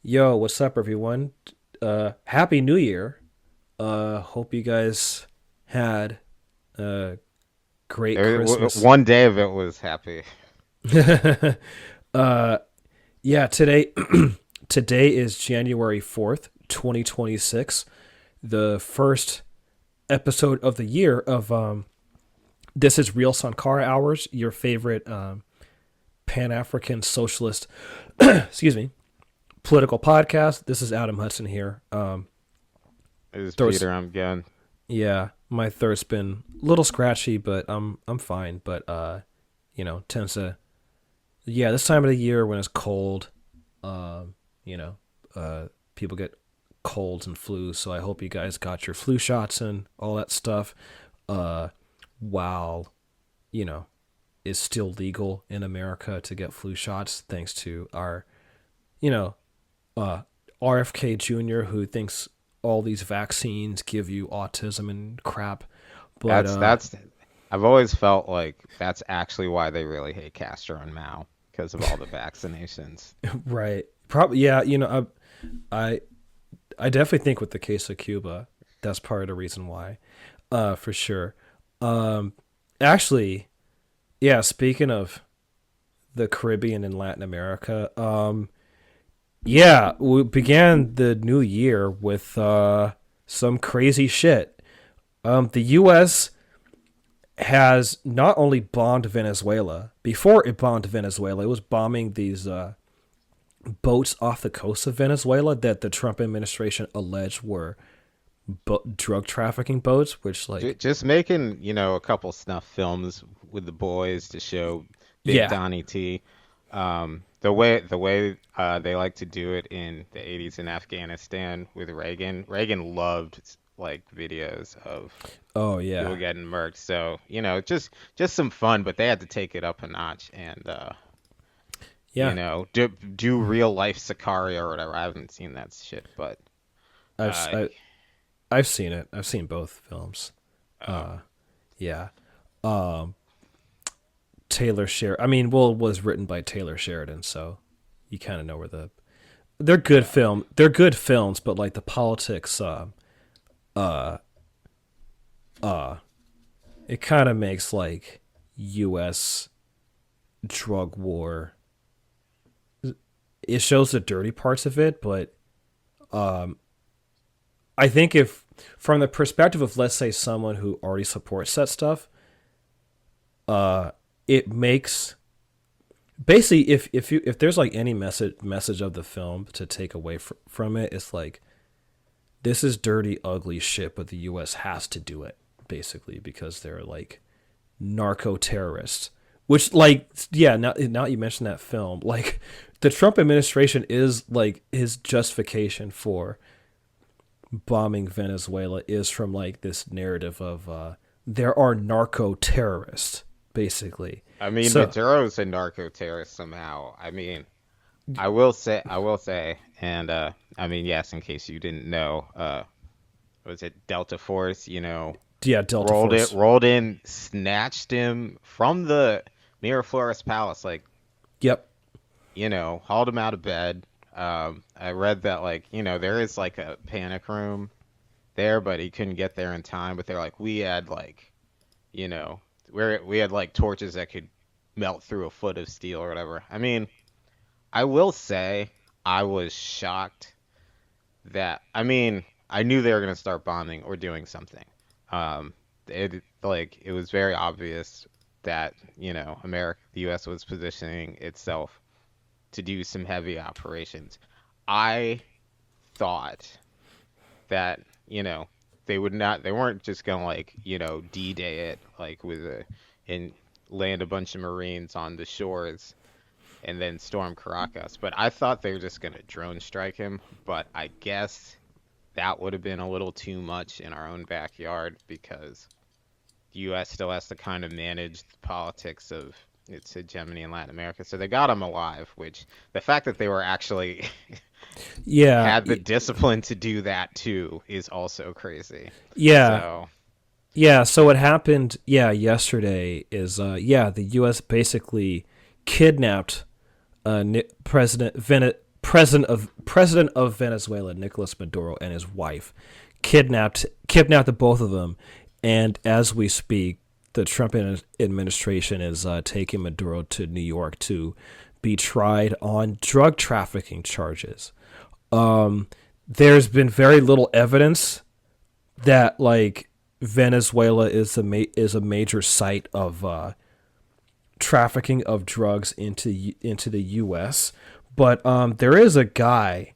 Yo, what's up, everyone? Happy New Year. Hope you guys had a great Christmas. One day of it was happy. uh, yeah, today today is January 4th, 2026, the first episode of the year of this is Real Sankara Hours, your favorite Pan-African socialist, excuse me, political podcast. This is Adam Hudson here. It was Throws, Peter. I'm again. yeah, my throat's been a little scratchy, but I'm fine. But tends to, yeah, this time of the year when it's cold, you know, people get colds and flus. So I hope you guys got your flu shots and all that stuff. While, you know, it's still legal in America to get flu shots, thanks to our, you know, RFK Jr., who thinks all these vaccines give you autism and crap. But That's. I've always felt like that's actually why they really hate Castro and Mao because of all the vaccinations. right, probably, yeah. I I definitely think with the case of Cuba, that's part of the reason why, for sure. Actually, yeah. Speaking of the Caribbean and Latin America, yeah, we began the new year with some crazy shit. The U.S. has not only bombed Venezuela. Before it bombed Venezuela, it was bombing these boats off the coast of Venezuela that the Trump administration alleged were drug trafficking boats, which, like, Just making a couple snuff films with the boys to show Big yeah, Donnie T. The way they like to do it in the 80s in Afghanistan with Reagan. Reagan loved like videos of oh people yeah, getting murked. So just some fun, but they had to take it up a notch and yeah. do real life Sicario or whatever. I haven't seen that shit, but I've uh, I, I've seen it. I've seen both films. uh Uh, yeah. Um, Taylor Sheridan. I mean, well, it was written by Taylor Sheridan, so you kind of know where the they're good yeah. film. They're good films, but like the politics, uh, uh, it kind of makes like U.S. drug war. It shows the dirty parts of it, but um, I think if from the perspective of, let's say, someone who already supports that stuff, uh, it makes basically if there's like any message of the film to take away from it, it's like this is dirty, ugly shit, but the U.S. has to do it basically because they're like narco terrorists. Which, like, yeah, now you mentioned that film, like the Trump administration is like his justification for bombing Venezuela is from like this narrative of there are narco terrorists basically. I mean, So Maduro's a narco terrorist somehow. I mean, I will say, and I mean, yes, in case you didn't know, was it Delta Force? yeah, Delta Force. Rolled in, snatched him from the Miraflores Palace, like, Yep. hauled him out of bed. I read that, like, there is like a panic room there, but he couldn't get there in time. But they're like, we had like, where we had like torches that could melt through a foot of steel or whatever. I mean, I will say I was shocked that, I mean, I knew they were gonna start bombing or doing something. It was very obvious that, America, the U.S. was positioning itself to do some heavy operations. I thought that, they weren't just gonna like, D-Day it like and land a bunch of Marines on the shores and then storm Caracas. But I thought they were just gonna drone strike him. But I guess that would have been a little too much in our own backyard because the U.S. still has to kind of manage the politics of its hegemony in Latin America. So they got him alive, which the fact that they were actually Yeah. had the discipline to do that too is also crazy. Yeah. So Yeah, so what happened, yesterday is the US basically kidnapped President of Venezuela, Nicolas Maduro, and his wife. Kidnapped the both of them, and as we speak, the Trump administration is taking Maduro to New York to be tried on drug trafficking charges. Um, there's been very little evidence that like Venezuela is a major site of trafficking of drugs into the U.S. But there is a guy,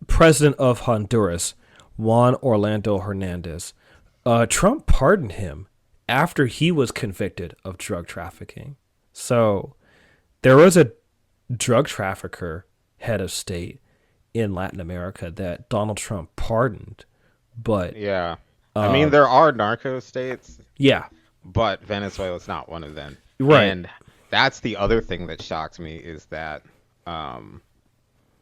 president of Honduras, Juan Orlando Hernandez. Trump pardoned him after he was convicted of drug trafficking. So there was a drug trafficker head of state in Latin America that Donald Trump pardoned. But Yeah. I mean, um, there are narco states, yeah, but Venezuela's not one of them. right. And that's the other thing that shocks me is um,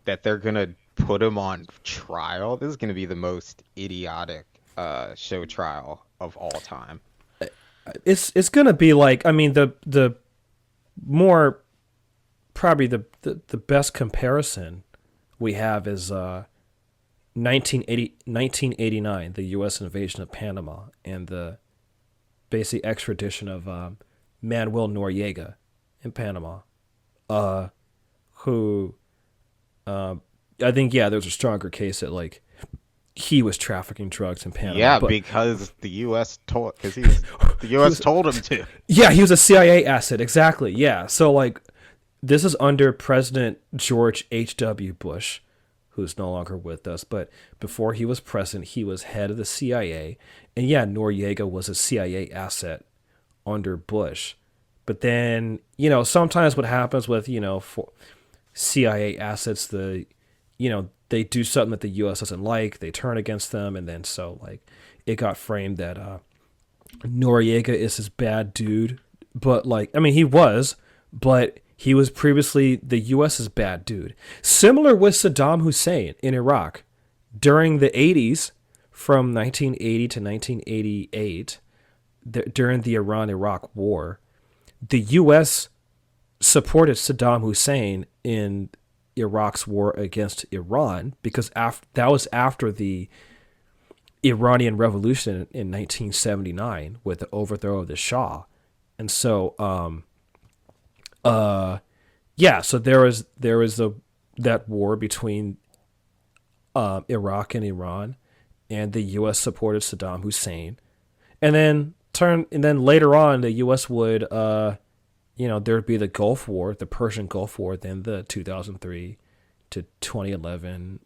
that they're gonna put him on trial. This is gonna be the most idiotic show trial of all time. It's gonna be like, I mean, the more probably the best comparison we have is 1989, the U.S. invasion of Panama and the basic extradition of Manuel Noriega in Panama, uh, who I think, there's a stronger case that like he was trafficking drugs in Panama, Yeah, but because the he U.S. was told him to. he was a CIA asset, exactly. Yeah, so like this is under President George H.W. Bush, who's no longer with us, but before he was president, he was head of the CIA, and Noriega was a CIA asset under Bush. But then, sometimes what happens with, for CIA assets, they do something that the U.S. doesn't like, they turn against them, and then so like it got framed that Noriega is this bad dude, but like I mean he was, but he was previously the U.S.'s bad dude. Similar with Saddam Hussein in Iraq during the 80s, from 1980 to 1988, during the Iran-Iraq War, the U.S. supported Saddam Hussein in Iraq's war against Iran because that was after the Iranian Revolution in 1979 with the overthrow of the Shah. And so so there was that war between Iraq and Iran, and the U.S. supported Saddam Hussein, and then later on the U.S. would there'd be the Gulf War, the Persian Gulf War, then the 2003 to 2011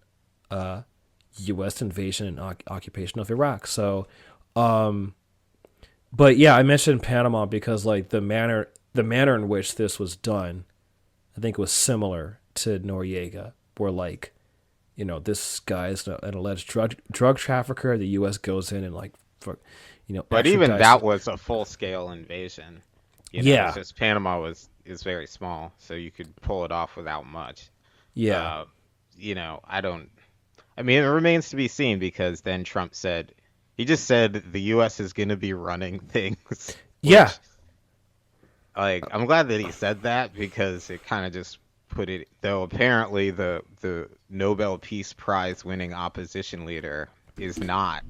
U.S. invasion and occupation of Iraq. So, but I mentioned Panama because like the manner in which this was done, I think was similar to Noriega, where like, this guy is an alleged drug trafficker. The U.S. goes in and like, But even extradites. that was a full-scale invasion. It's Yeah, just Panama is very small, so you could pull it off without much. yeah, Uh, I don't. I mean, it remains to be seen because then Trump said he just said the U.S. is going to be running things, yeah, which like I'm glad that he said that because it kind of just put it. Though apparently the Nobel Peace Prize winning opposition leader is not.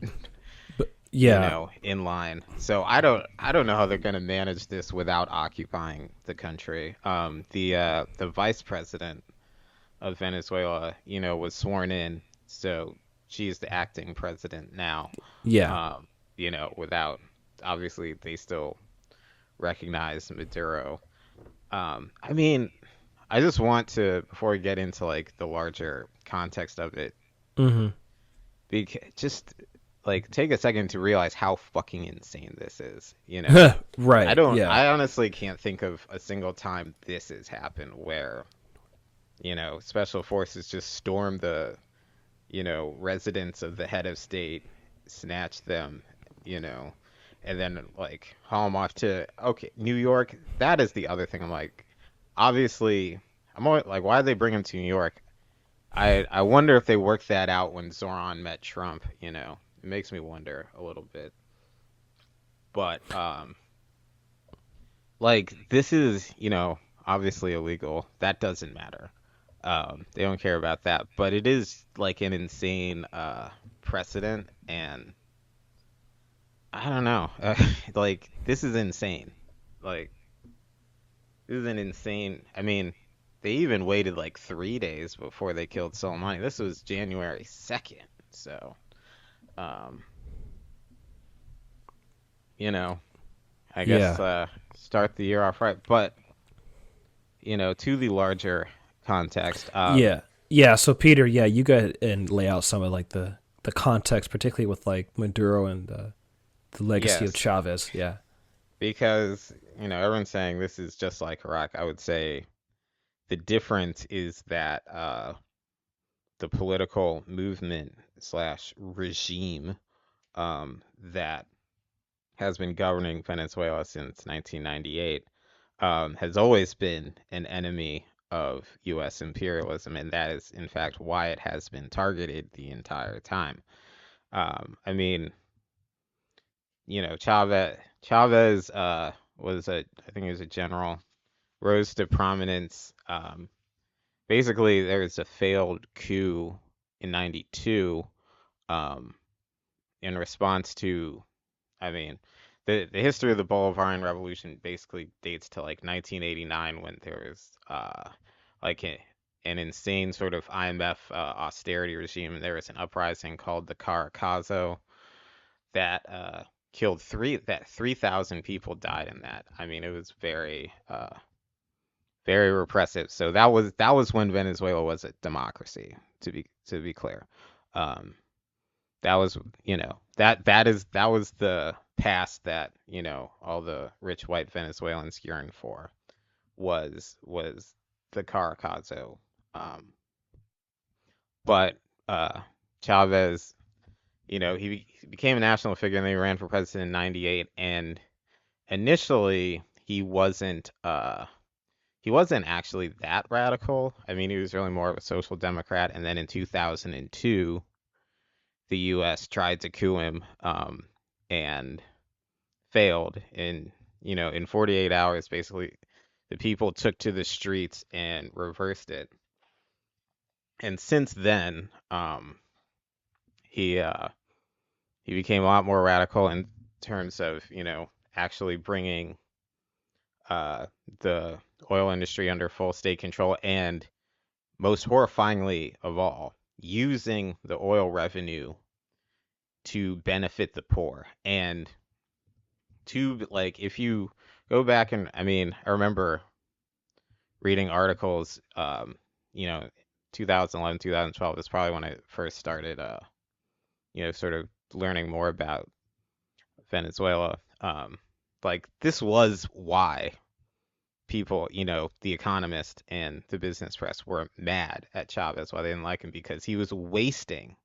yeah, In line. So I don't know how they're going to manage this without occupying the country. The vice president of Venezuela, was sworn in, so she's the acting president now. yeah. Without obviously they still recognize Maduro. I mean, I just want to before we get into like the larger context of it, Mm-hmm. just like take a second to realize how fucking insane this is, Right. Yeah. I honestly can't think of a single time this has happened where, special forces just storm the, residence of the head of state, snatch them, and then like haul them off to, okay, New York. That is the other thing. I'm like, obviously, I'm always, like, why did they bring him to New York? I wonder if they worked that out when Zoran met Trump, it makes me wonder a little bit. But like this is, obviously illegal. That doesn't matter. They don't care about that. But it is like an insane precedent, and I don't know. Like this is insane. Like this is an insane. I mean, they even waited like 3 days before they killed Soleimani. This was January 2nd. So, um, you know, I guess Yeah. start the year off right. But to the larger context, Yeah. Yeah. So Peter, yeah, you go ahead and lay out some of like the context, particularly with like Maduro and the legacy of yes, Chavez. Yeah. because everyone's saying this is just like Iraq. I would say the difference is that the political movement slash regime that has been governing Venezuela since 1998 has always been an enemy of U.S. imperialism, and that is, in fact, why it has been targeted the entire time. I mean, Chavez was I think he was a general, rose to prominence. Basically, there was a failed coup in '92 um, in response to, I mean, the history of the Bolivarian Revolution basically dates to like 1989 when there was like an insane sort of IMF austerity regime. There was an uprising called the Caracazo that killed 3,000 people died in that. I mean, it was very repressive. So that was when Venezuela was a democracy, to be clear. Um, that was that was the past that all the rich white Venezuelans yearned for was the Caracazo. Um, but Chavez, he became a national figure and then he ran for president in '98. And initially he wasn't actually that radical. I mean, he was really more of a social democrat. And then in 2002, the U.S. tried to coup him and failed. In 48 hours, basically, the people took to the streets and reversed it. And since then, he he became a lot more radical in terms of actually bringing uh, the oil industry under full state control, and most horrifyingly of all, using the oil revenue to benefit the poor. And to like, if you go back, and I mean, I remember reading articles, you know, 2011, 2012 is probably when I first started, sort of learning more about Venezuela. Like this was why people, The Economist and the business press were mad at Chavez, why they didn't like him, because he was wasting.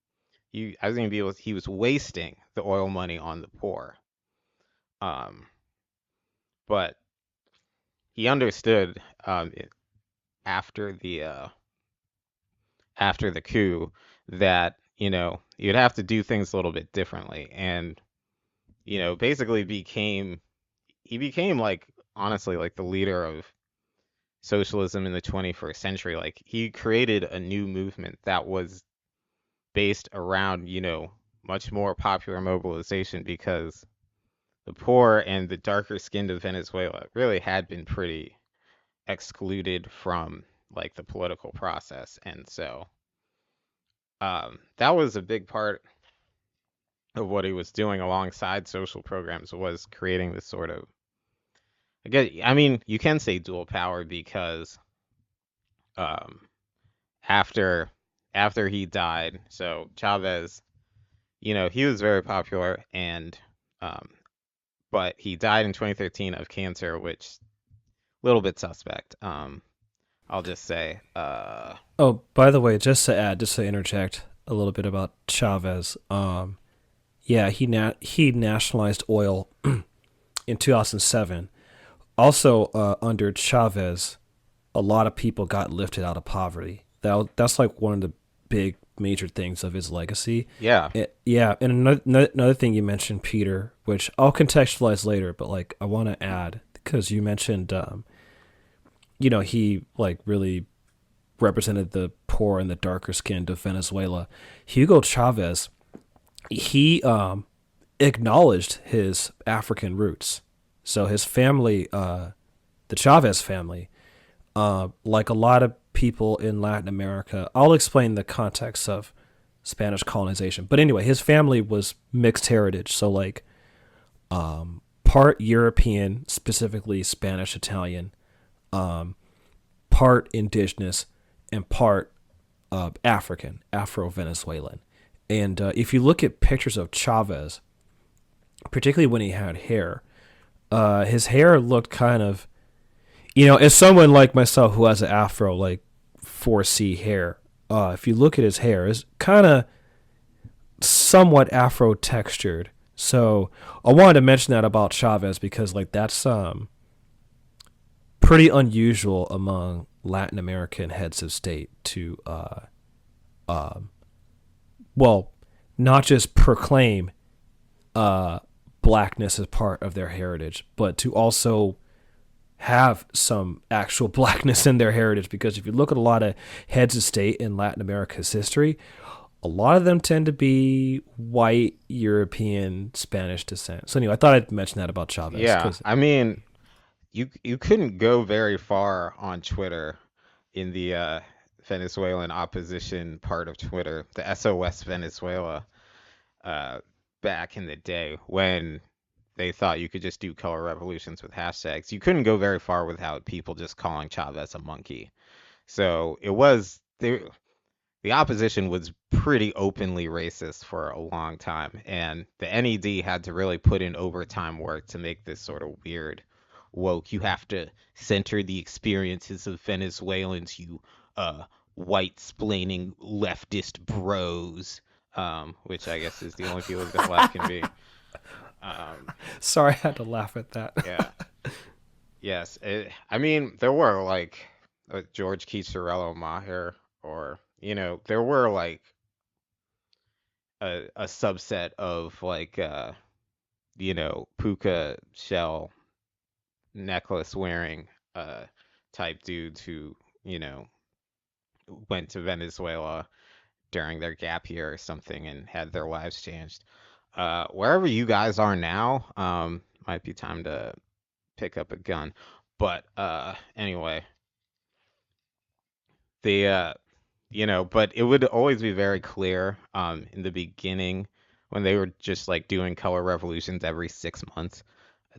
I was going to be able. He was wasting the oil money on the poor. Um, but he understood after the coup that you'd have to do things a little bit differently, and basically he became like, honestly, like the leader of socialism in the 21st century. Like he created a new movement that was based around much more popular mobilization, because the poor and the darker skinned of Venezuela really had been pretty excluded from like the political process. And so that was a big part of what he was doing alongside social programs, was creating this sort of, I mean, you can say dual power, because um, after after he died, so Chavez, he was very popular, and um, but he died in 2013 of cancer, which a little bit suspect. I'll just say, Oh, by the way, just to interject a little bit about Chavez. Yeah, he nationalized oil in 2007. Also, under Chavez, a lot of people got lifted out of poverty. That's like one of the big major things of his legacy. Yeah. Yeah, and another thing you mentioned, Peter, which I'll contextualize later, but like I want to add because you mentioned, he like really represented the poor and the darker skinned of Venezuela. Hugo Chavez, he acknowledged his African roots. So his family, the Chavez family, like a lot of people in Latin America, I'll explain the context of Spanish colonization. But anyway, his family was mixed heritage. So like part European, specifically Spanish Italian, part indigenous, and part African, Afro Venezuelan. And if you look at pictures of Chavez, particularly when he had hair, his hair looked kind of, as someone like myself who has an afro, like 4C hair, if you look at his hair, it's kind of somewhat afro textured. So I wanted to mention that about Chavez because like that's pretty unusual among Latin American heads of state to well, not just proclaim blackness as part of their heritage, but to also have some actual blackness in their heritage. Because if you look at a lot of heads of state in Latin America's history, a lot of them tend to be white, European, Spanish descent. So anyway, I thought I'd mention that about Chavez Yeah. because I mean, you couldn't go very far on Twitter in the Venezuelan opposition part of Twitter, the SOS Venezuela, uh, back in the day when they thought you could just do color revolutions with hashtags. You couldn't go very far without people just calling Chavez a monkey. So it was the opposition was pretty openly racist for a long time, and the NED had to really put in overtime work to make this sort of weird woke. You have to center the experiences of Venezuelans, you white splaining leftist bros, which I guess is the only people that left can be. Um, sorry, I had to laugh at that. yeah, yes. I mean, there were like George Quisarello Maher, or there were like a subset of like puka shell necklace wearing type dudes who you know went to Venezuela during their gap year or something and had their lives changed. Wherever you guys are now, might be time to pick up a gun. But anyway, the but it would always be very clear in the beginning when they were just like doing color revolutions every 6 months.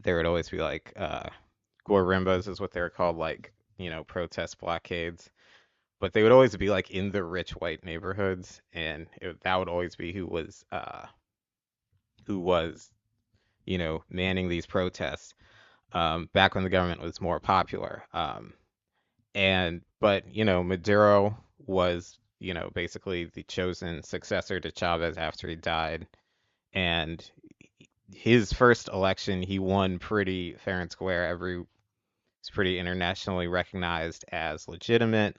There would always be like guarimbas is what they're called, like protest blockades. But they would always be like in the rich white neighborhoods, and that would always be who was manning these protests back when the government was more popular. And but Maduro was basically the chosen successor to Chavez after he died, and his first election he won pretty fair and square. It's pretty internationally recognized as legitimate.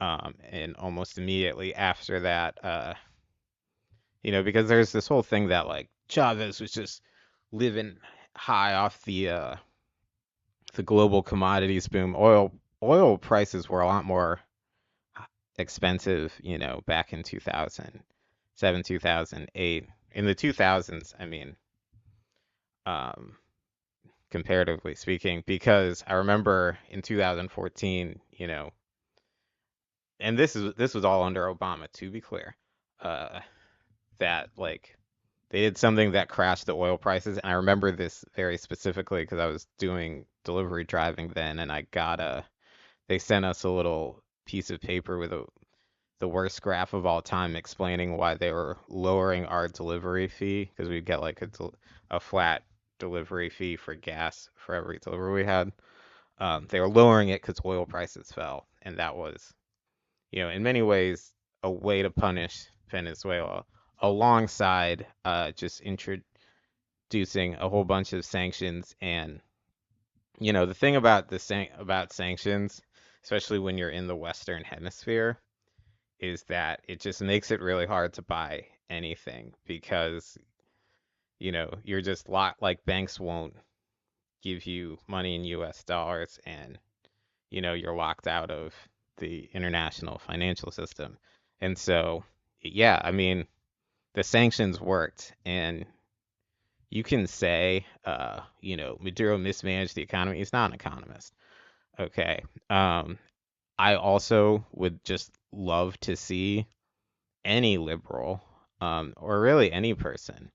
And almost immediately after that, because there's this whole thing that like Chavez was just living high off the global commodities boom. Oil prices were a lot more expensive, back in 2007, 2008. In the 2000s, I mean, um, comparatively speaking, because I remember in 2014, and this was all under Obama, to be clear, uh, that like they did something that crashed the oil prices, and I remember this very specifically because I was doing delivery driving then, and they sent us a little piece of paper with the worst graph of all time explaining why they were lowering our delivery fee because we'd get like a flat delivery fee for gas for every delivery we had. They were lowering it because oil prices fell, and that was, in many ways, a way to punish Venezuela alongside just introducing a whole bunch of sanctions. And the thing about about sanctions, especially when you're in the Western Hemisphere, is that it just makes it really hard to buy anything because, you're just locked, like banks won't give you money in US dollars and, you're locked out of the international financial system. And so, yeah, I mean, the sanctions worked and you can say, Maduro mismanaged the economy. He's not an economist. Okay. I also would just love to see any liberal, or really any person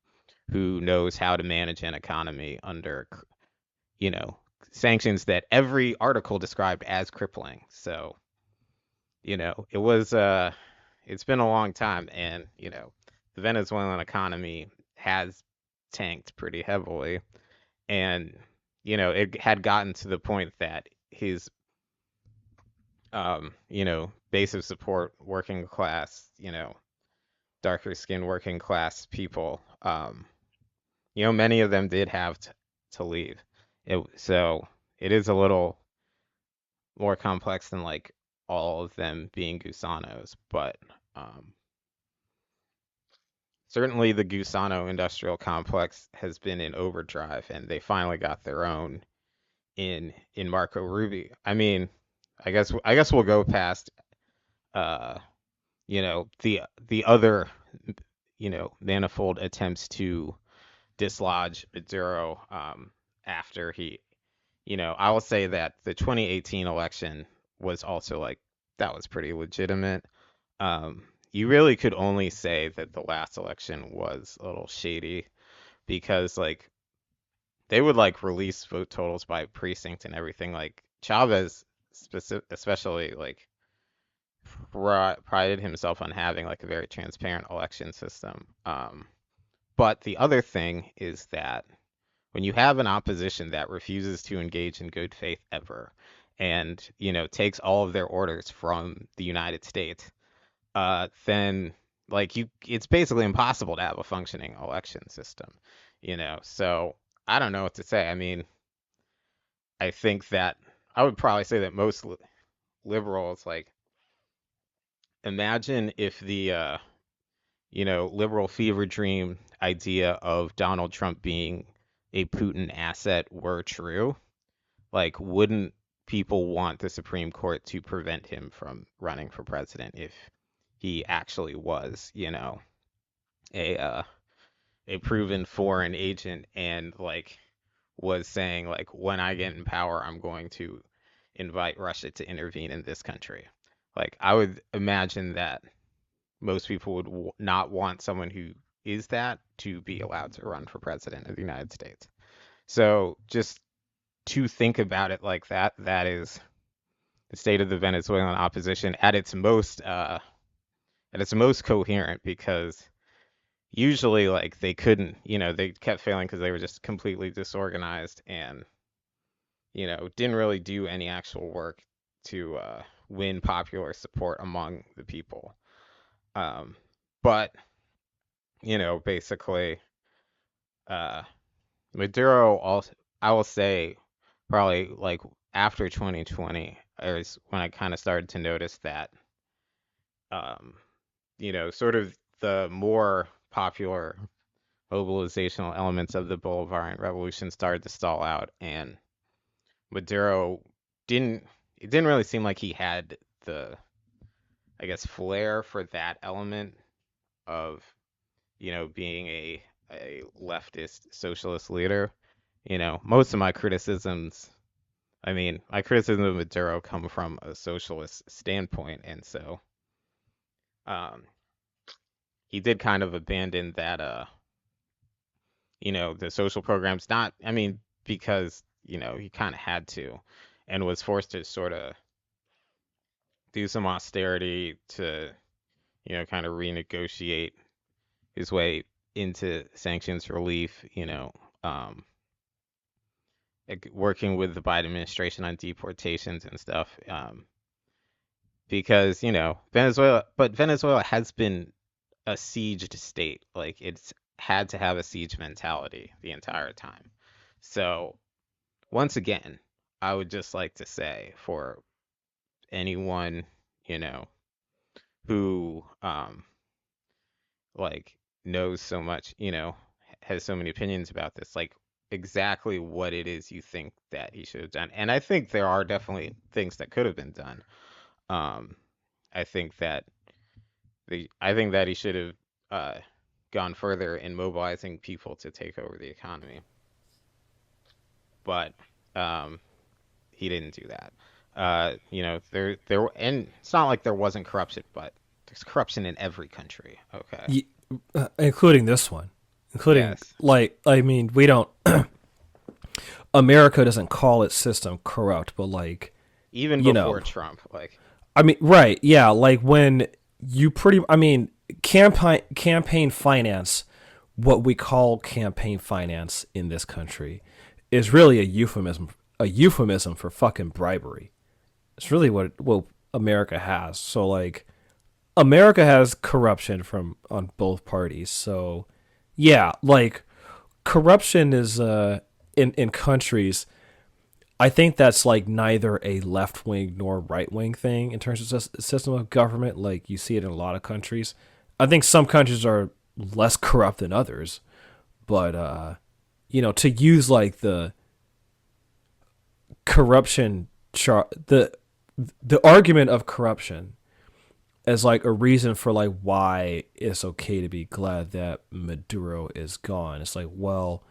who knows how to manage an economy under, you know, sanctions that every article described as crippling. So, it's been a long time and, the Venezuelan economy has tanked pretty heavily and, it had gotten to the point that his base of support, working class, darker skinned working class people, many of them did have to leave. So it is a little more complex than like all of them being Gusanos, but um, certainly the Gusano industrial complex has been in overdrive, and they finally got their own in Marco Rubio. I mean, I guess we'll go past uh, the other manifold attempts to dislodge Maduro after I will say that the 2018 election was also like that was pretty legitimate. You really could only say that the last election was a little shady because like they would like release vote totals by precinct and everything. Like Chavez, especially like prided himself on having like a very transparent election system. But the other thing is that when you have an opposition that refuses to engage in good faith ever and, takes all of their orders from the United States, then like it's basically impossible to have a functioning election system, So I don't know what to say. I mean, I think that I would probably say that most liberals like imagine if the liberal fever dream idea of Donald Trump being a Putin asset were true, like, wouldn't people want the Supreme Court to prevent him from running for president if he actually was, a a proven foreign agent and like was saying like when I get in power, I'm going to invite Russia to intervene in this country. Like I would imagine that most people would not want someone who is that to be allowed to run for president of the United States. So just to think about it like that, that is the state of the Venezuelan opposition at its most coherent because usually like they couldn't, they kept failing because they were just completely disorganized and didn't really do any actual work to win popular support among the people. Um, but basically, uh, Maduro also, I will say, probably like after 2020 is when I kind of started to notice that, um, sort of the more popular mobilizational elements of the Bolivarian revolution started to stall out, and Maduro didn't. It didn't really seem like he had the, I guess, flair for that element of being a leftist socialist leader. Most of my criticisms, I mean, my criticism of Maduro come from a socialist standpoint, and so um, he did kind of abandon that, the social programs. Not, I mean, because he kind of had to, and was forced to sort of do some austerity to, kind of renegotiate his way into sanctions relief. Um, like working with the Biden administration on deportations and stuff. Because, Venezuela has been a sieged state. Like it's had to have a siege mentality the entire time. So, once again, I would just like to say for anyone, you know, who like knows so much, has so many opinions about this, like exactly what it is you think that he should have done. And I think there are definitely things that could have been done. Um, I think that I think that he should have uh, gone further in mobilizing people to take over the economy, but um, he didn't do that. And it's not like there wasn't corruption, but there's corruption in every country. Okay. Including this one, including Yes. like I mean, we don't. America doesn't call its system corrupt, but like Even you know, before Trump, like, I mean, right? Yeah, like when you I mean, campaign finance, what we call campaign finance in this country, is really a euphemism for fucking bribery. It's really what America has. So like, America has corruption from on both parties. So yeah, like corruption is in countries. I think that's like neither a left wing nor right wing thing in terms of system of government. Like you see it in a lot of countries. I think some countries are less corrupt than others, but to use like the corruption the argument of corruption as like a reason for like why it's okay to be glad that Maduro is gone. It's like, well,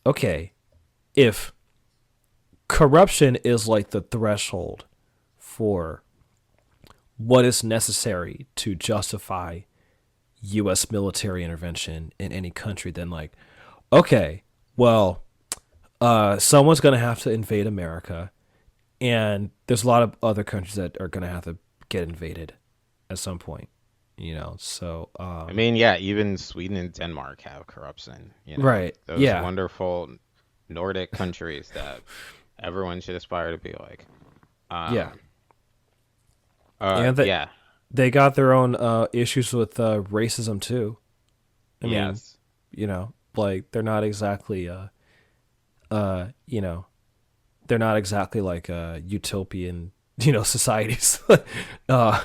okay, if corruption is like the threshold for what is necessary to justify US military intervention in any country, then like, okay, well, someone's going to have to invade America, and there's a lot of other countries that are going to have to get invaded at some point, So, I mean, yeah, even Sweden and Denmark have corruption, right, those yeah, wonderful Nordic countries that everyone should aspire to be like. yeah, Um, and that yeah, they got their own issues with racism too. I mean, yes. like they're not exactly, uh, you know, they're not exactly like utopian, societies. uh,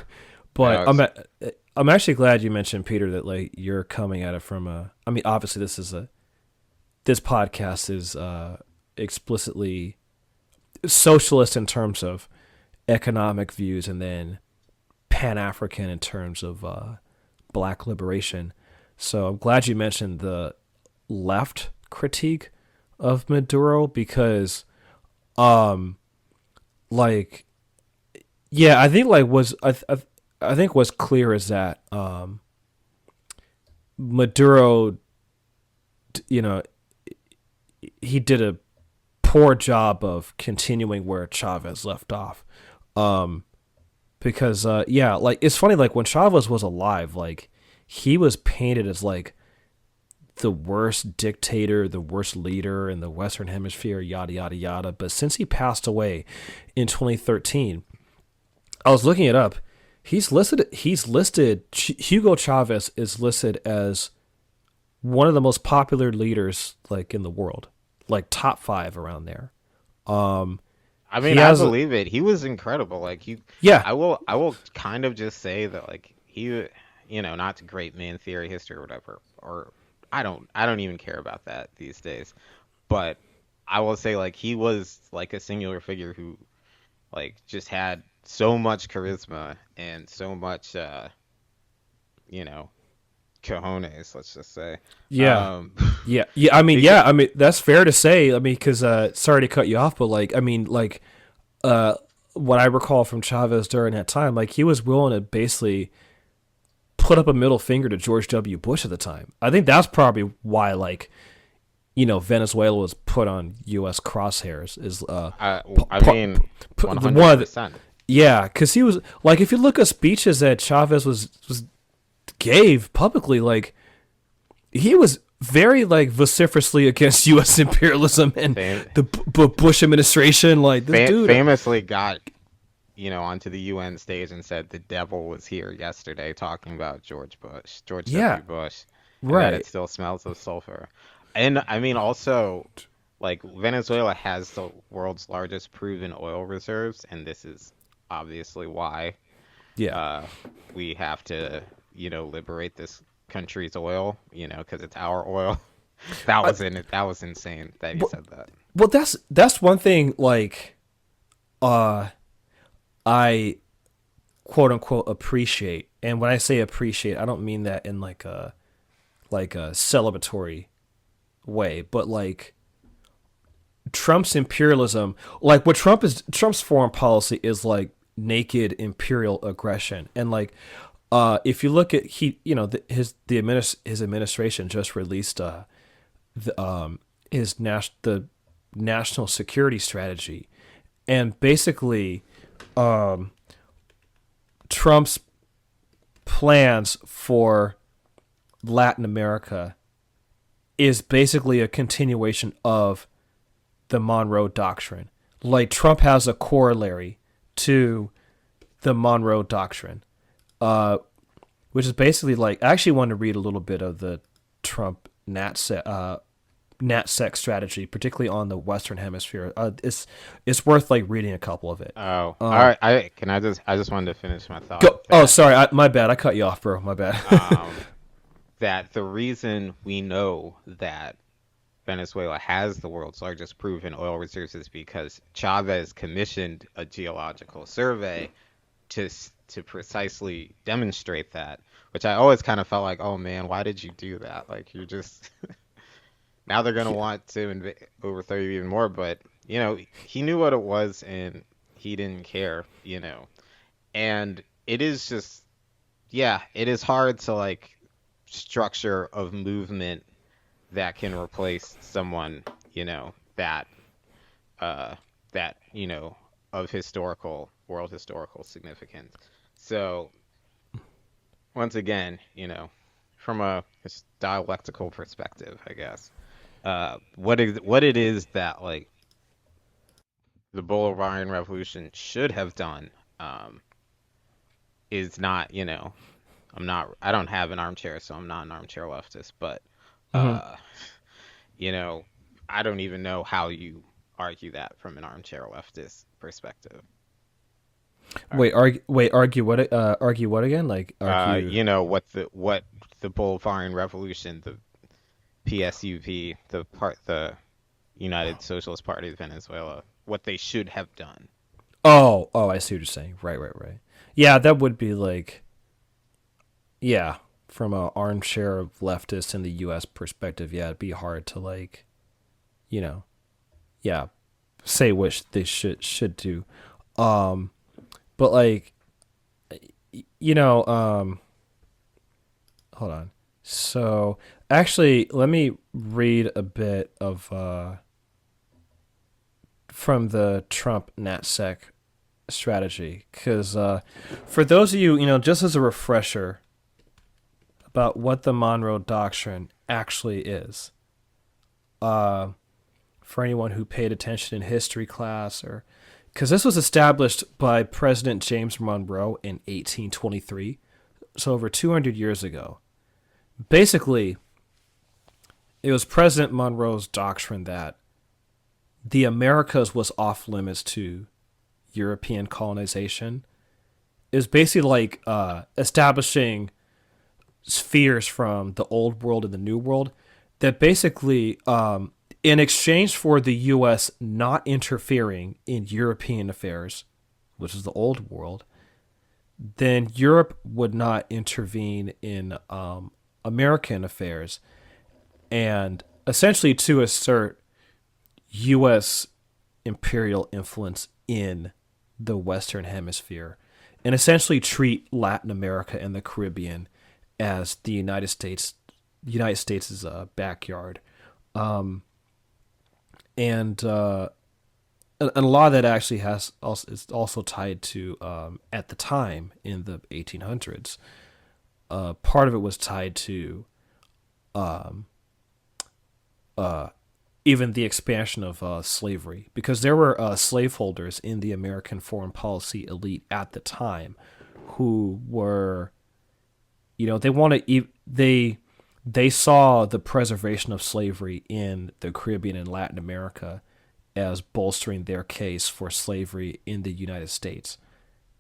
but No, it's, I'm actually glad you mentioned Peter that like you're coming at it from a. I mean, obviously this podcast is explicitly socialist in terms of economic views, and then Pan African in terms of black liberation. So I'm glad you mentioned the left critique of Maduro because, um, like, yeah, I think like I think what's clear is that Maduro, you know, he did a poor job of continuing where Chavez left off. Um, because yeah, like it's funny, like when Chavez was alive, like he was painted as like the worst dictator, the worst leader in the Western Hemisphere, yada yada yada. But since he passed away in 2013, I was looking it up. He's listed. Hugo Chavez is listed as one of the most popular leaders like in the world, like top five around there. Um, I he mean, I has, believe it. He was incredible. Like yeah, I will kind of just say that like not to great man theory history or whatever, or I don't even care about that these days. But I will say like he was like a singular figure who like just had so much charisma and so much you know, cojones, let's just say. yeah, Um yeah, yeah. I mean, because yeah. I mean, that's fair to say. I mean, because sorry to cut you off, but like, I mean, like, uh, what I recall from Chavez during that time, like, he was willing to basically put up a middle finger to George W. Bush at the time. I think that's probably why, like, Venezuela was put on U.S. crosshairs. Is I mean one of the 100%. yeah, because he was like, if you look at speeches that Chavez was gave publicly, like he was very like vociferously against U.S. imperialism and Fam the Bush administration. Like this dude, famously got onto the UN stage and said the devil was here yesterday talking about George yeah, W. Bush, and that it right, still smells of sulfur. And I mean, also, like Venezuela has the world's largest proven oil reserves, and this is obviously why. Yeah. Uh, we have to, liberate this country's oil, because it's our oil. I, That was insane that he well, said that. well, that's one thing. Like, uh, I quote unquote appreciate, and when I say appreciate, I don't mean that in like a celebratory way, but like Trump's imperialism, like what Trump's foreign policy is like naked imperial aggression, and like if you look at his administration just released the national security strategy, and basically Trump's plans for Latin America is basically a continuation of the Monroe Doctrine. Like Trump has a corollary to the Monroe Doctrine, uh, which is basically like I actually want to read a little bit of the Trump NatSec strategy, particularly on the Western Hemisphere. It's worth like reading a couple of it. Oh, all Um, right. I just wanted to finish my thought Go. Oh, that sorry, my bad. I cut you off, bro. My bad. um that the reason we know that Venezuela has the world's largest proven oil reserves is because Chavez commissioned a geological survey to precisely demonstrate that, which I always kind of felt like, oh man, why did you do that? Like you just now they're gonna Yeah. want to overthrow you even more, but he knew what it was and he didn't care, and it is just yeah, it is hard to like structure of movement that can replace someone, that uh that, of world historical significance. So once again, from a dialectical perspective, I guess, what it is that like the Bolivarian Revolution should have done, um, is not, I don't have an armchair, so I'm not an armchair leftist, but hmm uh, you know, I don't even know how you argue that from an armchair leftist perspective. All Argue what? Argue what again? Like right. argue. What the Bolivarian Revolution, the PSUV, the United Socialist Party of Venezuela, what they should have done. Oh, I see what you're saying. Right. Yeah, that would be like, yeah, from a armchair of leftist in the U.S. perspective. Yeah, it'd be hard to like, you know, yeah, say what they should do. Um, but like, you know, hold on. So actually, let me read a bit of from the Trump NatSec strategy, because for those of you, just as a refresher about what the Monroe Doctrine actually is, uh, for anyone who paid attention in history class, or because this was established by President James Monroe in 1823, so over 200 years ago. Basically, it was President Monroe's doctrine that the Americas was off limits to European colonization. It was basically like establishing spheres from the old world and the new world that basically, in exchange for the U.S. not interfering in European affairs, which is the old world, then Europe would not intervene in American affairs, and essentially to assert U.S. imperial influence in the Western Hemisphere, and essentially treat Latin America and the Caribbean as the United States' backyard. Um, and a lot of that actually has also is also tied to at the time in the 1800s. Part of it was tied to um, uh, even the expansion of slavery, because there were slaveholders in the American foreign policy elite at the time who were, they want to they saw the preservation of slavery in the Caribbean and Latin America as bolstering their case for slavery in the United States.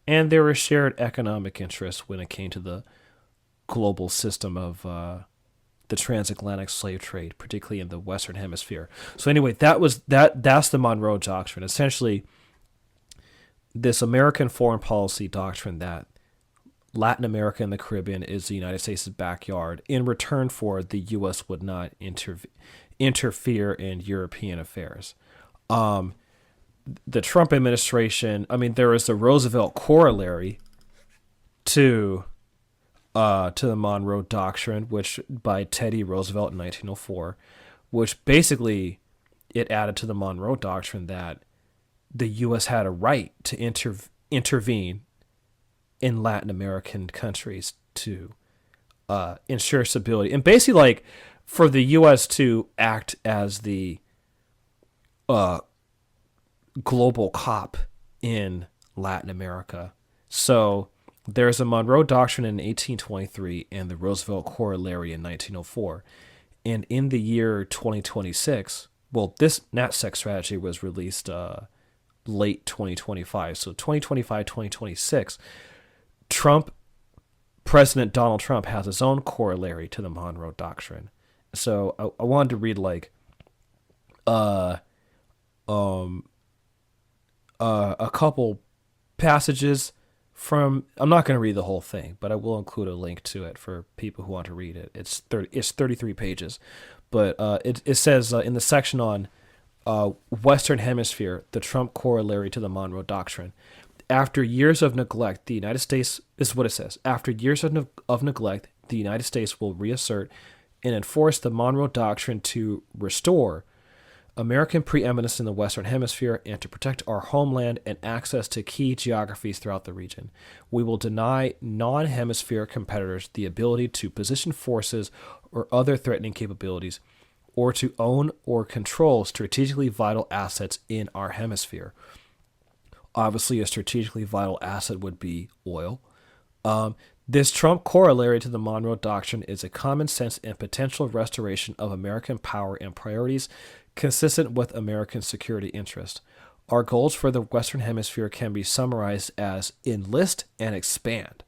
and there were shared economic interests when it came to the global system of the transatlantic slave trade, particularly in the Western Hemisphere. So anyway, that's the Monroe Doctrine. Essentially, this American foreign policy doctrine that Latin America and the Caribbean is the United States' backyard. In return for the U.S. would not interfere in European affairs. Um, the Trump administration, I mean, there was the Roosevelt corollary to to the Monroe Doctrine, which by Teddy Roosevelt in 1904, which basically it added to the Monroe Doctrine that the U.S. had a right to intervene in Latin American countries to ensure stability, and basically like for the U.S. to act as the uh, global cop in Latin America. So there's a Monroe Doctrine in 1823 and the Roosevelt Corollary in 1904. And in the year 2026, well, this NatSec strategy was released late 2025. So 2025, 2026, Trump, President Donald Trump has his own corollary to the Monroe Doctrine. So I wanted to read like uh, um, a couple passages from. I'm not going to read the whole thing, but I will include a link to it for people who want to read it. It's 33 pages, but it says in the section on Western Hemisphere, the Trump corollary to the Monroe Doctrine. After years of neglect, the United States, this is what it says. After years of neglect, the United States will reassert and enforce the Monroe Doctrine to restore American preeminence in the Western Hemisphere and to protect our homeland and access to key geographies throughout the region. We will deny non-hemispheric competitors the ability to position forces or other threatening capabilities or to own or control strategically vital assets in our hemisphere. Obviously, a strategically vital asset would be oil. This Trump corollary to the Monroe Doctrine is a common sense and potential restoration of American power and priorities consistent with American security interest. Our goals for the Western Hemisphere can be summarized as enlist and expand.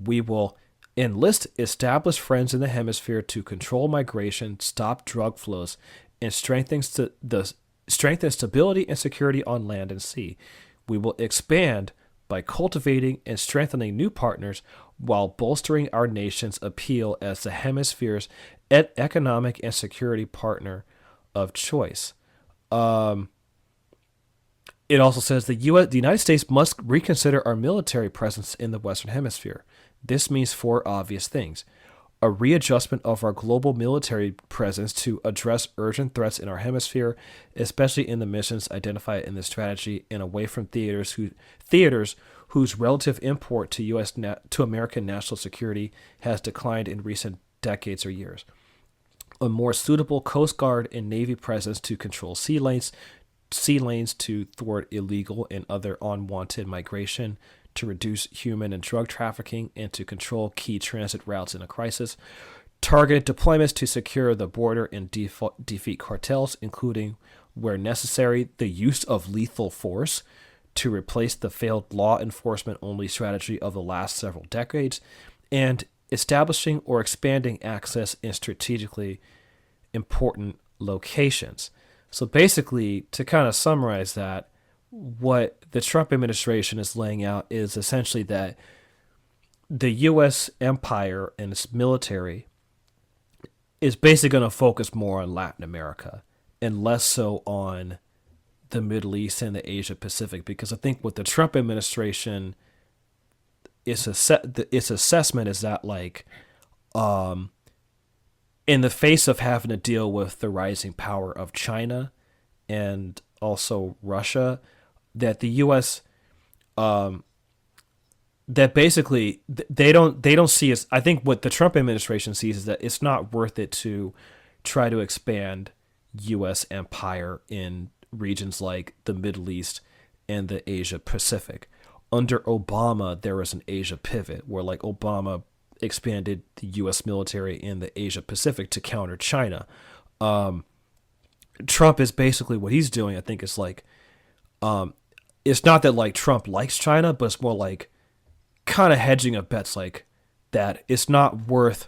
We will enlist established friends in the hemisphere to control migration, stop drug flows, and strengthen stability and security on land and sea. We will expand by cultivating and strengthening new partners while bolstering our nation's appeal as the hemisphere's economic and security partner of choice. It also says the United States must reconsider our military presence in the Western Hemisphere. This means four obvious things: a readjustment of our global military presence to address urgent threats in our hemisphere, especially in the missions identified in the strategy, and away from theaters whose relative import to to American national security has declined in recent decades or years. A more suitable Coast Guard and Navy presence to control sea lanes to thwart illegal and other unwanted migration, to reduce human and drug trafficking, and to control key transit routes in a crisis. Targeted deployments to secure the border and defeat cartels, including, where necessary, the use of lethal force to replace the failed law enforcement only strategy of the last several decades, and establishing or expanding access in strategically important locations. So basically, to kind of summarize that, what the Trump administration is laying out is essentially that the U.S. empire and its military is basically going to focus more on Latin America and less so on the Middle East and the Asia Pacific, because I think what the Trump administration its assessment is that like in the face of having to deal with the rising power of China and also Russia, that the U.S. That basically they don't see as, I think what the Trump administration sees is that it's not worth it to try to expand U.S. empire in regions like the Middle East and the Asia Pacific. Under Obama, there was an Asia pivot where like Obama expanded the U.S. military in the Asia Pacific to counter China. Trump is basically what he's doing, I think, is like it's not that like Trump likes China, but it's more like kind of hedging of bets, like that it's not worth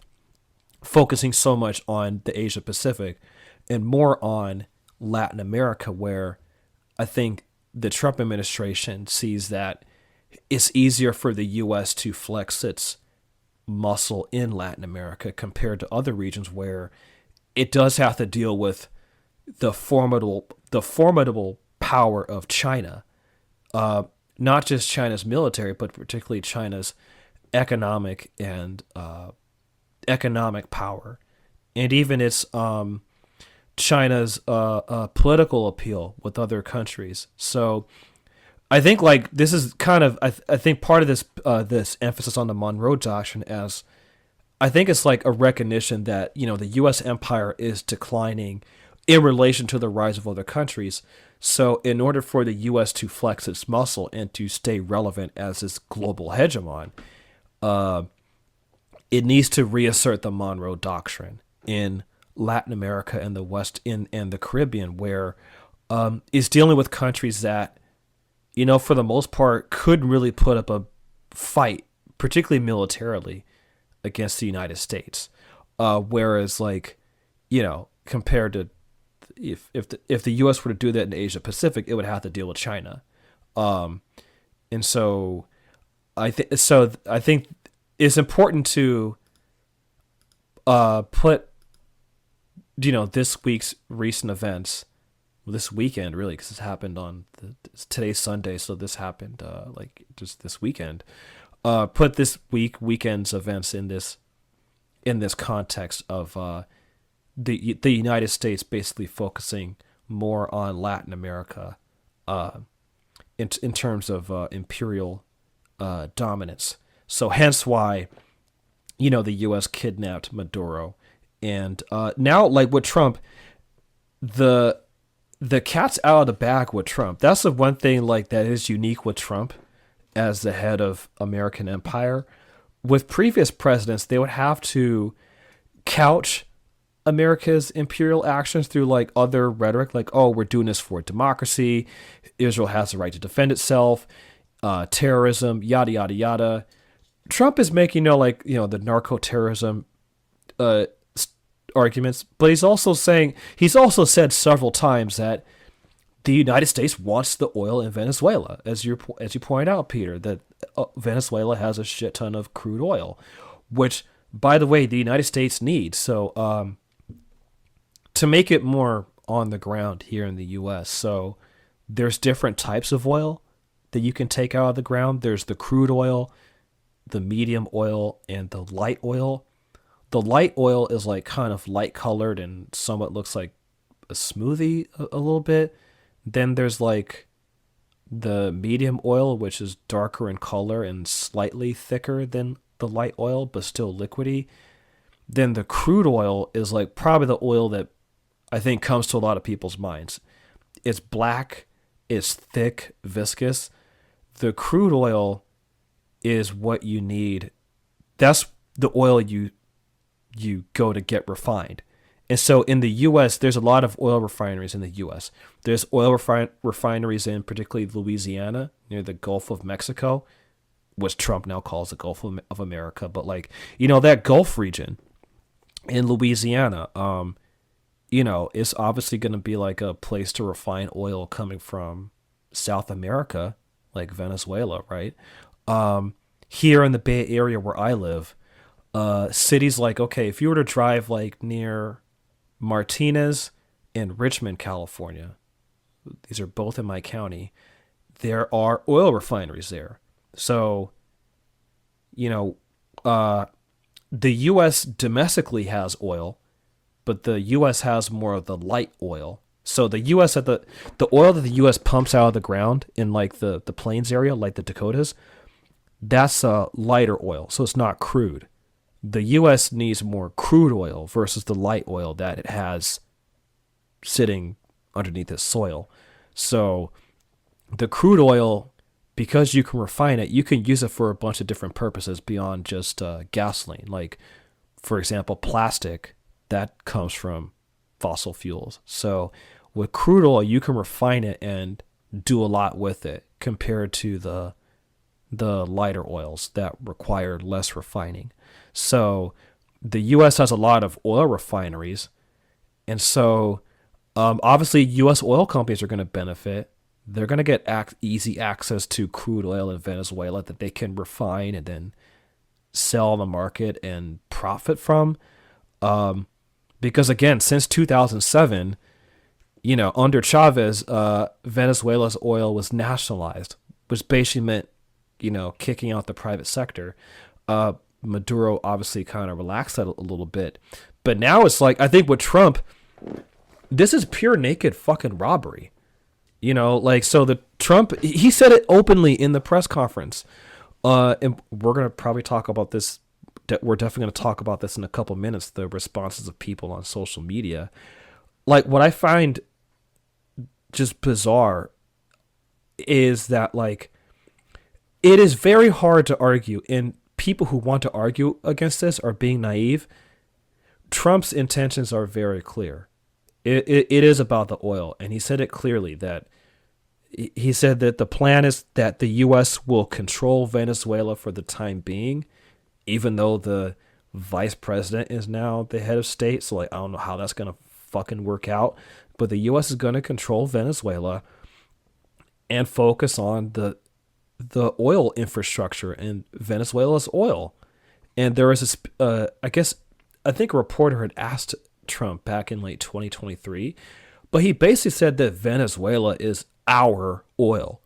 focusing so much on the Asia Pacific and more on Latin America, where I think the Trump administration sees that it's easier for the U.S. to flex its muscle in Latin America compared to other regions where it does have to deal with the formidable power of China, not just China's military, but particularly China's economic and economic power, and even its China's political appeal with other countries. So I think like this is kind of I think part of this emphasis on the Monroe Doctrine, as I think it's like a recognition that the U.S. empire is declining in relation to the rise of other countries. So in order for the U.S. to flex its muscle and to stay relevant as its global hegemon, it needs to reassert the Monroe Doctrine in Latin America and the West and the Caribbean, where it's dealing with countries that, for the most part, couldn't really put up a fight, particularly militarily, against the United States. Whereas, like, compared to if the U.S. were to do that in Asia Pacific, it would have to deal with China. And so I think it's important to put this week's recent events, this weekend really, because it's happened on today's Sunday, so this happened like just this weekend. Put this weekend's events in this context of the United States basically focusing more on Latin America in terms of imperial dominance. So hence why the U.S. kidnapped Maduro, and now like with Trump, the cat's out of the bag with Trump. That's the one thing like that is unique with Trump as the head of American empire. With previous presidents, they would have to couch America's imperial actions through like other rhetoric, like, oh, we're doing this for democracy, Israel has the right to defend itself, terrorism, yada yada yada. Trump is making the narco-terrorism arguments, but he's also said several times that the United States wants the oil in Venezuela, as you point out, Peter, that Venezuela has a shit ton of crude oil, which, by the way, the United States needs. So to make it more on the ground here in the U.S., so there's different types of oil that you can take out of the ground. There's the crude oil, the medium oil, and the light oil. The light oil is like kind of light colored and somewhat looks like a smoothie a little bit. Then there's like the medium oil, which is darker in color and slightly thicker than the light oil, but still liquidy. Then the crude oil is like probably the oil that I think comes to a lot of people's minds. It's black, it's thick, viscous. The crude oil is what you need. That's the oil you go to get refined. And so in the U.S., there's a lot of oil refineries in the U.S. There's oil refineries in particularly Louisiana, near the Gulf of Mexico, which Trump now calls the Gulf of America. But like, that Gulf region in Louisiana, it's obviously going to be like a place to refine oil coming from South America, like Venezuela, right? Here in the Bay Area where I live, cities like, okay, if you were to drive like near Martinez and Richmond, California, these are both in my county, there are oil refineries there. So, the U.S. domestically has oil, but the U.S. has more of the light oil. So the U.S. the oil that the U.S. pumps out of the ground in like the plains area, like the Dakotas, that's lighter oil, so it's not crude. The U.S. needs more crude oil versus the light oil that it has sitting underneath its soil. So the crude oil, because you can refine it, you can use it for a bunch of different purposes beyond just gasoline. Like, for example, plastic, that comes from fossil fuels. So with crude oil, you can refine it and do a lot with it compared to the lighter oils that require less refining. So the U.S. has a lot of oil refineries, and so obviously U.S. oil companies are going to benefit. They're going to get easy access to crude oil in Venezuela that they can refine and then sell on the market and profit from. Because again, since 2007, under Chavez, Venezuela's oil was nationalized, which basically meant, kicking out the private sector. Maduro obviously kind of relaxed that a little bit. But now it's like, I think with Trump, this is pure naked fucking robbery. So the Trump, he said it openly in the press conference. And we're going to probably talk about this. We're definitely going to talk about this in a couple minutes, the responses of people on social media. Like, what I find just bizarre is that, like, it is very hard to argue, and people who want to argue against this are being naive. Trump's intentions are very clear. It is about the oil, and he said it clearly that he said that the plan is that the U.S. will control Venezuela for the time being, even though the vice president is now the head of state. So, like, I don't know how that's going to fucking work out, but the U.S. is going to control Venezuela and focus on the oil infrastructure and Venezuela's oil. And there was I think a reporter had asked Trump back in late 2023, but he basically said that Venezuela is our oil,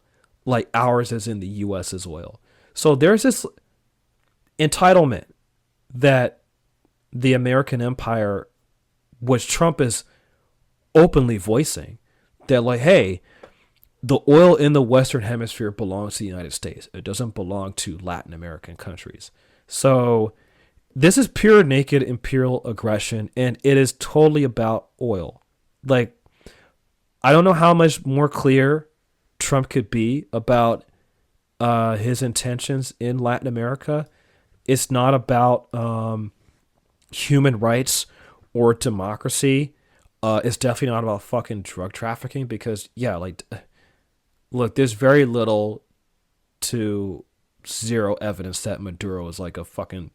like ours as in the U.S.'s oil. So there's this entitlement that the American empire, which Trump is openly voicing, that, like, hey, the oil in the Western Hemisphere belongs to the United States. It doesn't belong to Latin American countries. So this is pure naked imperial aggression, and it is totally about oil. Like, I don't know how much more clear Trump could be about his intentions in Latin America. It's not about human rights or democracy. It's definitely not about fucking drug trafficking because, yeah, like, look, there's very little to zero evidence that Maduro is like a fucking,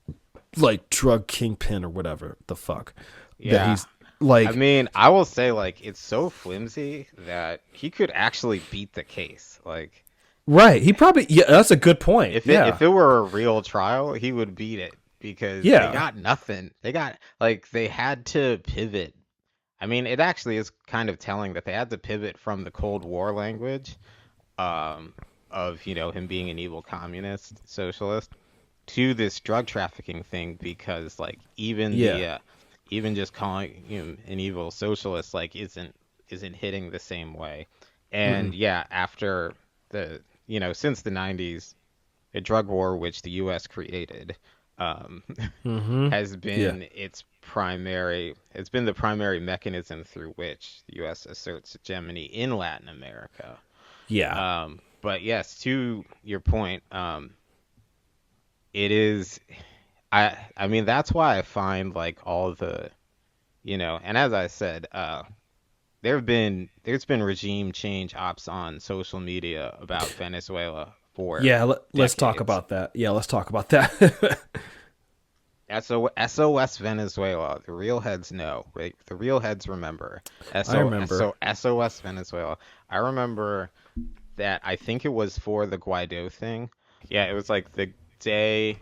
like, drug kingpin or whatever the fuck. That Yeah. he's like, I mean, I will say, like, it's so flimsy that he could actually beat the case. Like, right. He probably, yeah, that's a good point. if it Yeah. if it were a real trial, he would beat it because they Yeah. got nothing. They had to pivot. I mean, it actually is kind of telling that they had to pivot from the Cold War language, um, of, him being an evil communist socialist to this drug trafficking thing because, like, Yeah. even just calling him an evil socialist, like, isn't hitting the same way. Mm-mm. And yeah, after the since the 90s, a drug war which the U.S. created, um, Mm-hmm. has Yeah. been it's been the primary mechanism through which the U.S. asserts hegemony in Latin America. Yeah. But yes, to your point, it is. I mean, that's why I find, like, all the, and as I said, there's been regime change ops on social media about Venezuela for Yeah. Let's talk decades. about that. Yeah. Let's talk about that. SOS Venezuela. The real heads know, right? The real heads remember. I remember. SOS Venezuela. I remember that. I think it was for the Guaido thing. Yeah, it was like the day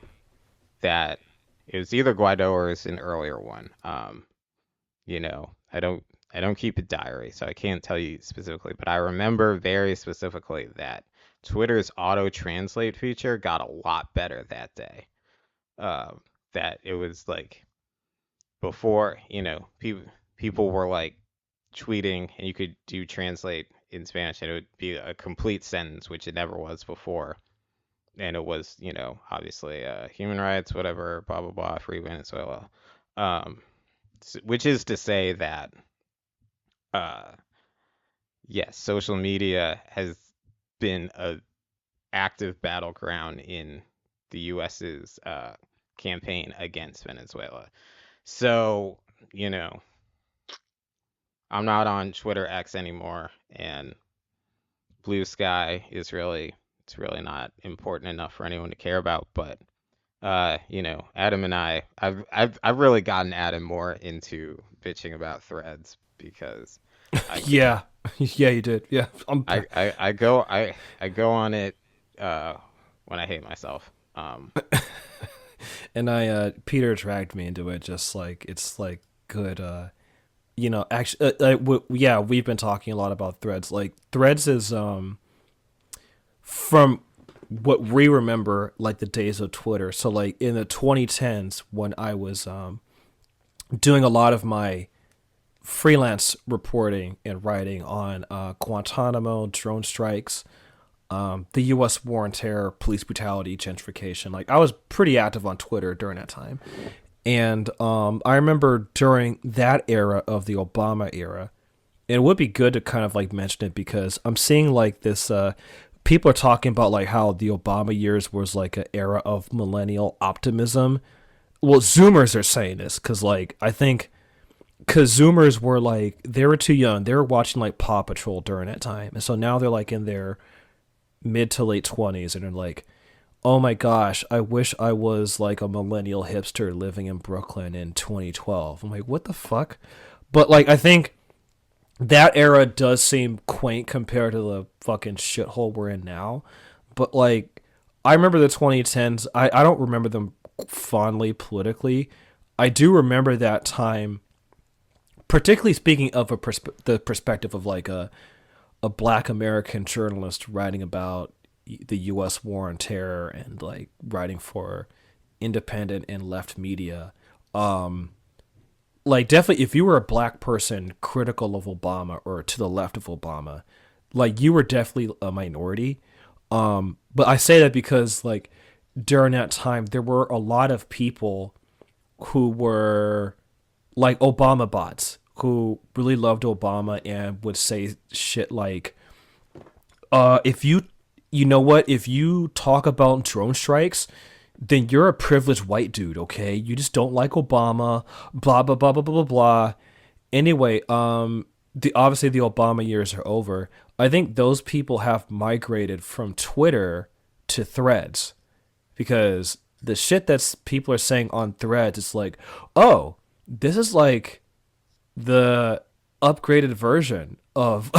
that it was either Guaido or it's an earlier one. I don't keep a diary, so I can't tell you specifically, but I remember very specifically that Twitter's auto translate feature got a lot better that day. Um, that it was like before, people were like tweeting and you could do translate in Spanish and it would be a complete sentence, which it never was before. And it was, obviously, human rights, whatever, blah blah blah, free Venezuela. Um, which is to say that, uh, yes, social media has been a active battleground in the U.S.'s campaign against Venezuela. So, you know, I'm not on Twitter X anymore, and blue sky is really it's really not important enough for anyone to care about. But Adam and I've really gotten Adam more into bitching about threads because I Yeah, yeah, you did. Yeah, I go on it uh when I hate myself. and I Peter dragged me into it. Just like it's like good. Actually, yeah, we've been talking a lot about threads. Like threads is from what we remember like the days of Twitter. So like in the 2010s when I was doing a lot of my freelance reporting and writing on Guantanamo, drone strikes, the U.S. war on terror, police brutality, gentrification. Like I was pretty active on Twitter during that time, and I remember during that era of the Obama era, it would be good to kind of like mention it because I'm seeing like this. People are talking about like how the Obama years was like an era of millennial optimism. Well, Zoomers are saying this because like I think because Zoomers were like they were too young. They were watching like Paw Patrol during that time, and so now they're like in their mid to late 20s, and they're like, "Oh my gosh, I wish I was like a millennial hipster living in Brooklyn in 2012." I'm like, "What the fuck?" But like, I think that era does seem quaint compared to the fucking shithole we're in now. But like, I remember the 2010s. I don't remember them fondly politically. I do remember that time, particularly speaking of the perspective of like a black American journalist writing about the U.S. war on terror and like writing for independent and left media. Like definitely, if you were a black person critical of Obama or to the left of Obama, like you were definitely a minority. But I say that because like during that time there were a lot of people who were like Obama bots who really loved Obama and would say shit like, if you know what, if you talk about drone strikes, then you're a privileged white dude, okay? You just don't like Obama, blah blah blah blah blah blah blah. Anyway, the obviously the Obama years are over. I think those people have migrated from Twitter to Threads because the shit that's people are saying on Threads is like, oh, this is like the upgraded version of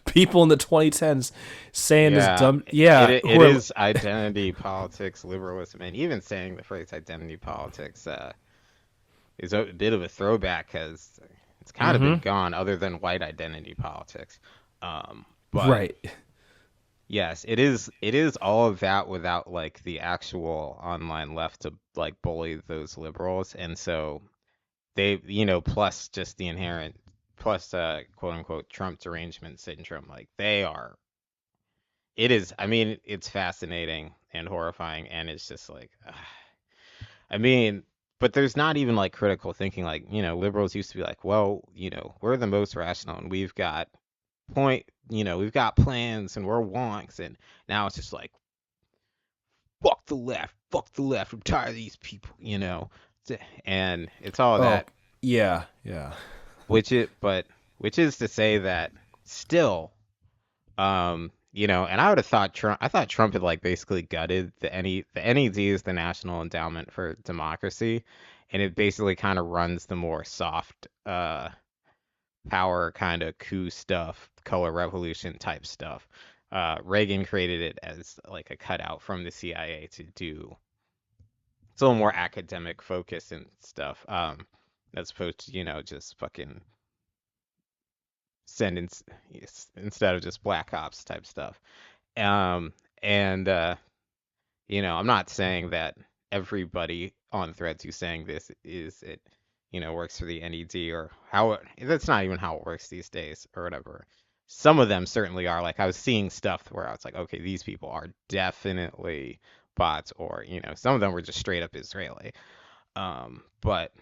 people in the 2010s saying this Yeah, dumb yeah it who are is identity politics, liberalism, and even saying the phrase identity politics is a bit of a throwback because it's kind of been mm-hmm, gone other than white identity politics. But right. yes, it is all of that without like the actual online left to like bully those liberals, and so they, plus just the inherent plus quote unquote Trump derangement syndrome, like they are it is, I mean, it's fascinating and horrifying, and it's just like, I mean, but there's not even like critical thinking. Like, liberals used to be like, well, we're the most rational, and we've got plans, and we're wonks, and now it's just like, fuck the left, I'm tired of these people. And it's all Oh that, yeah, yeah. which is to say that still. And I would have thought I thought Trump had like basically gutted the NED is the National Endowment for Democracy, and it basically kind of runs the more soft power kind of coup stuff, color revolution type stuff. Reagan created it as like a cutout from the CIA to do it's a little more academic focus and stuff. As opposed to, just fucking send in, instead of just black ops type stuff. And I'm not saying that everybody on Threads who's saying this is it, works for the NED or how that's not even how it works these days or whatever. Some of them certainly are. Like I was seeing stuff where I was like, okay, these people are definitely bots, or some of them were just straight up Israeli. But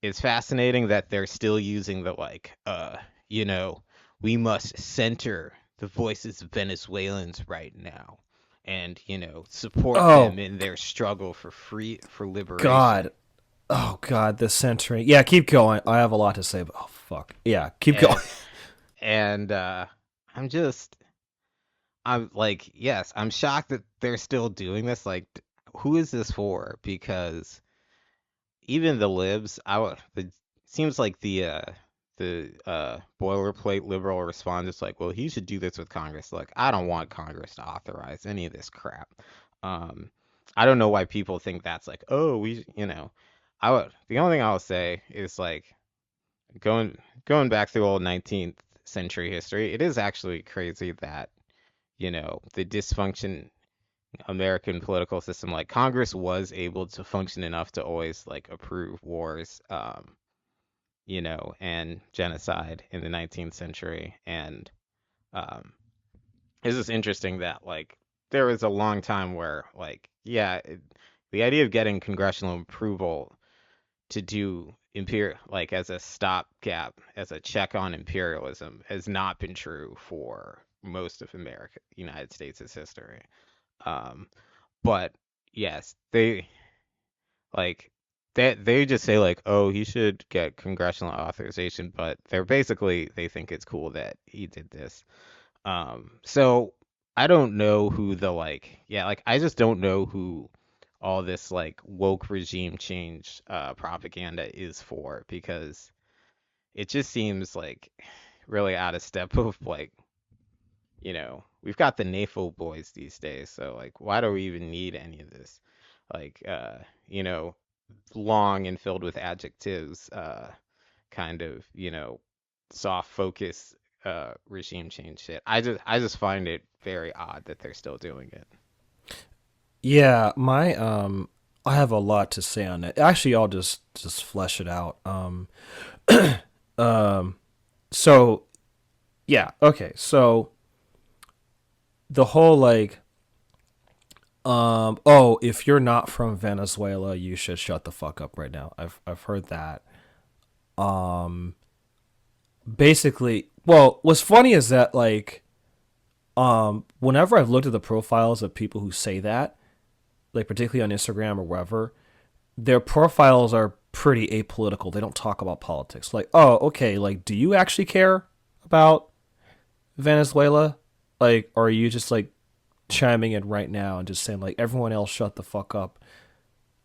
it's fascinating that they're still using the like, you know, we must center the voices of Venezuelans right now and, support Oh them in their struggle for liberation. god. Oh god, the century. Yeah, keep going. I have a lot to say, but oh fuck. Yeah, keep going. And and I'm just I'm like, yes, I'm shocked that they're still doing this. Like, who is this for? Because even the libs, seems like the boilerplate liberal response is like, well, he should do this with Congress. Like, I don't want Congress to authorize any of this crap. Um, I don't know why people think that's like, oh, the only thing I'll say is like going going back through old 19th century history, it is actually crazy that, the dysfunction American political system, like Congress was able to function enough to always like approve wars, and genocide in the 19th century. And um, it's just interesting that like there was a long time where like, yeah, the idea of getting congressional approval to do like as a stopgap, as a check on imperialism, has not been true for most of United States' history. Um, but yes, like they just say like, oh, he should get congressional authorization, but they think it's cool that he did this. So I don't know who the like, yeah, like I just don't know who all this like woke regime change propaganda is for, because it just seems like really out of step of like, we've got the NAFO boys these days, so like why do we even need any of this? Like you know, long and filled with adjectives, kind of, soft focus regime change shit. I just find it very odd that they're still doing it. Yeah, my I have a lot to say on it. Actually, I'll just flesh it out. Um so yeah, okay. So the whole like oh, if you're not from Venezuela, you should shut the fuck up right now. I've heard that. Um Basically, well, what's funny is that like whenever I've looked at the profiles of people who say that, like particularly on Instagram or wherever, their profiles are pretty apolitical. They don't talk about politics. Like, oh, okay, like do you actually care about Venezuela? Like, or are you just like chiming in right now and just saying like everyone else shut the fuck up,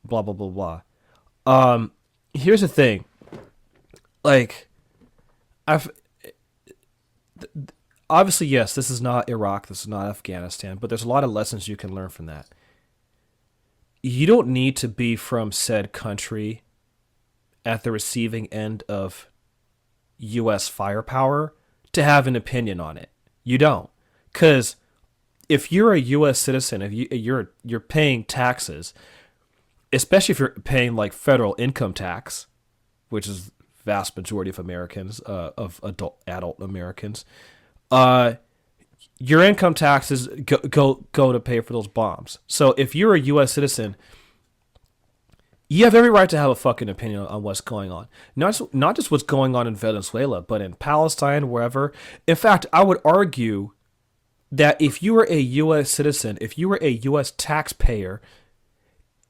blah blah blah blah. Um, Here's the thing, like I've obviously yes, this is not Iraq, this is not Afghanistan, but there's a lot of lessons you can learn from that. You don't need to be from said country at the receiving end of U.S. firepower to have an opinion on it. You don't, because if you're a U.S. citizen, if you're paying taxes, especially if you're paying like federal income tax, which is vast majority of Americans, of adult Americans, uh, your income taxes go to pay for those bombs. So if you're a U.S. citizen, you have every right to have a fucking opinion on what's going on. Not just what's going on in Venezuela, but in Palestine, wherever. In fact, I would argue that if you were a U.S. citizen, if you were a U.S. taxpayer,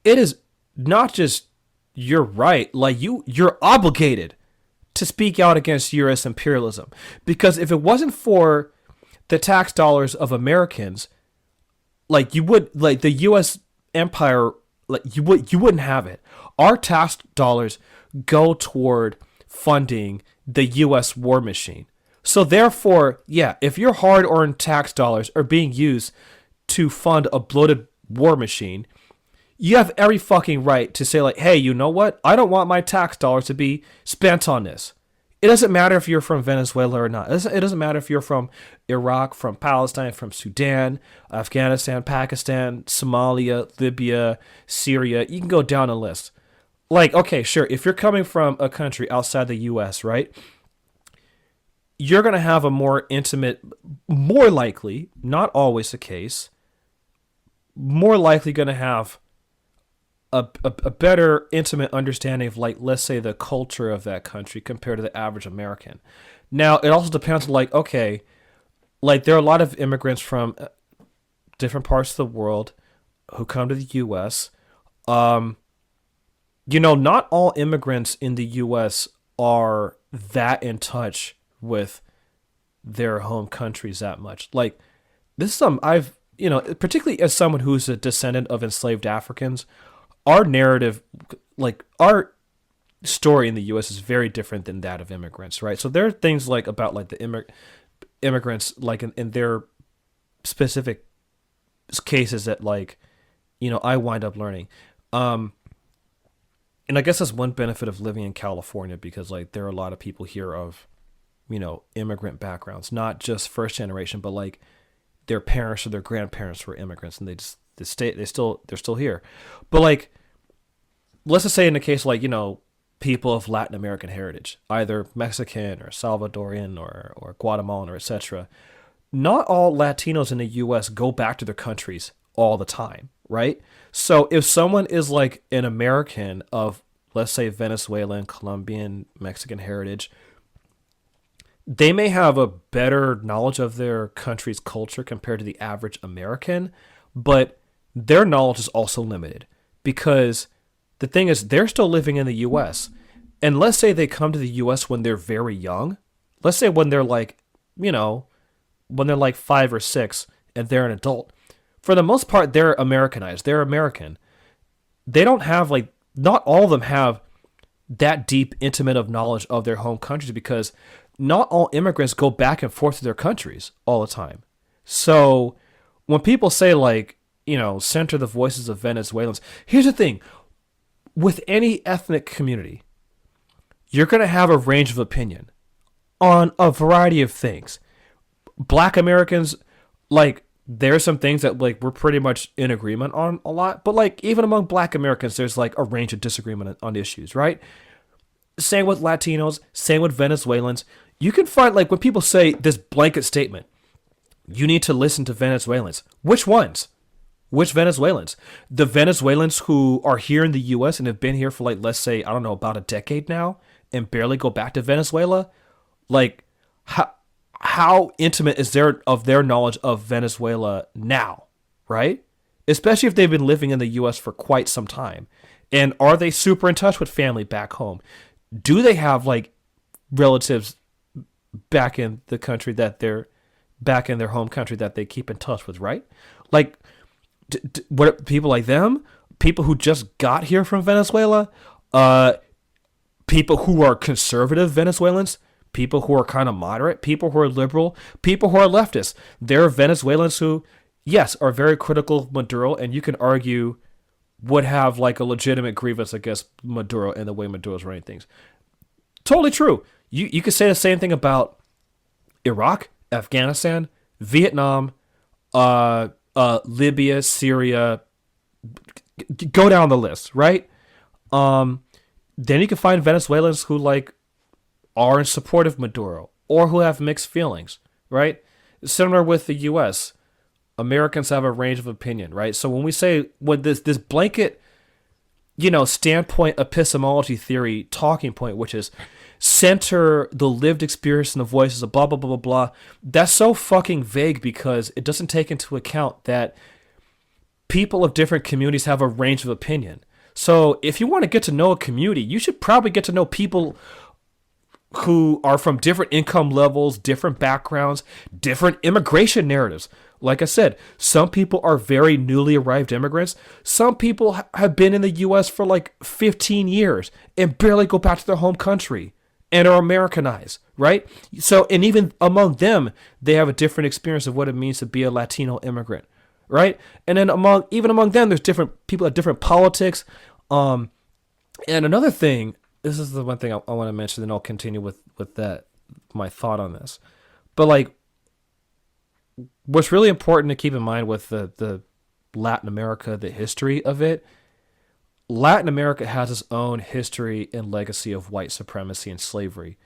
it is not just your right, like you're obligated to speak out against U.S. imperialism. Because if it wasn't for the tax dollars of Americans, like you would, like the U.S. empire, like you wouldn't have it. Our tax dollars go toward funding the U.S. war machine. So therefore, yeah, if your hard-earned tax dollars are being used to fund a bloated war machine, you have every fucking right to say like, hey, you know what? I don't want my tax dollars to be spent on this. It doesn't matter if you're from Venezuela or not. It doesn't matter if you're from Iraq, from Palestine, from Sudan, Afghanistan, Pakistan, Somalia, Libya, Syria. You can go down a list. Like, okay, sure, if you're coming from a country outside the U.S., right? You're going to have a more intimate, more likely, not always the case, more likely going to have a better intimate understanding of, like, let's say the culture of that country compared to the average American. Now it also depends on, like, okay, like there are a lot of immigrants from different parts of the world who come to the US. um not all immigrants in the US are that in touch with their home countries that much. Like this is some I've particularly as someone who's a descendant of enslaved Africans, our narrative, like our story in the U.S. is very different than that of immigrants, right? So there are things like about like the immigrants, like in their specific cases that like I wind up learning. Um, and I guess that's one benefit of living in California because like there are a lot of people here of immigrant backgrounds, not just first generation, but like their parents or their grandparents were immigrants and they're still here. But like let's just say in the case like people of Latin American heritage, either Mexican or Salvadorian or Guatemalan or etc. Not all Latinos in the U.S. go back to their countries all the time, right? So if someone is like an American of, let's say, Venezuelan, Colombian, Mexican heritage, they may have a better knowledge of their country's culture compared to the average American, but their knowledge is also limited because the thing is they're still living in the U.S. And let's say they come to the U.S. when they're very young. Let's say when they're like, when they're like 5 or 6 and they're an adult. For the most part, they're Americanized. They're American. They don't have like, not all of them have that deep, intimate of knowledge of their home countries because not all immigrants go back and forth to their countries all the time. So when people say like, center the voices of Venezuelans, here's the thing. With any ethnic community, you're going to have a range of opinion on a variety of things. Black Americans, like, there's some things that like we're pretty much in agreement on a lot, but like even among Black Americans, there's like a range of disagreement on issues, right? Same with Latinos, same with Venezuelans. You can find like when people say this blanket statement, you need to listen to Venezuelans. Which ones? Which Venezuelans? The Venezuelans who are here in the U.S. and have been here for like, let's say, I don't know, about a decade now and barely go back to Venezuela? Like, how intimate is their knowledge of Venezuela now, right? Especially if they've been living in the U.S. for quite some time. And are they super in touch with family back home? Do they have like relatives back in the country that they're back in their home country that they keep in touch with, right? Like, what people like them, people who just got here from Venezuela, people who are conservative Venezuelans, people who are kind of moderate, people who are liberal, people who are leftists. There are Venezuelans who, yes, are very critical of Maduro, and you can argue would have like a legitimate grievance against Maduro and the way Maduro's running things. Totally true. You could say the same thing about Iraq, Afghanistan, Vietnam, Libya, Syria. Go down the list, right? Then you can find Venezuelans who like are in support of Maduro or who have mixed feelings, right? Similar with the U.S., Americans have a range of opinion, right? So when we say when this blanket, standpoint epistemology theory talking point, which is center the lived experience and the voices of blah blah blah blah blah, that's so fucking vague because it doesn't take into account that people of different communities have a range of opinion. So if you want to get to know a community, you should probably get to know people who are from different income levels, different backgrounds, different immigration narratives. Like I said, some people are very newly arrived immigrants. Some people have been in the U.S. for like 15 years and barely go back to their home country and are Americanized, right? So, and even among them, they have a different experience of what it means to be a Latino immigrant, right? And then even among them, there's different people have different politics. And another thing, this is the one thing I want to mention, then I'll continue with that, my thought on this. But like, what's really important to keep in mind with the Latin America, the history of it, Latin America has its own history and legacy of white supremacy and slavery.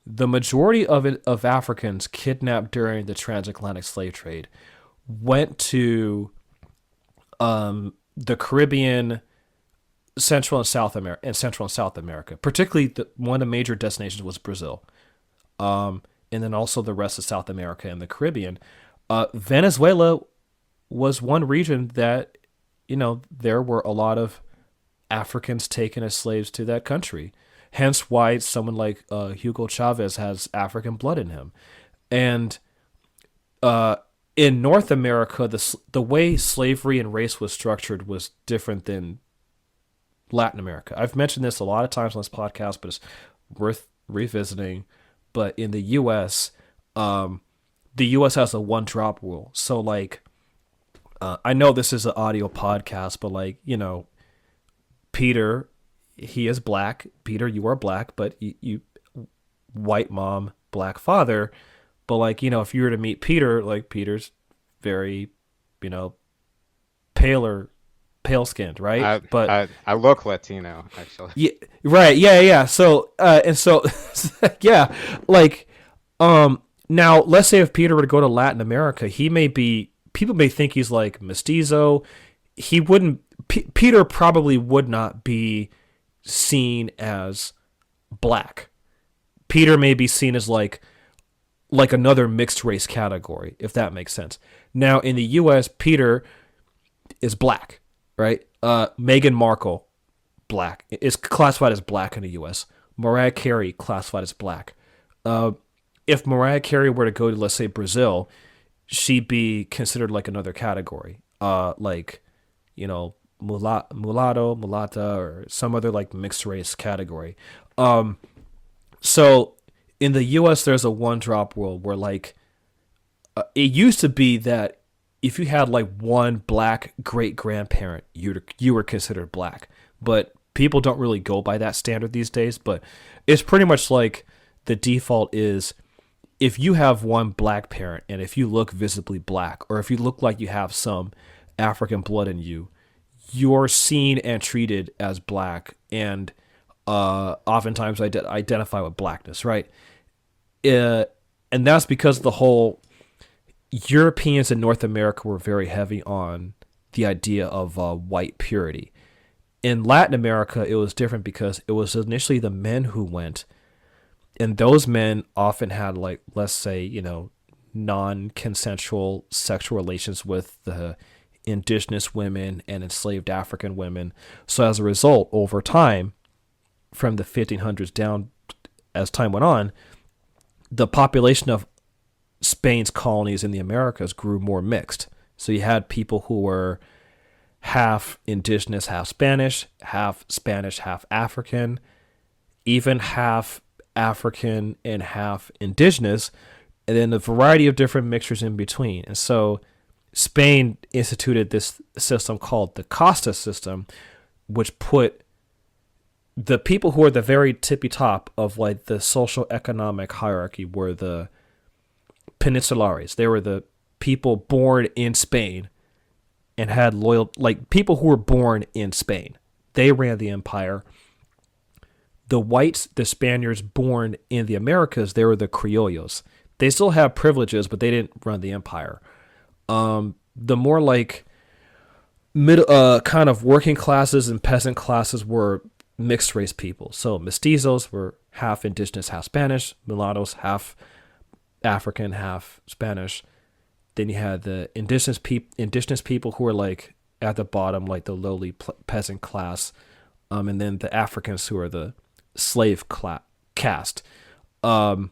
The majority of Africans kidnapped during the transatlantic slave trade went to the Caribbean, Central and South America. Particularly, one of the major destinations was Brazil, and then also the rest of South America and the Caribbean. Venezuela was one region that, there were a lot of Africans taken as slaves to that country. Hence why someone like Hugo Chavez has African blood in him. And in North America, the way slavery and race was structured was different than Latin America. I've mentioned this a lot of times on this podcast, but it's worth revisiting. But in the U.S., the U.S. has a one drop rule. So like, I know this is an audio podcast, but like, Peter, he is black. Peter, you are black, but you white mom, black father. But like, if you were to meet Peter, like Peter's very, you know, paler, pale skinned, right? But I look Latino actually. yeah, right, yeah. So and so yeah, like now let's say if Peter were to go to Latin America, he may be people may think he's like mestizo. He wouldn't. Peter probably would not be seen as black. Peter may be seen as like another mixed race category, if that makes sense. Now in the U.S., Peter is black, right? Meghan Markle, black, is classified as black in the U.S. Mariah Carey, classified as black. If Mariah Carey were to go to, let's say, Brazil, she'd be considered like another category, mulatto, mulatta, or some other like mixed race category. So in the U.S., there's a one drop rule where like it used to be that if you had like one black great grandparent, you were considered black. But people don't really go by that standard these days. But it's pretty much like the default is if you have one black parent and if you look visibly black, or if you look like you have some African blood in you, you're seen and treated as black and oftentimes identify with blackness, right? And that's because the whole Europeans in North America were very heavy on the idea of white purity. In Latin America, it was different because it was initially the men who went, and those men often had, like, let's say, non-consensual sexual relations with the indigenous women and enslaved African women. So as a result, over time, from the 1500s down, as time went on, the population of Spain's colonies in the Americas grew more mixed. So you had people who were half indigenous, half Spanish, half African, even half African and half indigenous, and then a variety of different mixtures in between. And so Spain instituted this system called the Costa system, which put the people who are the very tippy top of like the social economic hierarchy were the Peninsulares. They were the people born in Spain and had like people who were born in Spain. They ran the empire. The whites, the Spaniards born in the Americas, they were the criollos. They still have privileges, but they didn't run the empire. The more like kind of working classes and peasant classes were mixed race people. So mestizos were half indigenous, half Spanish. Mulattoes, half African, half Spanish. Then you had the indigenous people who were like at the bottom, like the lowly peasant class, and then the Africans who are the slave caste. After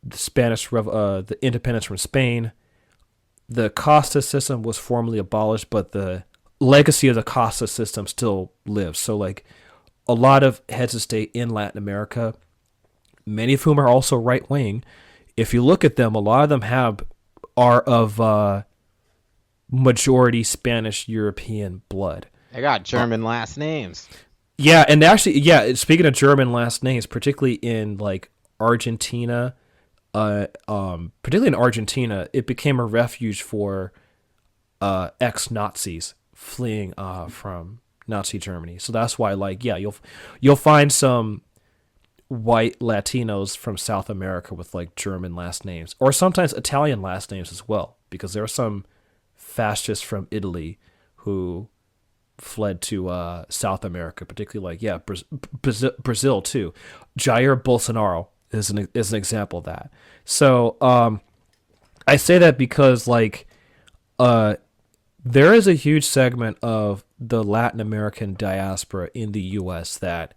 the independence from Spain, the Costa system was formally abolished, but the legacy of the Costa system still lives. So like a lot of heads of state in Latin America, many of whom are also right wing, if you look at them, a lot of them are of majority Spanish European blood. They got German last names. Yeah, and actually, speaking of German last names, particularly in like Argentina, it became a refuge for ex-Nazis fleeing from Nazi Germany. So that's why, like, yeah, you'll find some white Latinos from South America with like German last names, or sometimes Italian last names as well, because there are some fascists from Italy who fled to South America, particularly like Brazil too. Jair Bolsonaro is an example of that. So I say that because like there is a huge segment of the Latin American diaspora in the U.S. that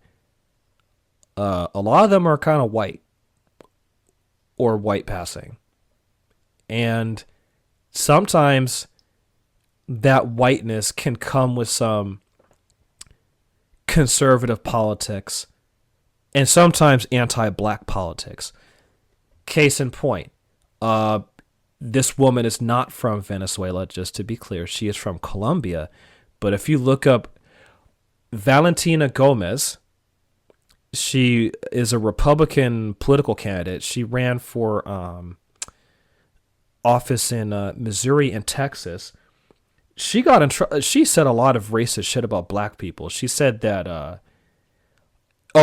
a lot of them are kind of white or white passing, And sometimes that whiteness can come with some conservative politics and sometimes anti-black politics. Case in point, this woman is not from Venezuela, just to be clear. She is from Colombia. But if you look up Valentina Gomez, she is a Republican political candidate. She ran for office in Missouri and Texas. She got in she said a lot of racist shit about black people. She said that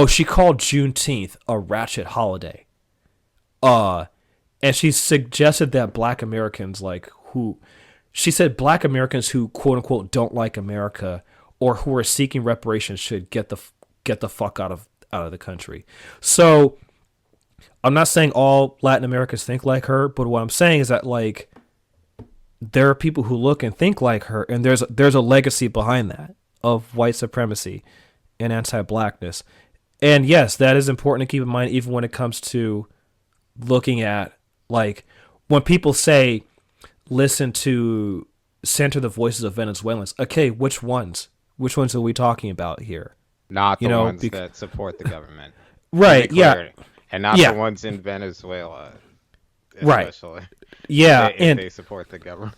she called Juneteenth a ratchet holiday. And she suggested that black Americans she said black Americans who quote unquote don't like America or who are seeking reparations should get the fuck out of the country. So I'm not saying all Latin Americans think like her, but what I'm saying is that like there are people who look and think like her, and there's a legacy behind that of white supremacy and anti-blackness. And yes, that is important to keep in mind even when it comes to looking at like when people say listen to center the voices of Venezuelans. Okay, which ones? Which ones are we talking about here? Not the ones that support the government. Right, yeah. And not the ones in Venezuela. Especially. Right. Yeah, if they support the government.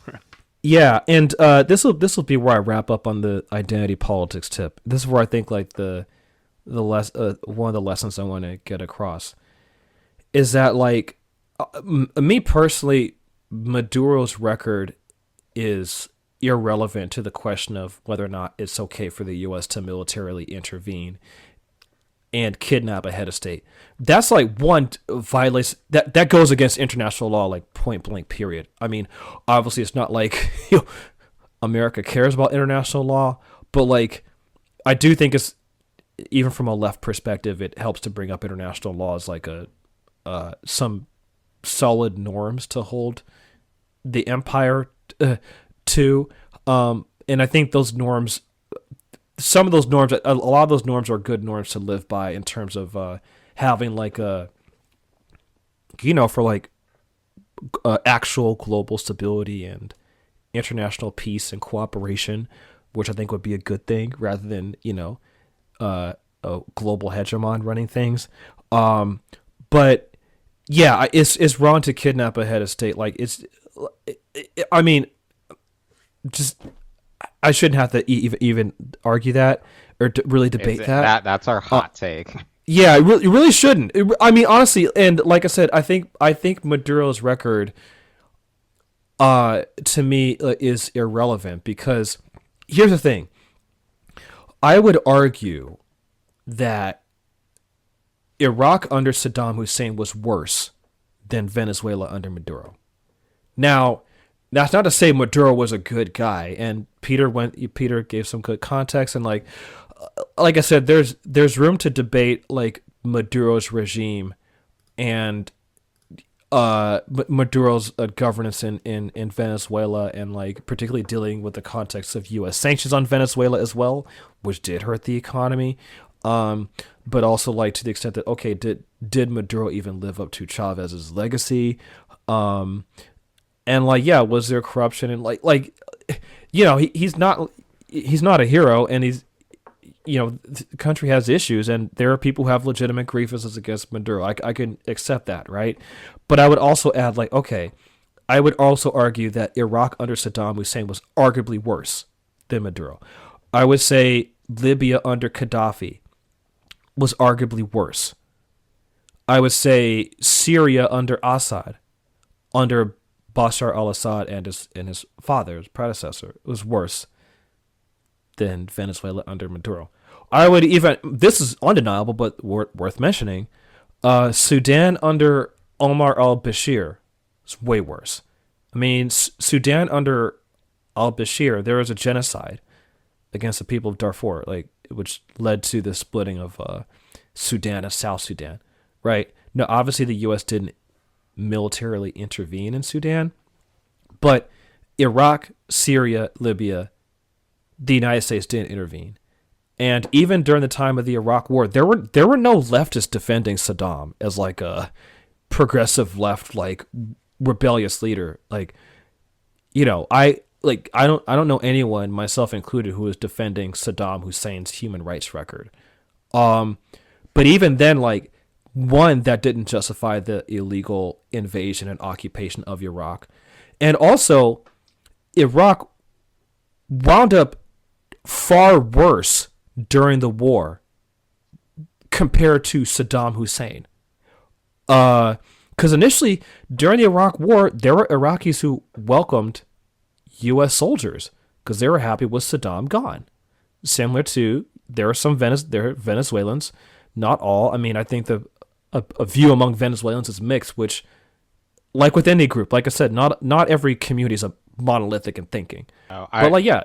Yeah, and this will be where I wrap up on the identity politics tip. This is where I think like one of the lessons I want to get across is that like me personally, Maduro's record is irrelevant to the question of whether or not it's okay for the U.S. to militarily intervene and kidnap a head of state. That's like one violation that goes against international law, like point blank, period. I mean, obviously it's not like America cares about international law, but like I do think it's, even from a left perspective, it helps to bring up international law as like some solid norms to hold the empire to. And I think those norms, some of those norms, a lot of those norms are good norms to live by in terms of having like for like actual global stability and international peace and cooperation, which I think would be a good thing rather than, a global hegemon running things. But yeah, it's wrong to kidnap a head of state. Like I mean, just I shouldn't have to even argue that or to really debate that. That's our hot take. Yeah, it really shouldn't. I mean, honestly, and like I said, I think Maduro's record, to me, is irrelevant because here's the thing. I would argue that Iraq under Saddam Hussein was worse than Venezuela under Maduro. Now, that's not to say Maduro was a good guy, and Peter gave some good context, and like I said, there's room to debate like Maduro's regime and Maduro's governance in Venezuela, and like particularly dealing with the context of U.S. sanctions on Venezuela as well, which did hurt the economy. But also like to the extent that, okay, did Maduro even live up to Chavez's legacy? And like, yeah, was there corruption? And he's not a hero, and he's, the country has issues, and there are people who have legitimate grievances against Maduro. I can accept that, right? But I would also add, like, okay, I would also argue that Iraq under Saddam Hussein was arguably worse than Maduro. I would say Libya under Gaddafi was arguably worse. I would say Syria under Assad, under Bashar al-Assad and his father's predecessor, was worse than Venezuela under Maduro. I would even, this is undeniable, but worth mentioning, Sudan under Omar al-Bashir is way worse. I mean, Sudan under al-Bashir, there was a genocide against the people of Darfur, which led to the splitting of Sudan and South Sudan, right? Now, obviously, the U.S. didn't militarily intervene in Sudan, but Iraq, Syria, Libya, the United States didn't intervene. And even during the time of the Iraq War, there were no leftists defending Saddam as like a progressive left, like rebellious leader. I don't know anyone, myself included, who is defending Saddam Hussein's human rights record. Um, but even then, like, one, that didn't justify the illegal invasion and occupation of Iraq, and also Iraq wound up far worse during the war compared to Saddam Hussein. Because initially, during the Iraq War, there were Iraqis who welcomed U.S. soldiers because they were happy with Saddam gone. Similar to, there are there are Venezuelans, not all. I mean, I think a view among Venezuelans is mixed, which, like with any group, like I said, not every community is a monolithic in thinking. But like, yeah.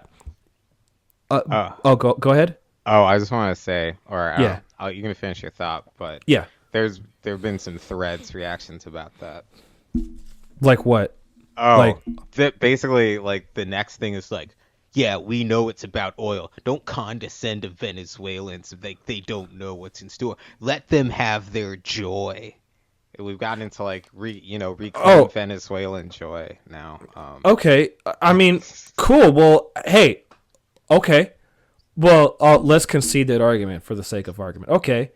Go ahead. I just want to say, or Yeah, you can finish your thought, but yeah. there've been some threads reactions about that. Like what? Oh, Like, that basically like the next thing is like, yeah, we know it's about oil. Don't condescend to Venezuelans. They don't know what's in store. Let them have their joy. We've gotten into like reclaim oh, Venezuelan joy now. okay. I mean, cool. Well, hey, okay. Well, let's concede that argument for the sake of argument. Okay,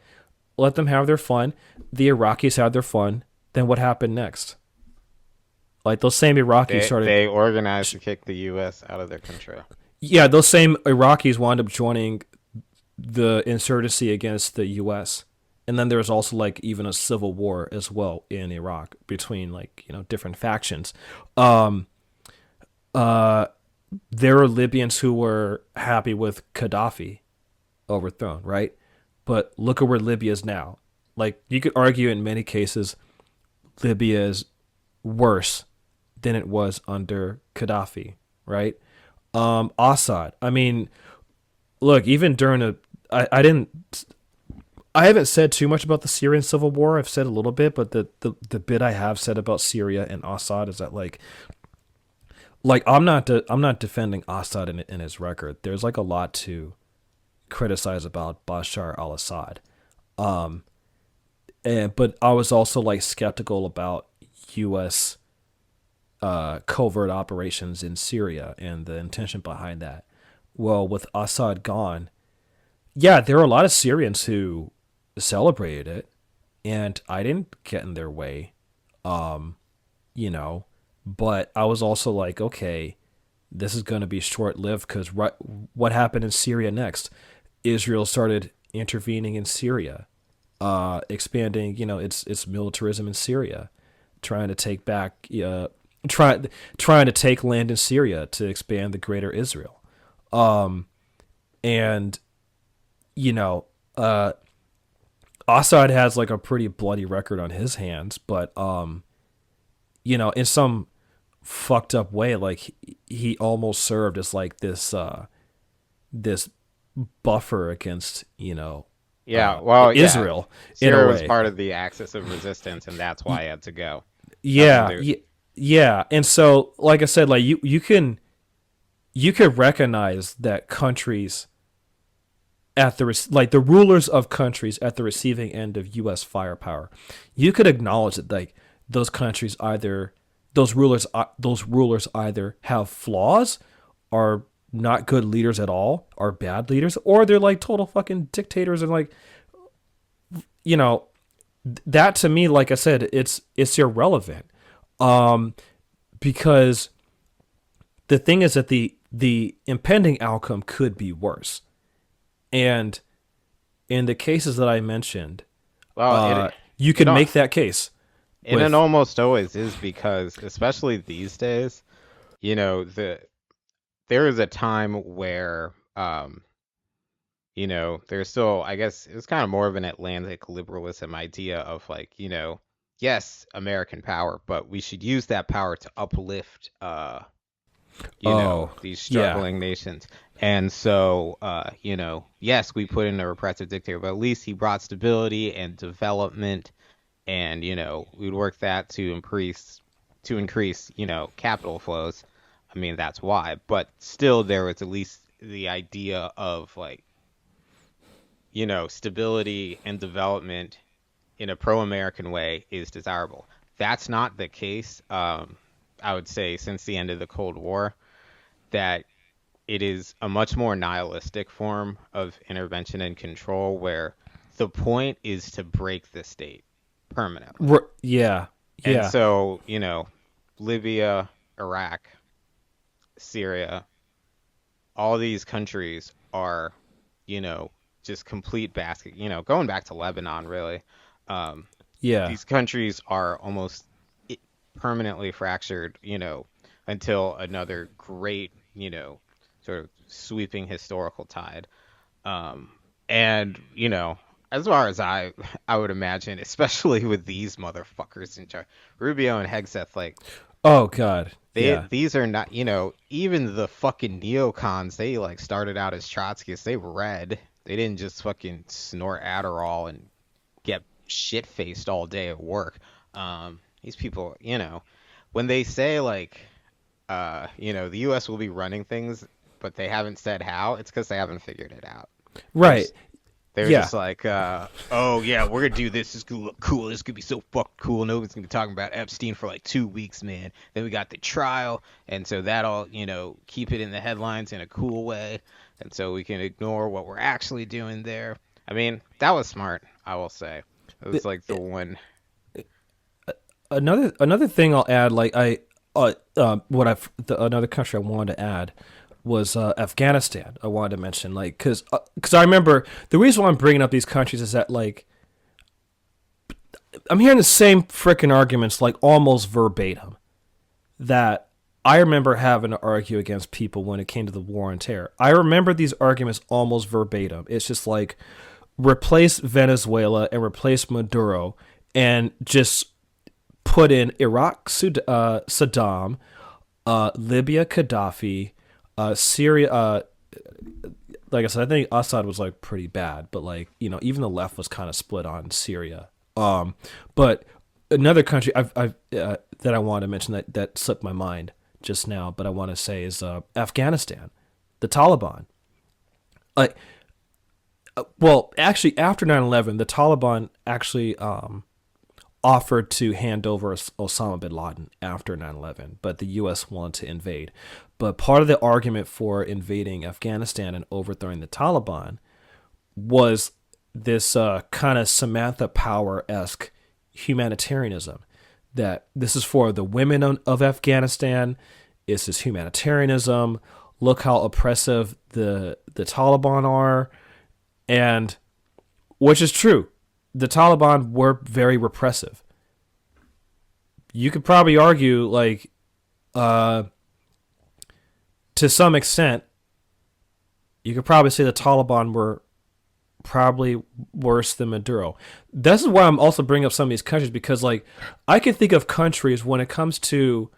let them have their fun. The Iraqis had their fun. Then what happened next? Like those same Iraqis started. They organized to kick the U.S. out of their country. Yeah, those same Iraqis wound up joining the insurgency against the U.S. And then there was also like even a civil war as well in Iraq between like different factions. Um, uh, there were Libyans who were happy with Gaddafi overthrown, right? But look at where Libya is now. Like you could argue in many cases, Libya is worse than it was under Gaddafi, right? Assad. I mean, look, even during I haven't said too much about the Syrian civil war. I've said a little bit, but the bit I have said about Syria and Assad is that like I'm not defending Assad in his record. There's like a lot to criticize about Bashar al-Assad. Um, but I was also like skeptical about U.S. Covert operations in Syria and the intention behind that. Well, with Assad gone, yeah, there were a lot of Syrians who celebrated it, and I didn't get in their way, um, you know. But I was also like, okay, this is going to be short lived because what happened in Syria next? Israel started intervening in Syria, expanding, its militarism in Syria, trying to take back, trying to take land in Syria to expand the greater Israel. And you know, Assad has like a pretty bloody record on his hands, but in some fucked up way, like he almost served as like this buffer against Yeah, well, yeah. Israel in a Syria was way. part of the axis of resistance, and that's why I had to go. Nothing Yeah, to yeah. And so, like I said, like you can recognize that countries at like the rulers of countries at the receiving end of U.S. firepower, you could acknowledge that like those countries either those rulers either have flaws, are not good leaders at all, are bad leaders, or they're like total fucking dictators and like you know that to me, like I said, it's irrelevant, um, because the thing is that the impending outcome could be worse. And in the cases that I mentioned, well, you it can make that case it with almost always is because, especially these days, there is a time where there's still, I guess it's kind of more of an Atlantic liberalism idea of like, yes, American power, but we should use that power to uplift oh these yeah, struggling nations. And so, yes, we put in a repressive dictator, but at least he brought stability and development, and we'd work that to increase capital flows. I mean, that's why. But still, there was at least the idea of like, stability and development in a pro-American way is desirable. that's not the case. I would say since the end of the Cold War, that it is a much more nihilistic form of intervention and control where the point is to break the state permanently. Yeah, And yeah, so, Libya, Iraq, Syria, all these countries are, you know, just complete basket, going back to Lebanon, really. Um, yeah. these countries are almost permanently fractured, until another great, sort of sweeping historical tide. Um, and as far as I would imagine, especially with these motherfuckers in charge, Rubio and Hegseth, like Oh God, yeah, these are not, even the fucking neocons, they like started out as Trotskyists. They read. They didn't just fucking snort Adderall and get shit faced all day at work. These people, when they say like, the U.S. will be running things, but they haven't said how, it's because they haven't figured it out. They're right, just, they're yeah, just like, oh yeah, we're gonna do this. It's gonna look cool. This could be so fucking cool. Nobody's gonna be talking about Epstein for like 2 weeks, man. Then we got the trial, and so that'll, keep it in the headlines in a cool way, and so we can ignore what we're actually doing there. I mean, that was smart, I will say. It was like the one. another thing I'll add, like another country I wanted to add was Afghanistan. I wanted to mention, like, because I remember the reason why I'm bringing up these countries is that, like, I'm hearing the same freaking arguments, like, almost verbatim, that I remember having to argue against people when it came to the war on terror. I remember these arguments almost verbatim. It's just like, replace Venezuela and replace Maduro and just put in Iraq, Saddam, Libya, Gaddafi, Syria. Like I said, I think Assad was like pretty bad, but like even the left was kind of split on Syria. But another country I've that I want to mention that slipped my mind just now, but I want to say is Afghanistan, the Taliban. Like, well, actually, after 9/11, the Taliban actually offered to hand over Osama bin Laden after 9/11, but the U.S. wanted to invade. But part of the argument for invading Afghanistan and overthrowing the Taliban was this kind of Samantha Power-esque humanitarianism, that this is for the women of Afghanistan. It's this humanitarianism. Look how oppressive the Taliban are, and which is true. The Taliban were very repressive. You could probably argue, like, to some extent, you could probably say the Taliban were probably worse than Maduro. This is why I'm also bringing up some of these countries, because, like, I can think of countries when it comes to,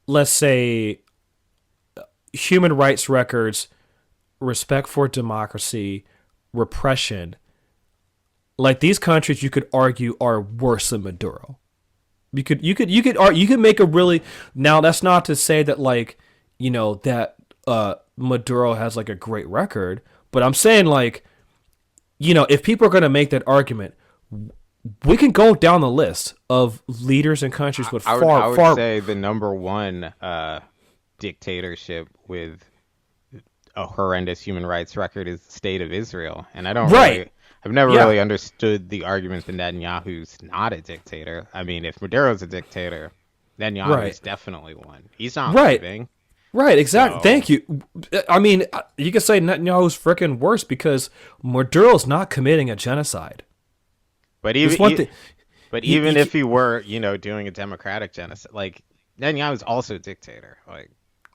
let's say, human rights records, respect for democracy, repression. Like, these countries, you could argue are worse than Maduro. You could make a really, now that's not to say that, like, that Maduro has like a great record, but I'm saying, like, if people are going to make that argument, we can go down the list of leaders and countries with I would far. say the number one dictatorship with a horrendous human rights record is the state of Israel, and Right. I've never Yeah. really understood the argument that Netanyahu's not a dictator. I mean, if Maduro's a dictator, Netanyahu's Right. definitely one. He's not Right. leaving. Right, exactly. So, Thank you. I mean, you could say Netanyahu's freaking worse because Maduro's not committing a genocide. but There's even one thing. but He, even he, if he were, doing a democratic genocide, like Netanyahu's also a dictator. Like,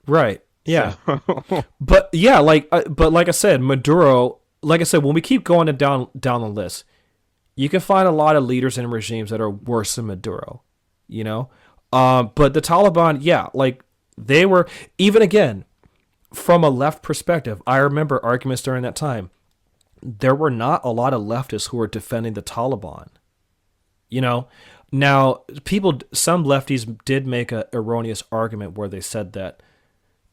right. so, Yeah. But yeah, but like I said, Maduro. Like I said, when we keep going down the list, you can find a lot of leaders and regimes that are worse than Maduro. But the Taliban, yeah, like they were, even again from a left perspective. I remember arguments during that time. There were not a lot of leftists who were defending the Taliban. Now some lefties did make a erroneous argument where they said that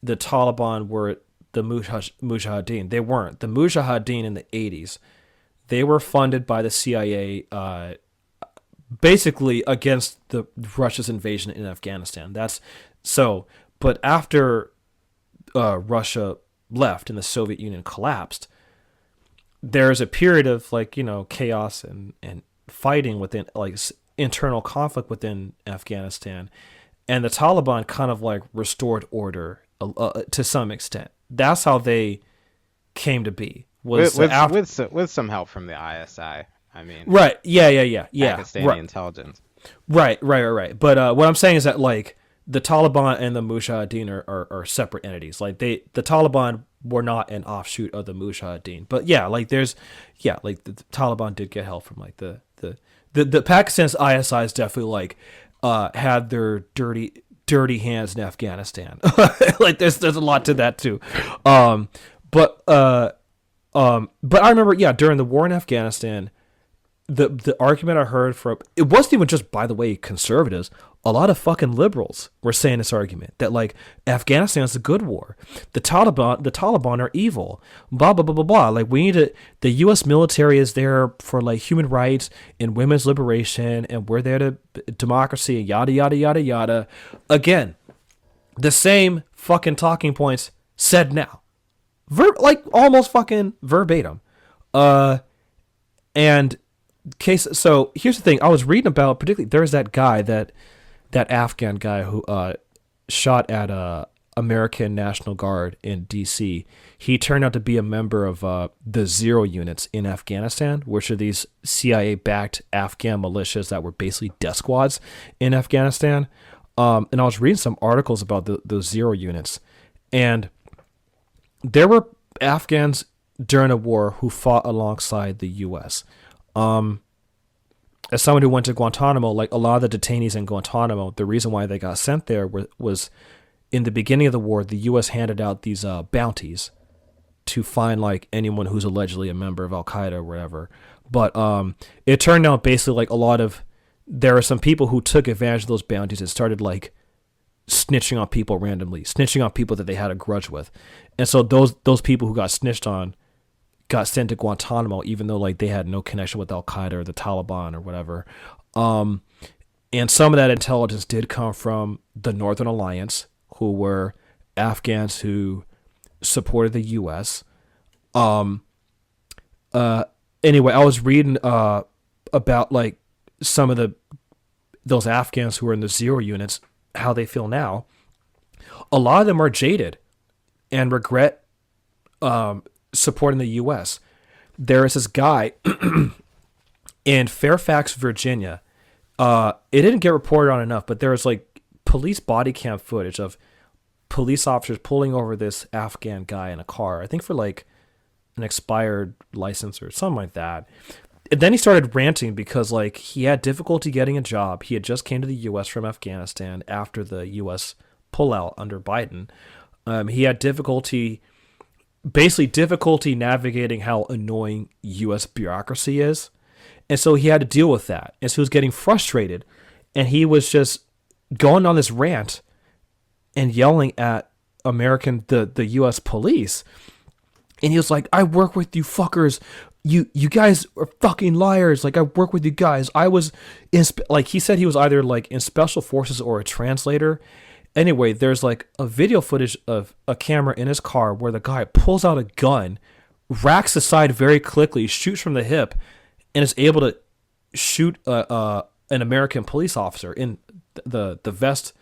the Taliban were the Mujahideen. They weren't. The Mujahideen in the 80s, they were funded by the CIA basically against the Russia's invasion in Afghanistan. That's so. But after Russia left and the Soviet Union collapsed, there's a period of like chaos and fighting within like internal conflict within Afghanistan, and the Taliban kind of like restored order to some extent. That's how they came to be. Was with some help from the ISI. I mean, right? Yeah. Pakistani Right. intelligence. Right. But what I'm saying is that like the Taliban and the Mujahideen are separate entities. Like the Taliban were not an offshoot of the Mujahideen. But yeah, like like the Taliban did get help from like the Pakistan's ISI is definitely like had their dirty hands in Afghanistan. Like there's a lot to that too. But I remember during the war in Afghanistan, the argument I heard from it wasn't even just, by the way, conservatives. A lot of liberals were saying this argument that like Afghanistan is a good war. The Taliban are evil. Blah blah blah blah blah. Like the U.S. military is there for like human rights and women's liberation, and we're there to democracy and yada yada yada yada. Again, the same fucking talking points said now, almost fucking verbatim. And case. So here's the thing. I was reading about particularly there's that guy that Afghan guy who shot at American National Guard in D.C. He turned out to be a member of the Zero units in Afghanistan, which are these CIA-backed Afghan militias that were basically death squads in Afghanistan. And I was reading some articles about those Zero units, and there were Afghans during a war who fought alongside the U.S. As someone who went to Guantanamo, like a lot of the detainees in Guantanamo, the reason why they got sent there was in the beginning of the war, the U.S. handed out these bounties to find like anyone who's allegedly a member of Al Qaeda or whatever. But it turned out basically like there are some people who took advantage of those bounties and started like snitching on people randomly, snitching on people that they had a grudge with. And so those people who got snitched on got sent to Guantanamo, even though like they had no connection with Al Qaeda or the Taliban or whatever. And some of that intelligence did come from the Northern Alliance, who were Afghans who supported the U.S. Anyway, I was reading about like some of those Afghans who were in the Zero units, how they feel now. A lot of them are jaded and regret supporting the U.S. There is this guy in Fairfax, Virginia. It didn't get reported on enough, but there was like police body cam footage of police officers pulling over this Afghan guy in a car, I think for like an expired license or something like that. And then he started ranting because like he had difficulty getting a job. He had just came to the U.S. from Afghanistan after the U.S. pullout under Biden. He had difficulty navigating how annoying U.S. bureaucracy is. And so he had to deal with that. And so he was getting frustrated. And he was just going on this rant and yelling at the U.S. police. And he was like, I work with you fuckers. You guys are fucking liars. Like, I work with you guys. I was like, he said he was either like in special forces or a translator. Anyway, there's like a video footage of a camera in his car where the guy pulls out a gun, racks aside very quickly, shoots from the hip, and is able to shoot an American police officer. In the vest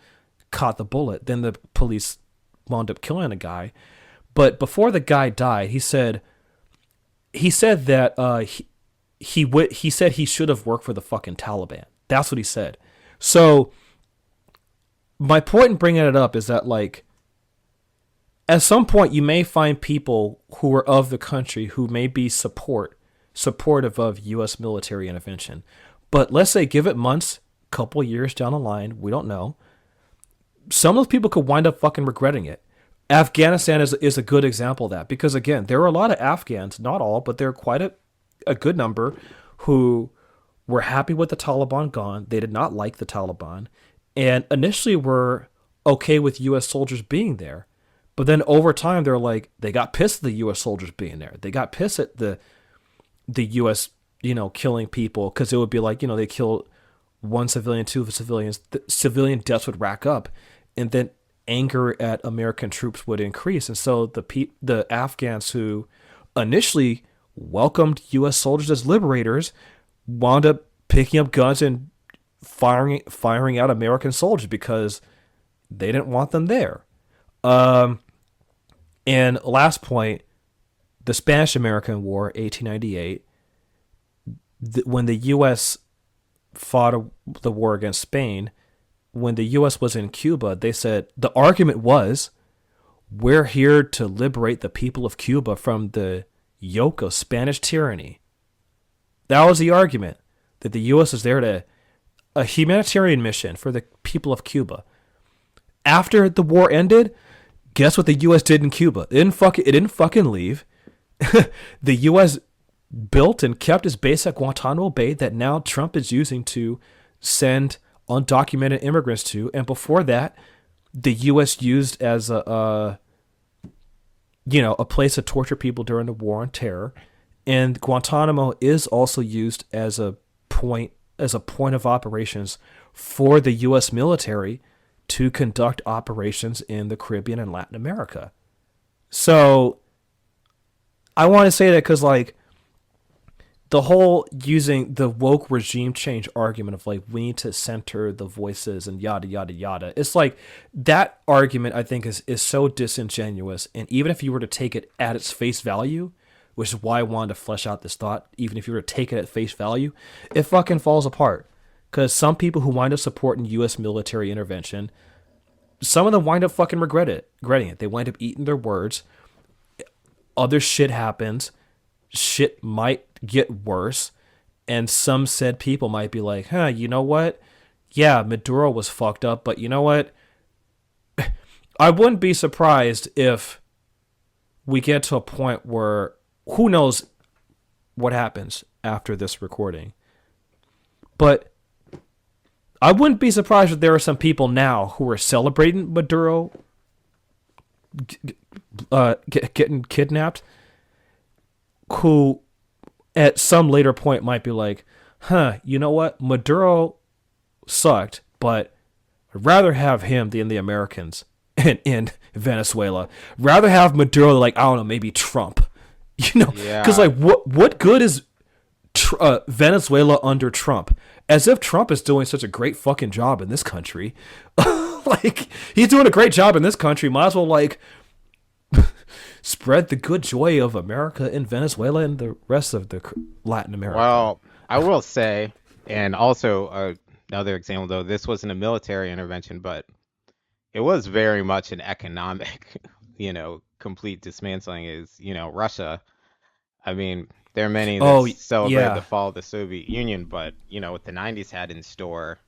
caught the bullet. Then the police wound up killing the guy. But before the guy died, he said that he said he should have worked for the fucking Taliban. That's what he said. So my point in bringing it up is that, like, at some point you may find people who are of the country who may be supportive of U.S. military intervention. But let's say give it months, couple years down the line, we don't know. Some of those people could wind up fucking regretting it. Afghanistan is a good example of that because, again, there are a lot of Afghans, not all, but there are quite a good number who were happy with the Taliban gone. They did not like the Taliban and initially were okay with U.S. soldiers being there. But then over time, they're like, they got pissed at the U.S. soldiers being there. They got pissed at the U.S., killing people because it would be like, they killed one civilian, two civilians, civilian deaths would rack up, and then anger at American troops would increase. And so the Afghans who initially welcomed U.S. soldiers as liberators wound up picking up guns and firing out American soldiers because they didn't want them there. Um, and last point, the Spanish American War, 1898, when the U.S. fought the war against Spain, when the U.S. was in Cuba, they said the argument was, we're here to liberate the people of Cuba from the yoke of Spanish tyranny. That was the argument, that the U.S. is there to a humanitarian mission for the people of Cuba. After the war ended, guess what the U.S. did in Cuba? It didn't fucking leave. The U.S. built and kept his base at Guantanamo Bay that now Trump is using to send undocumented immigrants to. And before that, the U.S. used as a place to torture people during the war on terror. And Guantanamo is also used as a point of operations for the U.S. military to conduct operations in the Caribbean and Latin America. So I want to say that because, like, the whole using the woke regime change argument of, like, we need to center the voices and yada, yada, yada. It's like that argument, I think, is so disingenuous. And even if you were to take it at its face value, which is why I wanted to flesh out this thought, even if you were to take it at face value, it fucking falls apart. Because some people who wind up supporting U.S. military intervention, some of them wind up fucking regretting it. They wind up eating their words. Other shit happens. Shit might get worse. And some said people might be like, you know what? Yeah, Maduro was fucked up, but you know what? I wouldn't be surprised if we get to a point where who knows what happens after this recording. But I wouldn't be surprised if there are some people now who are celebrating Maduro getting kidnapped who at some later point might be like, you know what? Maduro sucked, but I'd rather have him than the Americans in Venezuela. Rather have Maduro, like, I don't know, maybe Trump. Because Yeah. like, what good is Venezuela under Trump? As if Trump is doing such a great fucking job in this country. Like, he's doing a great job in this country. Might as well, like, spread the good joy of America in Venezuela and the rest of the Latin America. Well, I will say, and also another example, though, this wasn't a military intervention, but it was very much an economic, complete dismantling is, Russia. I mean, there are many that Oh celebrate the yeah, fall of the Soviet Union, but, what the 90s had in store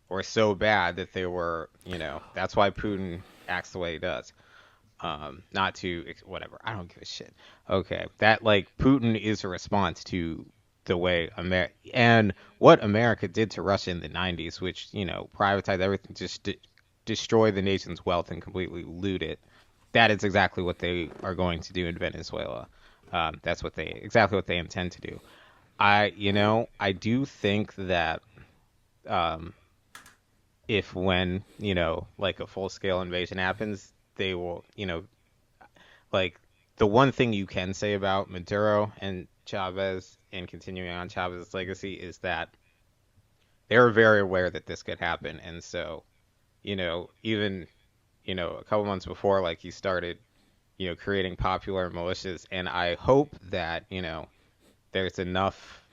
were so bad that they were, that's why Putin acts the way he does. Not to, whatever, I don't give a shit. Okay, that, like, Putin is a response to the way America, and what America did to Russia in the 90s, which, privatized everything, just destroy the nation's wealth and completely loot it. That is exactly what they are going to do in Venezuela. That's exactly what they intend to do. I do think that um, if when, like a full scale invasion happens, they will, like, the one thing you can say about Maduro and Chavez and continuing on Chavez's legacy is that they were very aware that this could happen. And so, even, a couple months before, like, he started, creating popular militias. And I hope that, there's enough,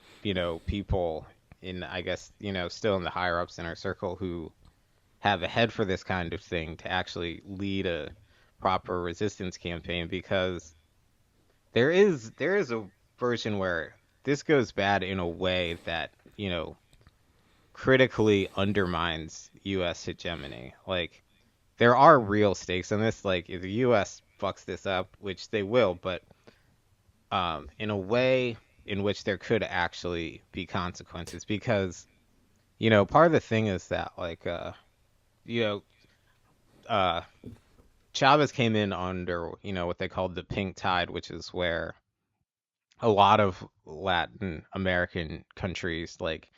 people in, I guess, still in the higher ups in our circle who have a head for this kind of thing to actually lead a proper resistance campaign, because there is a version where this goes bad in a way that, critically undermines US hegemony. Like, there are real stakes in this. Like, if the US fucks this up, which they will, but in a way in which there could actually be consequences, because, part of the thing is that, like, you know, uh, Chavez came in under, what they called the pink tide, which is where a lot of Latin American countries, like,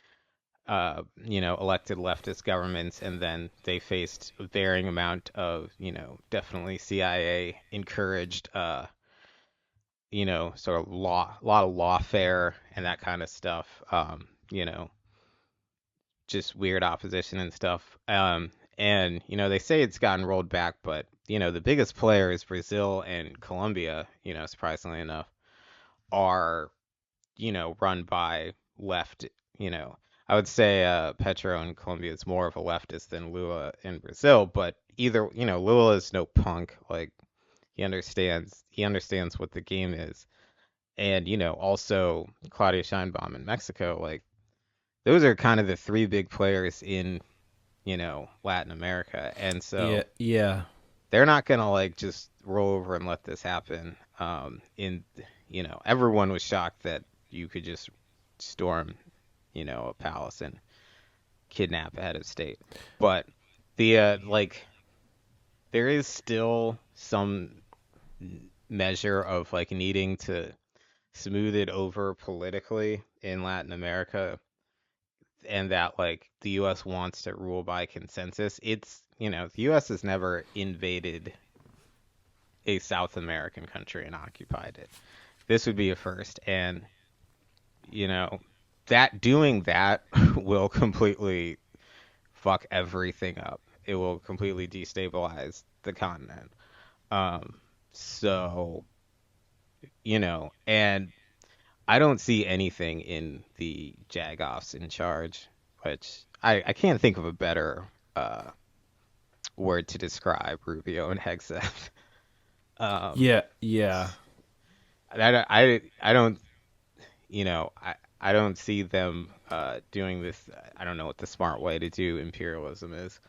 elected leftist governments, and then they faced a varying amount of, definitely CIA encouraged, sort of a lot of lawfare and that kind of stuff. Just weird opposition and stuff. And they say it's gotten rolled back, but the biggest players, Brazil and Colombia, surprisingly enough, are run by left. You know, I would say Petro in Colombia is more of a leftist than Lula in Brazil, but either Lula is no punk. Like he understands what the game is, and also Claudia Sheinbaum in Mexico. Like those are kind of the three big players in Latin America, and Yeah, so yeah, they're not gonna like just roll over and let this happen. In everyone was shocked that you could just storm a palace and kidnap a head of state, but like there is still some measure of like needing to smooth it over politically in Latin America, and that like the US wants to rule by consensus. It's, the US has never invaded a South American country and occupied it. This would be a first, and you know, that doing that will completely fuck everything up. It will completely destabilize the continent. Um, so, and I don't see anything in the Jagoffs in charge, which I can't think of a better word to describe Rubio and Hegseth. Um, yeah, yeah. I don't, I don't see them doing this. I don't know what the smart way to do imperialism is,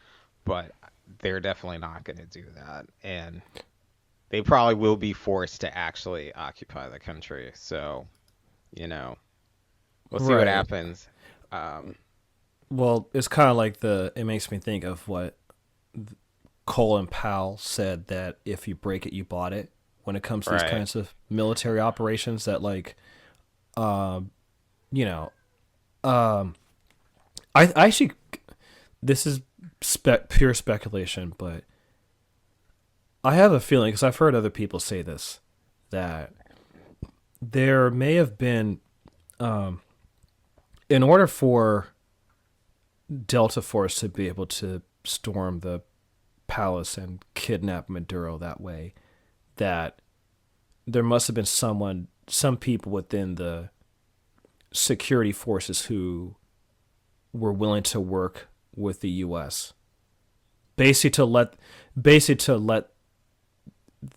but they're definitely not going to do that. And they probably will be forced to actually occupy the country. So, you know, we'll see what Right. happens. Um, Well, it's kind of like it makes me think of what Colin Powell said, that if you break it, you bought it, when it comes to these right. kinds of military operations. That, like, um, you know, um, I actually, this is pure speculation, but I have a feeling, because I've heard other people say this, that there may have been, um, in order for Delta Force to be able to storm the palace and kidnap Maduro that way, that there must have been some people within the security forces who were willing to work with the U.S. basically to let basically to let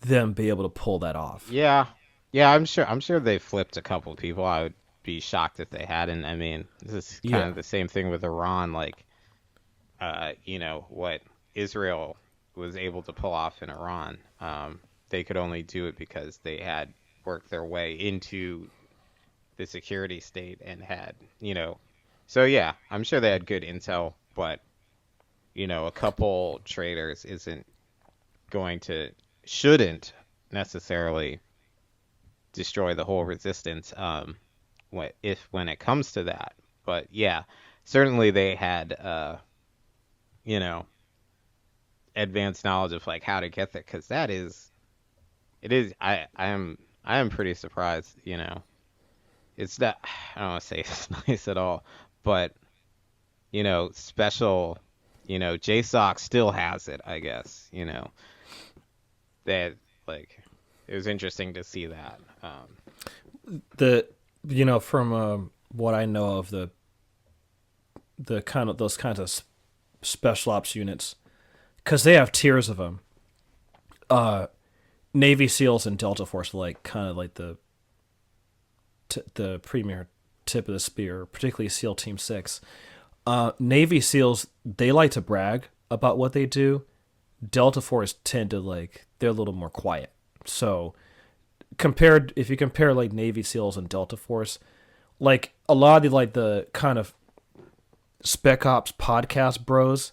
them be able to pull that off. Yeah. Yeah, I'm sure they flipped a couple people. I would be shocked if they hadn't. I mean, this is kind Yeah, of the same thing with Iran. Like, what Israel was able to pull off in Iran. They could only do it because they had worked their way into the security state and had, so yeah, I'm sure they had good intel, but a couple traders isn't going to, shouldn't necessarily destroy the whole resistance. When it comes to that, but yeah, certainly they had, you know, advanced knowledge of like how to get there, because it is. I am pretty surprised. It's not. I don't want to say it's nice at all, but special. JSOC still has it, I guess. That like it was interesting to see that. the from what I know of the kind of those kinds of special ops units, because they have tiers of them. Uh, Navy SEALs and Delta Force are like kind of like the premier tip of the spear, particularly SEAL Team 6. Navy SEALs, they like to brag about what they do. Delta Force tend to, like, they're a little more quiet. So if you compare like Navy SEALs and Delta Force, like a lot of the kind of Spec Ops podcast bros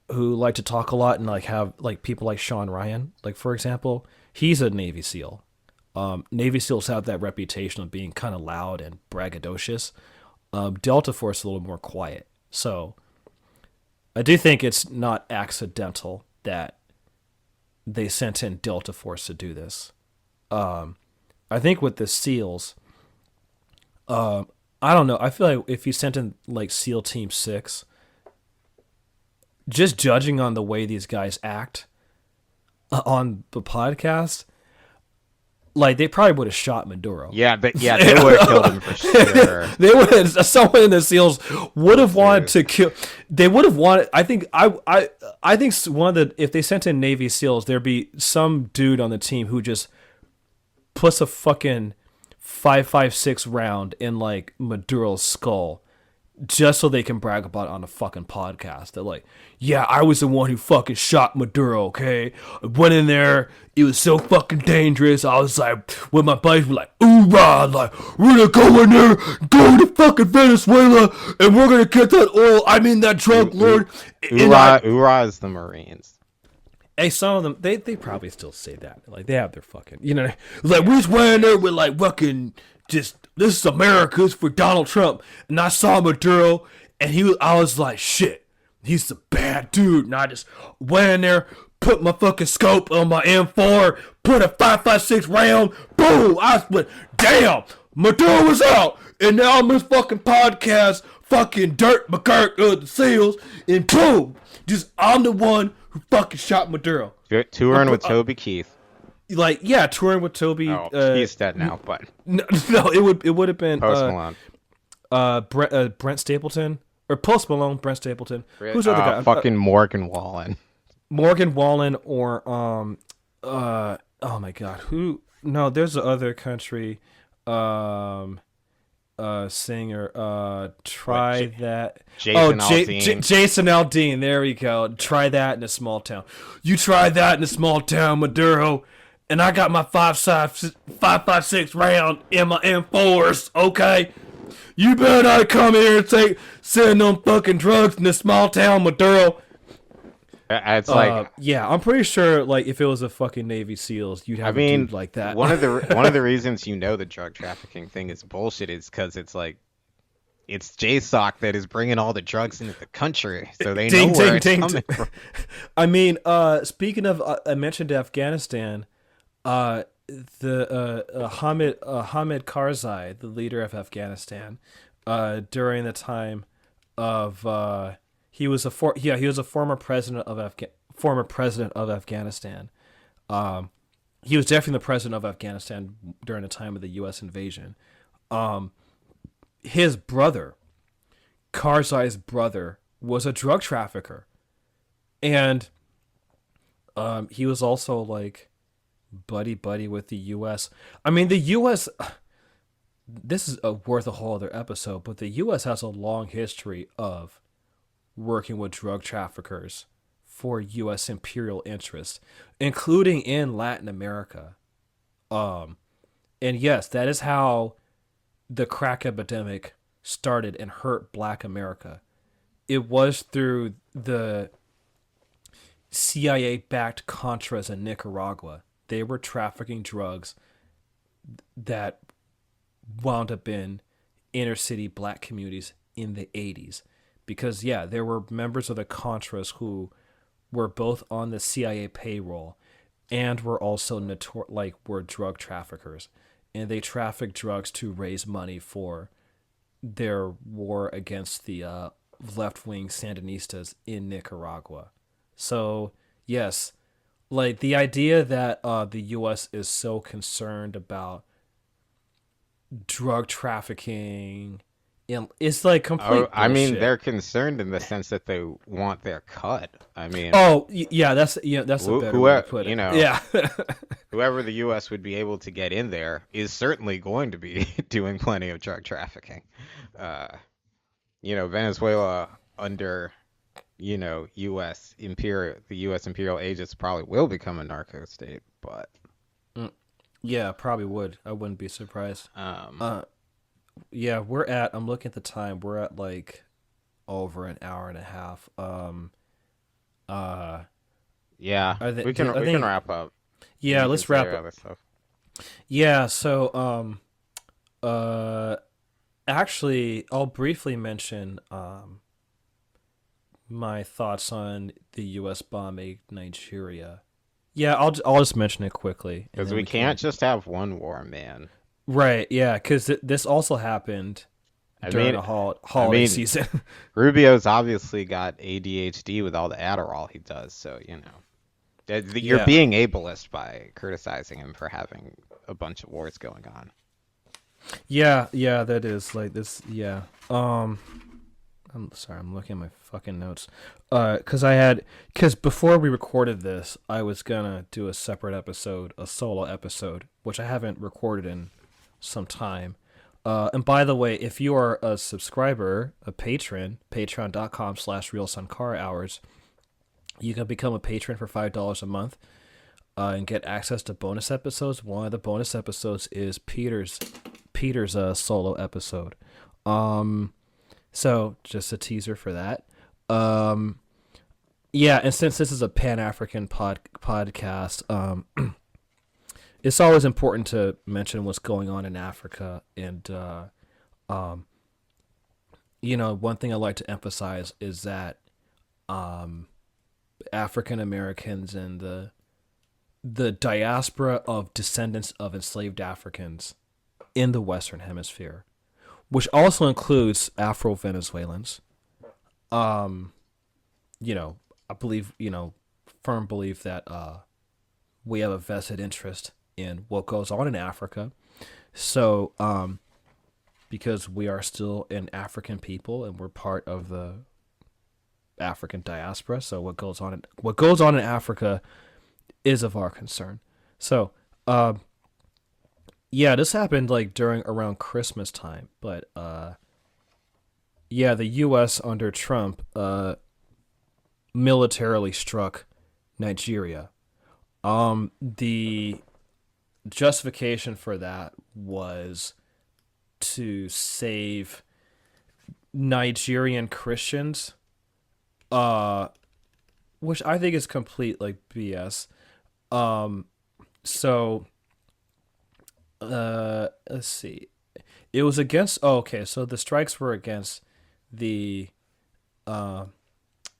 who like to talk a lot and like have like people like Sean Ryan, like for example, he's a Navy SEAL. Navy SEALs have that reputation of being kind of loud and braggadocious. Delta Force is a little more quiet. So I do think it's not accidental that they sent in Delta Force to do this. I think with the SEALs, I don't know. I feel like if you sent in like SEAL Team 6, just judging on the way these guys act on the podcast, like they probably would have shot Maduro. Yeah, they would have killed him for sure. They would have. Someone in the SEALs would have wanted to kill. They would have wanted. I think. I think one of the, if they sent in Navy SEALs, there'd be some dude on the team who just puts a fucking 5.56 round in like Maduro's skull, just so they can brag about it on a fucking podcast. They're like, yeah, I was the one who fucking shot Maduro, okay? I went in there, it was so fucking dangerous. I was like, when my buddies were like, hoorah, like, we're gonna go in there, go to fucking Venezuela, and we're gonna get that oil, that drug lord. Hoorah is the Marines. Hey, some of them, they probably still say that. Like, they have their fucking, like, we just went in there with, like, fucking, just, this is America, it's for Donald Trump. And I saw Maduro, and I was like, shit, he's a bad dude. And I just went in there, put my fucking scope on my M4, put a 5.56 round, boom, I went, damn, Maduro was out. And now I'm this fucking podcast, fucking Dirt McGurk of the SEALs, and boom, just I'm the one who fucking shot Maduro. Touring with Toby Keith. Like, yeah, touring with Toby. Oh, he's dead now, but no, it would have been Post Malone. Brent Stapleton or Post Malone, Brent Stapleton. Who's the other guy? Fucking Morgan Wallen. Morgan Wallen or oh my god, who? No, there's the other country singer. Try that. Jason Aldean. Jason Aldean. There we go. Try that in a small town. You try that in a small town, Maduro. And I got my 5.56 round in my M4s, okay? You better not come here and send them fucking drugs in this small town, Maduro. It's like, yeah, I'm pretty sure, like, if it was a fucking Navy SEALs, you'd have a dude like that. One of the reasons the drug trafficking thing is bullshit is because it's like, it's JSOC that is bringing all the drugs into the country, so they know where it's coming from. I mean, speaking of, I mentioned Afghanistan. Hamid Karzai, the leader of Afghanistan, during the time of he was a former president of Afghanistan. He was definitely the president of Afghanistan during the time of the U.S. invasion. His brother, Karzai's brother, was a drug trafficker, and he was also like buddy with the U.S. I mean, the U.S. This is worth a whole other episode, but the U.S. has a long history of working with drug traffickers for U.S. imperial interests, including in Latin America. And yes, that is how the crack epidemic started and hurt Black America. It was through the CIA-backed Contras in Nicaragua. They were trafficking drugs that wound up in inner city Black communities in the 80s. Because, yeah, there were members of the Contras who were both on the CIA payroll and were also were drug traffickers. And they trafficked drugs to raise money for their war against the left-wing Sandinistas in Nicaragua. So, yes, like the idea that the U.S. is so concerned about drug trafficking, it's like complete bullshit. I mean, they're concerned in the sense that they want their cut. I mean, that's a better way to put it. Yeah. Whoever the U.S. would be able to get in there is certainly going to be doing plenty of drug trafficking. Venezuela under, the U.S. imperial agents probably will become a narco state, but yeah, probably would. I wouldn't be surprised. Yeah, I'm looking at the time. We're at like over an hour and a half. Yeah, we can wrap up. Yeah, let's wrap up. Yeah, so Actually, I'll briefly mention my thoughts on the U.S. bombing Nigeria. Yeah, I'll just mention it quickly, and Because then we we can. can't just have one war, man. Right, yeah, because this also happened I during mean, a I holiday mean, season. Rubio's obviously got ADHD with all the Adderall he does, so you're Yeah, being ableist by criticizing him for having a bunch of wars going on. yeah, that is like this. Yeah, I'm sorry, I'm looking at my fucking notes. Because before we recorded this, I was gonna do a separate episode, a solo episode, which I haven't recorded in some time. And by the way, if you are a subscriber, a patron, patreon.com/real Sankara Hours, you can become a patron for $5 a month and get access to bonus episodes. One of the bonus episodes is Peter's solo episode. Um, so just a teaser for that. Um, yeah, and since this is a Pan African podcast, it's always important to mention what's going on in Africa. And um, one thing I like to emphasize is that um, African Americans and the diaspora of descendants of enslaved Africans in the Western Hemisphere, which also includes Afro Venezuelans. Um, I believe, firm belief that we have a vested interest in what goes on in Africa. So, because we are still an African people and we're part of the African diaspora, so what goes on in Africa is of our concern. So, yeah, this happened like during around Christmas time, but yeah, the U.S. under Trump militarily struck Nigeria. The justification for that was to save Nigerian Christians, uh, which I think is complete like BS. Um, so let's see. It was against. Oh, okay. So the strikes were against the uh,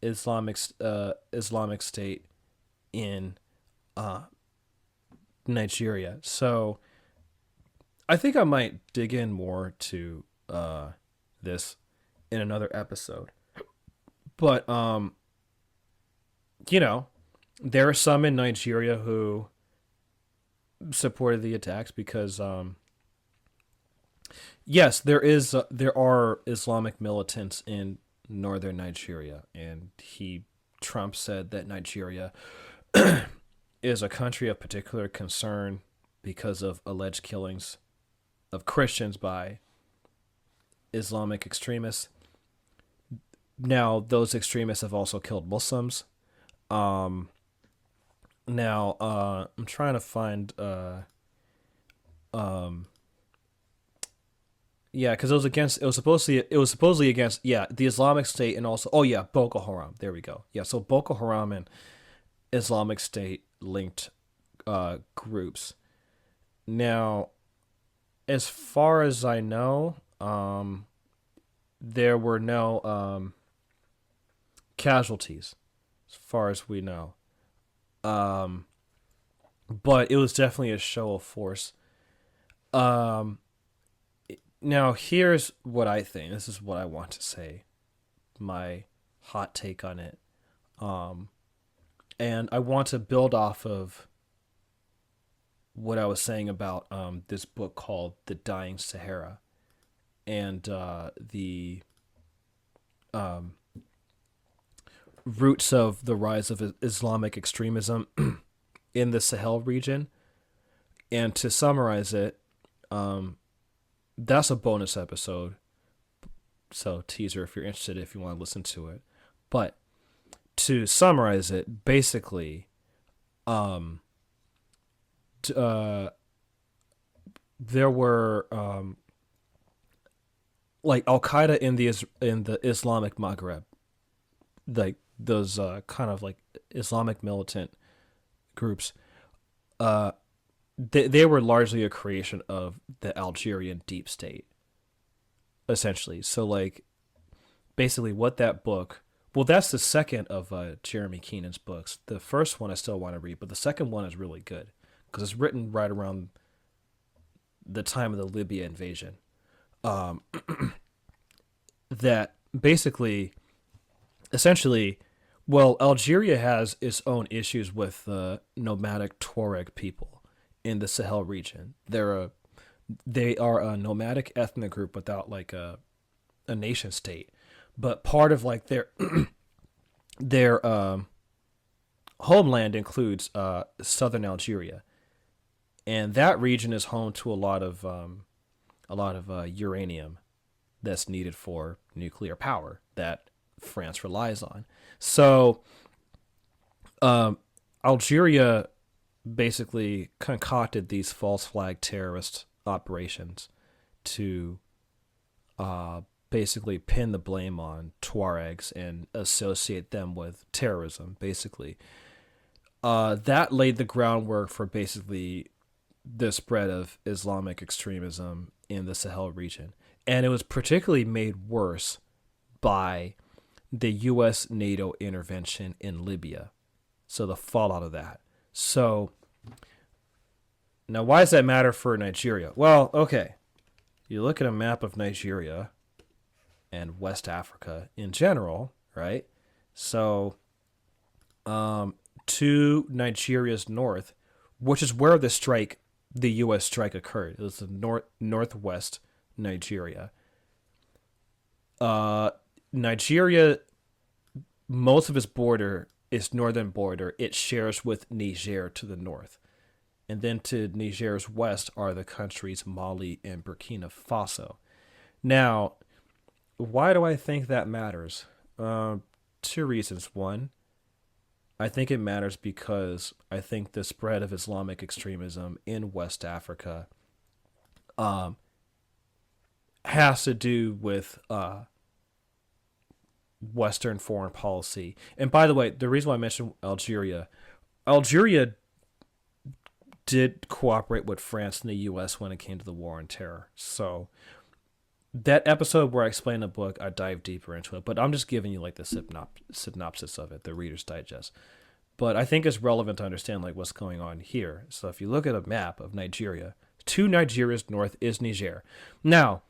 Islamic State in uh, Nigeria. So I think I might dig in more to this in another episode. But you know, there are some in Nigeria who supported the attacks because yes, there are Islamic militants in northern Nigeria, and Trump said that Nigeria is a country of particular concern because of alleged killings of Christians by Islamic extremists. Now, those extremists have also killed Muslims. Um, I'm trying to find um, yeah, because it was supposedly against, yeah, the Islamic State, and also, oh yeah, Boko Haram. There we go. Yeah, so Boko Haram and Islamic State linked groups. Now, as far as I know, there were no casualties, as far as we know. Um, but it was definitely a show of force. Um, Now, here's what I think. This is what I want to say. My hot take on it. Um, and I want to build off of what I was saying about this book called The Dying Sahara and the um, roots of the rise of Islamic extremism in the Sahel region. And to summarize it, um, that's a bonus episode. So, teaser if you're interested, if you want to listen to it. But to summarize it, basically, um, there were like Al Qaeda in the Islamic Maghreb, like those kind of like Islamic militant groups. Uh, they were largely a creation of the Algerian deep state. essentially. So like basically what that book, well, that's the second of Jeremy Keenan's books. The first one I still want to read, but the second one is really good because it's written right around the time of the Libya invasion. Um, that basically, essentially, well, Algeria has its own issues with the nomadic Tuareg people in the Sahel region. They are a nomadic ethnic group without like a nation state, but part of like their homeland includes southern Algeria, and that region is home to a lot of uranium that's needed for nuclear power that France relies on. So Algeria basically concocted these false flag terrorist operations to basically pin the blame on Tuaregs and associate them with terrorism, basically. That laid the groundwork for basically the spread of Islamic extremism in the Sahel region. And it was particularly made worse by the U.S. NATO intervention in Libya. So the fallout of that. So now, why does that matter for Nigeria? Well, okay. You look at a map of Nigeria and West Africa in general, right? So to Nigeria's north, which is where the U.S. strike occurred. It was the northwest Nigeria. Nigeria, most of its border, its northern border, it shares with Niger to the north. And then to Niger's west are the countries Mali and Burkina Faso. Now, why do I think that matters? Two reasons. One, I think it matters because I think the spread of Islamic extremism in West Africa has to do with Western foreign policy. And by the way, the reason why I mentioned Algeria did cooperate with France and the U.S. when it came to the war on terror. So that episode where I explain the book, I dive deeper into it, but I'm just giving you like the synopsis of it, the Reader's Digest. But I think it's relevant to understand like what's going on here. So if you look at a map of Nigeria, to Nigeria's north is Niger. Now,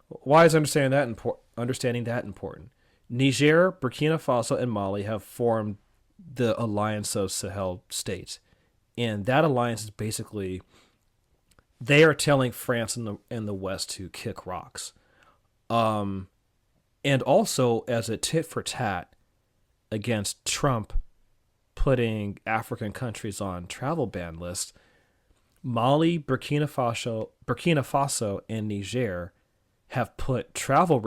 why is understanding that important? Niger, Burkina Faso, and Mali have formed the Alliance of Sahel states. And that alliance is basically, they are telling France and the West to kick rocks. And also as a tit for tat against Trump putting African countries on travel ban lists, Mali, Burkina Faso, and Niger have put travel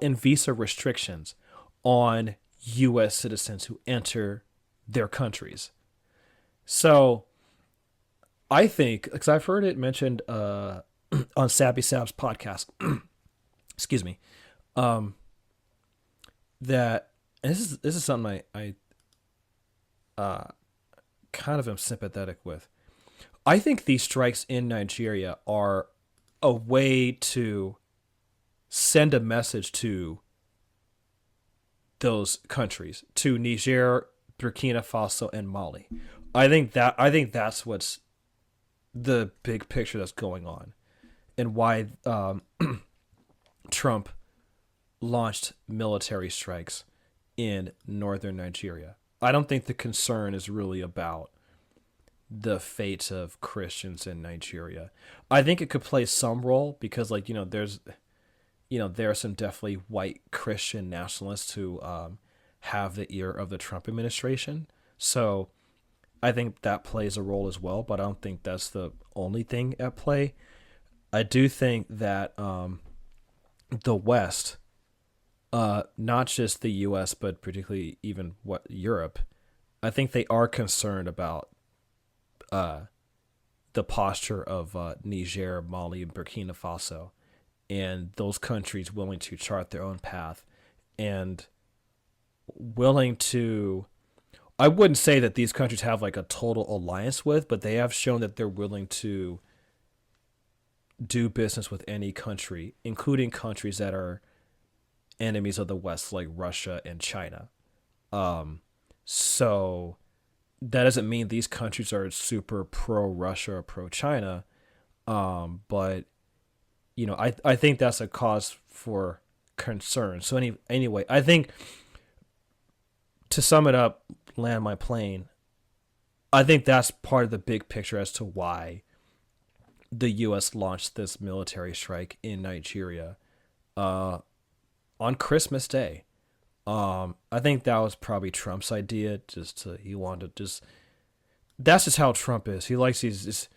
and visa restrictions on U.S. citizens who enter their countries. So I think, because I've heard it mentioned on Sappy Sap's podcast, excuse me, that, and this is something I kind of am sympathetic with. I think these strikes in Nigeria are a way to send a message to those countries, to Niger, Burkina Faso, and Mali. I think that's what's the big picture that's going on, and why Trump launched military strikes in northern Nigeria. I don't think the concern is really about the fate of Christians in Nigeria. I think it could play some role because, like, there are some definitely white Christian nationalists who have the ear of the Trump administration. So I think that plays a role as well, but I don't think that's the only thing at play. I do think that the West, not just the U.S., but particularly even Europe, I think they are concerned about the posture of Niger, Mali, and Burkina Faso, and those countries willing to chart their own path and willing to, I wouldn't say that these countries have like a total alliance with, but they have shown that they're willing to do business with any country, including countries that are enemies of the West, like Russia and China. Um, so that doesn't mean these countries are super pro Russia or pro China. But I think that's a cause for concern. So anyway, I think to sum it up, land my plane. I think that's part of the big picture as to why the U.S. launched this military strike in Nigeria uh, on Christmas Day. I think that was probably Trump's idea. He wanted to just that's just how Trump is. He likes he's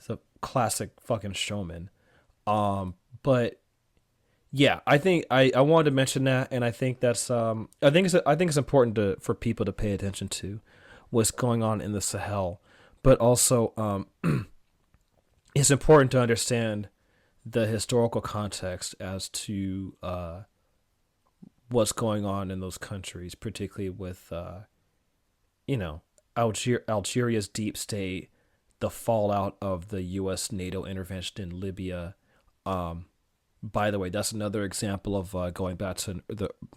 a classic fucking showman. But yeah, I wanted to mention that, and I think that's I think it's important for people to pay attention to what's going on in the Sahel, but also it's important to understand the historical context as to what's going on in those countries, particularly with you know Algeria's deep state, the fallout of the U.S. NATO intervention in Libya. Um, by the way, that's another example of going back to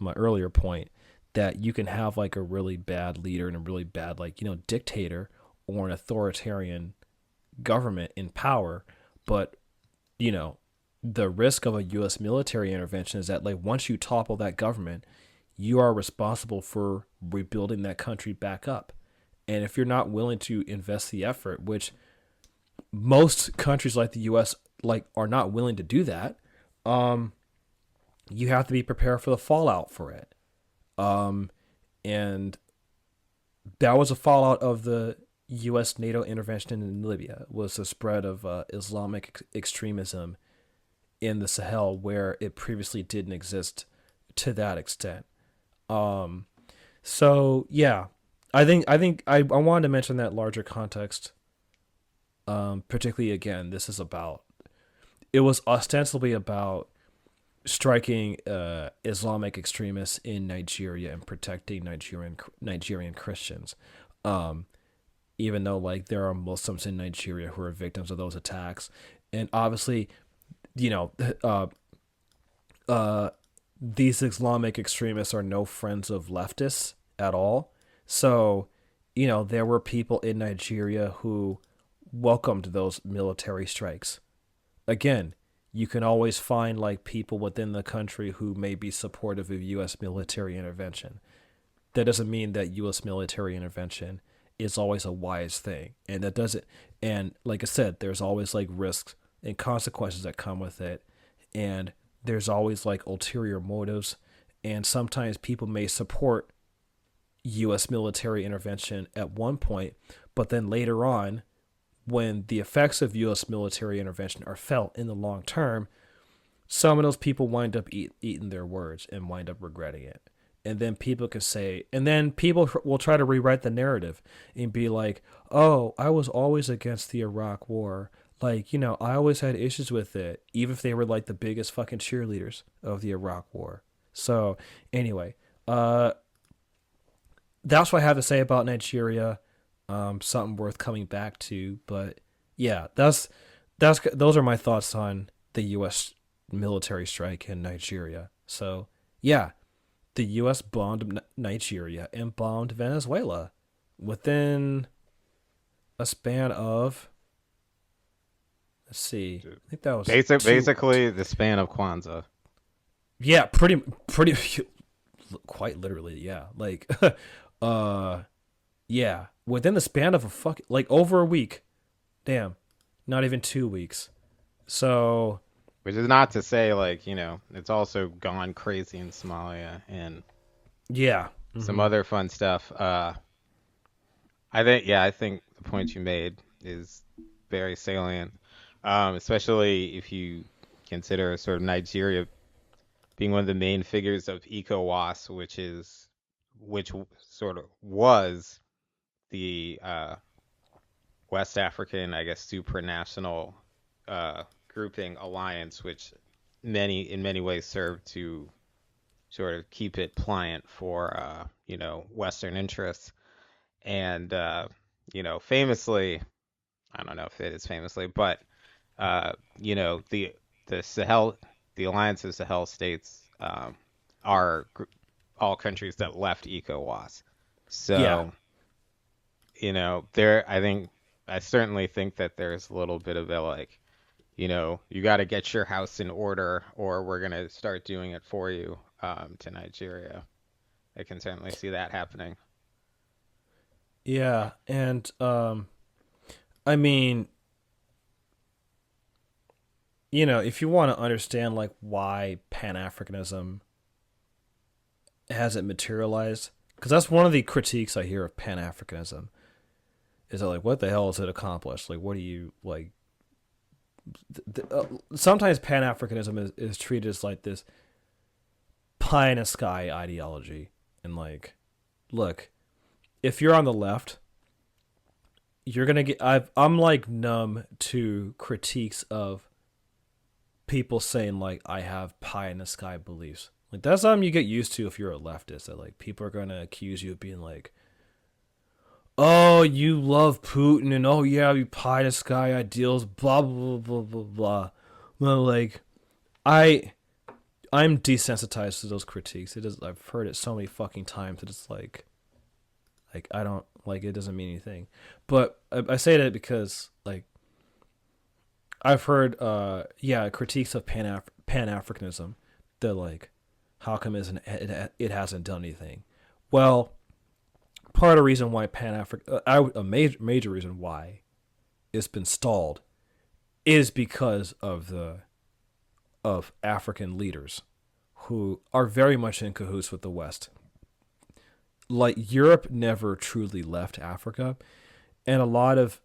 my earlier point that you can have like a really bad leader and a really bad dictator or an authoritarian government in power, but you know the risk of a U.S. military intervention is that like once you topple that government, you are responsible for rebuilding that country back up. And if you're not willing to invest the effort, which most countries like the U.S. like are not willing to do that, um, you have to be prepared for the fallout for it. Um, and that was a fallout of the U.S. NATO intervention in Libya was the spread of Islamic extremism in the Sahel where it previously didn't exist to that extent. Um, so yeah, I wanted to mention that larger context. Particularly again, this is about it was ostensibly about striking Islamic extremists in Nigeria and protecting Nigerian Christians. Um, Even though like there are Muslims in Nigeria who are victims of those attacks, and obviously, you know, uh, uh, these Islamic extremists are no friends of leftists at all. So, there were people in Nigeria who welcomed those military strikes. Again, you can always find like people within the country who may be supportive of U.S. military intervention. That doesn't mean that U.S. military intervention is always a wise thing, and that doesn't. And like I said, there's always like risks and consequences that come with it, and there's always like ulterior motives, and sometimes people may support U.S. military intervention at one point, but then later on, when the effects of U.S. military intervention are felt in the long term, some of those people wind up eating their words and wind up regretting it. And then people can say, and then people will try to rewrite the narrative and be like, oh, I was always against the Iraq war. Like, I always had issues with it, even if they were like the biggest fucking cheerleaders of the Iraq war. So, anyway, that's what I have to say about Nigeria. Something worth coming back to, but yeah, those are my thoughts on the U.S. military strike in Nigeria. So yeah, the U.S. bombed Nigeria and bombed Venezuela within a span of let's see, I think that was Basically the span of Kwanzaa. yeah, pretty quite literally, yeah, like uh yeah, within the span of like over a week. Damn, not even 2 weeks. So Which is not to say like, it's also gone crazy in Somalia and yeah, some hmm other fun stuff. I think the point you made is very salient. Especially if you consider sort of Nigeria being one of the main figures of ECOWAS, which sort of was the West African, I guess, supranational grouping alliance, which in many ways served to sort of keep it pliant for Western interests. And famously, I don't know if it is famously, but The Sahel, the Alliance of Sahel states, are all countries that left ECOWAS. Yeah. So, there, I certainly think that there's a little bit of a like, you got to get your house in order, or we're gonna start doing it for you, to Nigeria. I can certainly see that happening. Yeah, and I mean, if you want to understand like why Pan-Africanism hasn't materialized, because that's one of the critiques I hear of Pan-Africanism is that like, what the hell has it accomplished? Like, what do you like? Sometimes Pan-Africanism is treated as like this pie in the sky ideology, and like, look, if you're on the left, you're gonna get. I'm like numb to critiques of people saying like I have pie in the sky beliefs. Like that's something you get used to if you're a leftist. That like people are gonna accuse you of being like, oh, you love Putin and oh yeah, you pie in the sky ideals, blah blah blah blah blah. Well, like I I'm desensitized to those critiques. It is I've heard it so many fucking times that it's like I don't like it doesn't mean anything. But I say that because like I've heard yeah critiques of Pan Africanism. They're like, how come it hasn't done anything? Well, part of the reason why Pan Africa a major reason why it's been stalled is because of African leaders who are very much in cahoots with the West. Like Europe never truly left Africa, and a lot of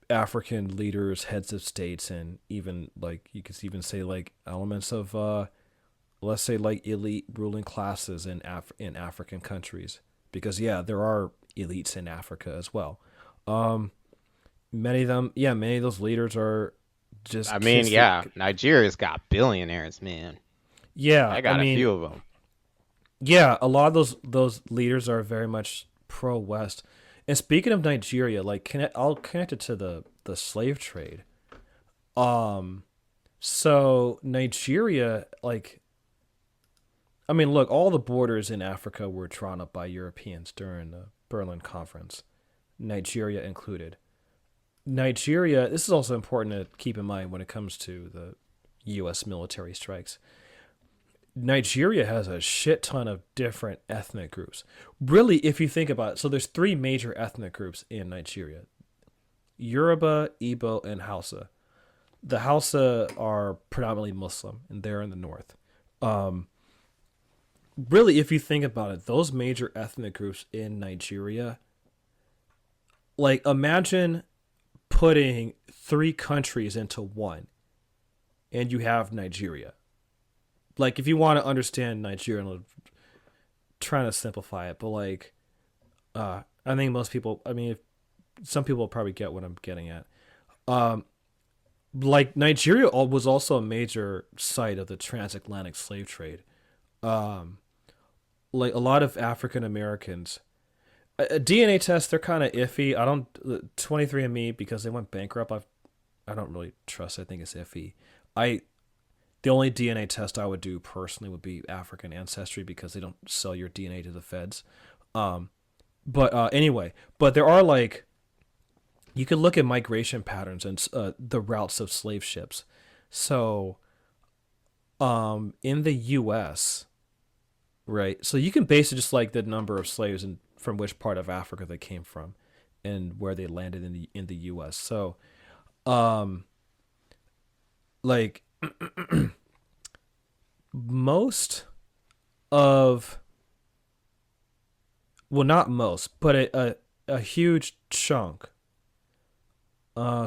African leaders, heads of states, and even like you could even say like elements of let's say like elite ruling classes in African countries, because yeah, there are elites in Africa as well. Um, many of them, yeah, many of those leaders are I just mean, kiss the yeah, Nigeria's got billionaires, man. yeah. I I got a mean, few of them. yeah, a lot of those leaders are very much pro West. And speaking of Nigeria, like I'll connect it to the slave trade. Um, so Nigeria, like, I mean, look, all the borders in Africa were drawn up by Europeans during the Berlin Conference, Nigeria included. Nigeria, this is also important to keep in mind when it comes to the U.S. military strikes. Nigeria has a shit ton of different ethnic groups. Really, if you think about it, so there's three major ethnic groups in Nigeria: Yoruba, Igbo, and Hausa. The Hausa are predominantly Muslim, and they're in the north. Um, really, if you think about it, those major ethnic groups in Nigeria, like imagine putting three countries into one, and you have Nigeria. Like, if you want to understand Nigeria, I'm trying to simplify it, but like, I think most people, I mean, some people will probably get what I'm getting at. Um, like Nigeria was also a major site of the transatlantic slave trade. Um, like a lot of African Americans, a DNA tests they're kind of iffy. I don't 23andMe because they went bankrupt. I don't really trust. I think it's iffy. I The only DNA test I would do personally would be African ancestry because they don't sell your DNA to the feds. Um, but anyway, but there are like you could look at migration patterns and the routes of slave ships. So in the U.S., right? So you can base it just like the number of slaves and from which part of Africa they came from, and where they landed in the U.S. So um, like most of well not most but a huge chunk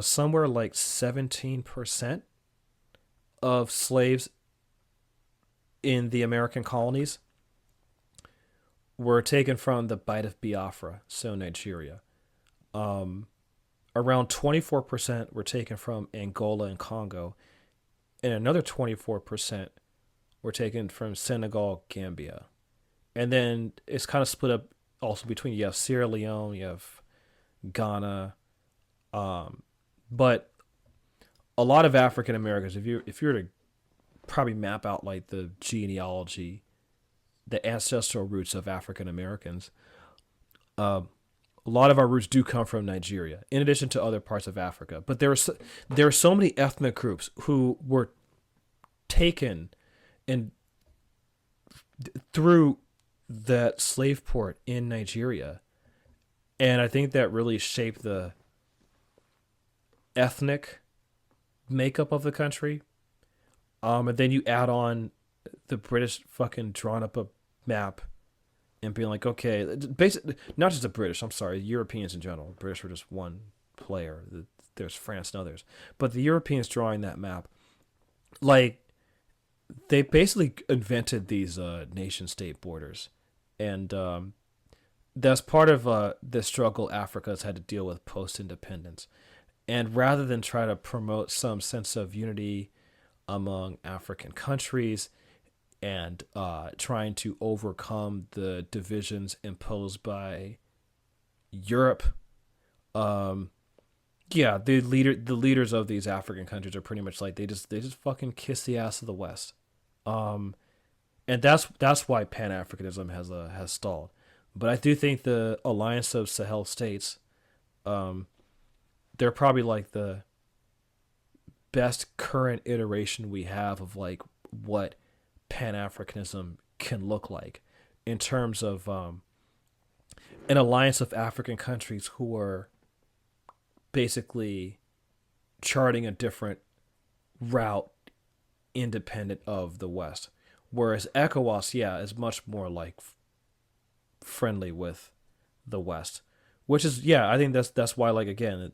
somewhere like 17% of slaves in the American colonies were taken from the Bight of Biafra, so Nigeria. Um, Around 24% were taken from Angola and Congo, and another 24% were taken from Senegal, Gambia. And then it's kind of split up also between you have Sierra Leone, you have Ghana, but a lot of African Americans, if you were to probably map out like the genealogy, the ancestral roots of African Americans, uh, a lot of our roots do come from Nigeria, in addition to other parts of Africa. But there are so many ethnic groups who were taken and through that slave port in Nigeria, and I think that really shaped the ethnic makeup of the country. And then you add on the British fucking drawing up a map and being like, okay, basically not just the British. I'm sorry, Europeans in general. The British were just one player. There's France and others, but the Europeans drawing that map, like they basically invented these nation state borders, and that's part of the struggle Africa's had to deal with post independence. And rather than try to promote some sense of unity among African countries and trying to overcome the divisions imposed by Europe, um, yeah, the leaders of these African countries are pretty much like they just fucking kiss the ass of the West, um, and that's why Pan Africanism has stalled. But I do think the Alliance of Sahel states, um, they're probably like the best current iteration we have of like what Pan Africanism can look like in terms of an alliance of African countries who are basically charting a different route independent of the West. Whereas ECOWAS, yeah, is much more like friendly with the West, which is yeah, I think that's why like again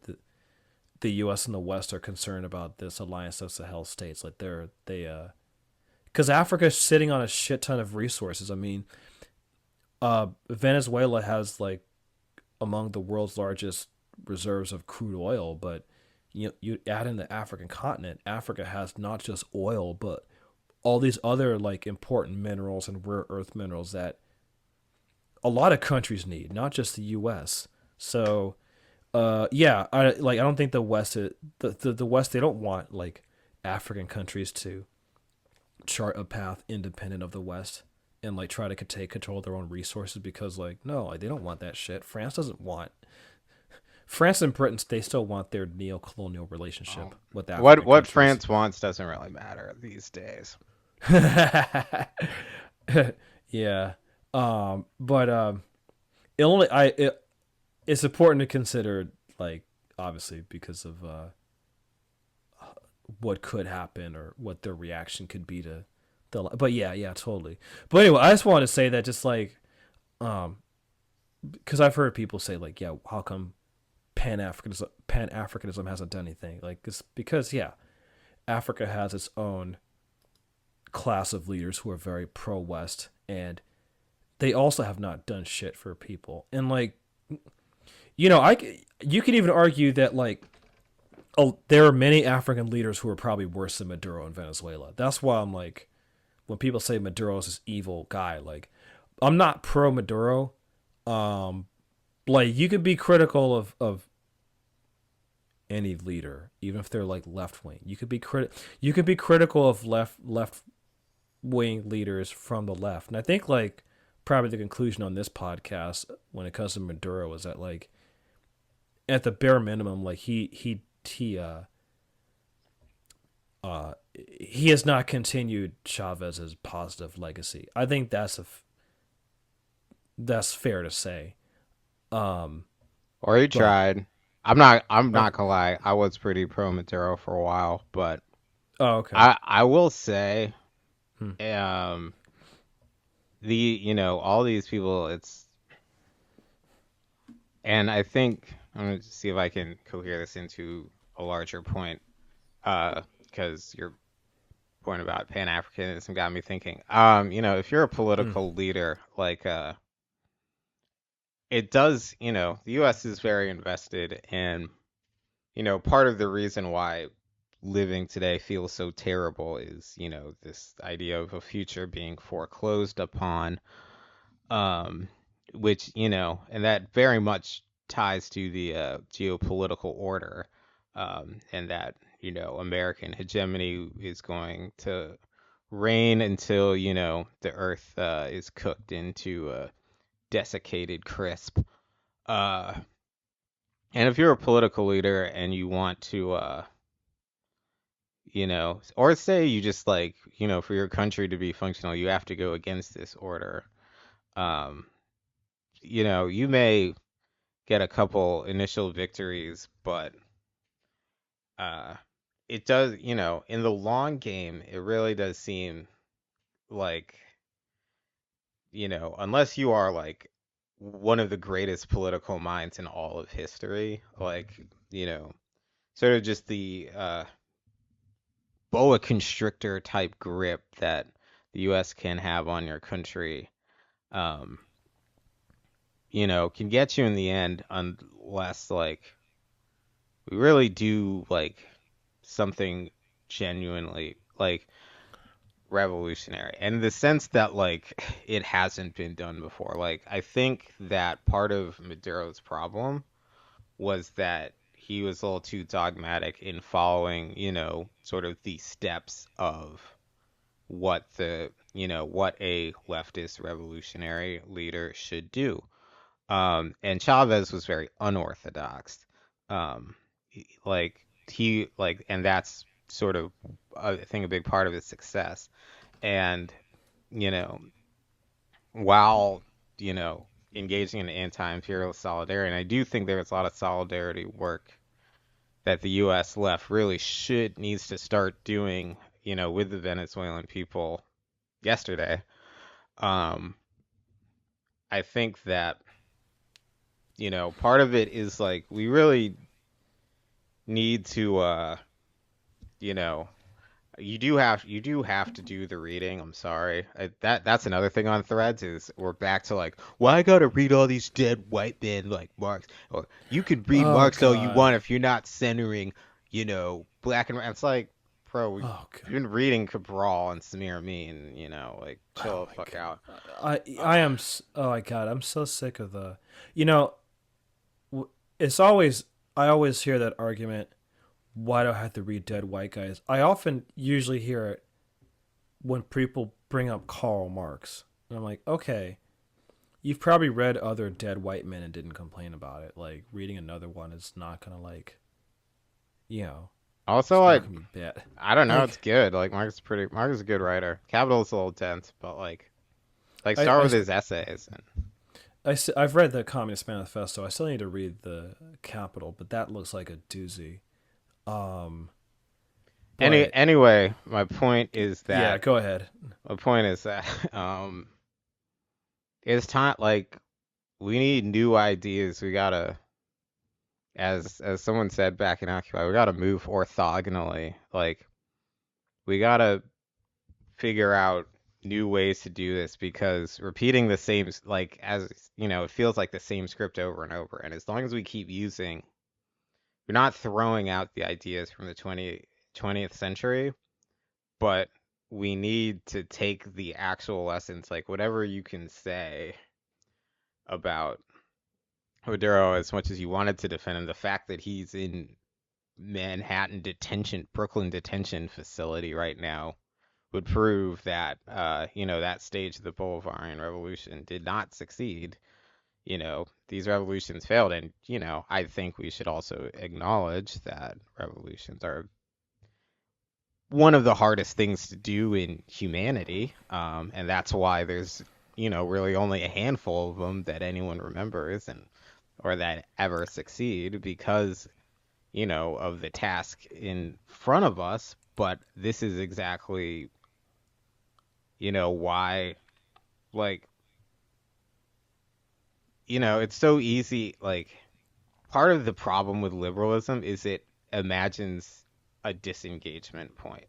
the U.S. and the West are concerned about this alliance of Sahel states. Like because Africa's sitting on a shit ton of resources. I mean, Venezuela has like among the world's largest reserves of crude oil, but you add in the African continent, Africa has not just oil, but all these other like important minerals and rare earth minerals that a lot of countries need, not just the U.S. So, yeah, I don't think the West the West they don't want like African countries to chart a path independent of the West and like try to take control of their own resources because like no, like, they don't want that shit. France and Britain, they still want their neo-colonial relationship Um, with African what countries. France wants doesn't really matter these days. Yeah, but it only I it, it's important to consider like obviously because of what could happen or what their reaction could be to the. But yeah, yeah, totally. But anyway, I just wanted to say that just like um because I've heard people say like yeah, how come Pan Africanism hasn't done anything like it's because yeah, Africa has its own class of leaders who are very pro West and they also have not done shit for people and like you could even argue that like oh there are many African leaders who are probably worse than Maduro in Venezuela. That's why I'm like when people say Maduro is this evil guy, like I'm not pro Maduro. Um, like you could be critical of any leader, even if they're like left wing. You could be critical of left wing leaders from the left, and I think like probably the conclusion on this podcast when it comes to Maduro is that like at the bare minimum, like uh he has not continued Chavez's positive legacy. I think that's fair to say. Um, Or he but tried. I'm not okay. gonna lie. I was pretty pro Maduro for a while, but Oh, okay. I will say, Hmm. um, all these people. And I think I'm gonna see if I can cohere this into a larger point. Because your point about Pan Africanism got me thinking. If you're a Hmm. political leader, like it does. The U.S. is very invested in. Part of the reason why living today feels so terrible is, this idea of a future being foreclosed upon, um, which, and that very much ties to the geopolitical order. and that American hegemony is going to reign until the earth is cooked into a desiccated crisp. Uh, and if you're a political leader and you want to, or say you just like, for your country to be functional, you have to go against this order. Um, you may get a couple initial victories, but uh, it does, in the long game, it really does seem like, unless you are like one of the greatest political minds in all of history, like, you know, sort of just the boa constrictor type grip that the US can have on your country, um, can get you in the end unless like we really do like something genuinely like revolutionary. And in the sense that like it hasn't been done before. Like I think that part of Maduro's problem was that he was a little too dogmatic in following, sort of the steps of what a leftist revolutionary leader should do. And Chavez was very unorthodox. Um, and that's sort of, I think, a big part of his success. And, you know, while, you know, engaging in anti-imperial solidarity, and I do think there was a lot of solidarity work that the U.S. left really needs to start doing, with the Venezuelan people yesterday. Um, I think that, part of it is like we really need to, you know, you do have to do the reading. I'm sorry. That's another thing on Threads is we're back to like, well, I gotta read all these dead white men like Marx, or you could read Oh Marx all you God. want if you're not centering, black and white. It's like, bro, we've Oh God. been reading Cabral and Samir Amin, like Oh chill the my fuck out. God. I am. Oh my God. I'm so sick of the. You know, it's always. I always hear that argument. Why do I have to read dead white guys? I often usually hear it when people bring up Karl Marx, and I'm like, okay, you've probably read other dead white men and didn't complain about it. Like reading another one is not gonna like, you know, Also, it's not like, gonna be bad. I don't know, it's Like good. Like Marx is a good writer. Capital's a little dense, but like I, start I, with his essays. And I've read the Communist Manifesto. I still need to read the Capital, but that looks like a doozy. Um, but anyway, my point is yeah, that go ahead. my point is that it's time like we need new ideas. We gotta, as someone said back in Occupy, we gotta move orthogonally. Like we gotta figure out new ways to do this because repeating the same, like, as it feels like the same script over and over. And as long as we keep using, we're not throwing out the ideas from the 20th century, but we need to take the actual lessons, like whatever you can say about Maduro, as much as you wanted to defend him, the fact that he's in Brooklyn detention facility right now would prove that, that stage of the Bolivarian Revolution did not succeed. These revolutions failed, and, I think we should also acknowledge that revolutions are one of the hardest things to do in humanity, and that's why there's, really only a handful of them that anyone remembers and or that ever succeed because, of the task in front of us. But this is exactly, why, like, it's so easy. Like, part of the problem with liberalism is it imagines a disengagement point.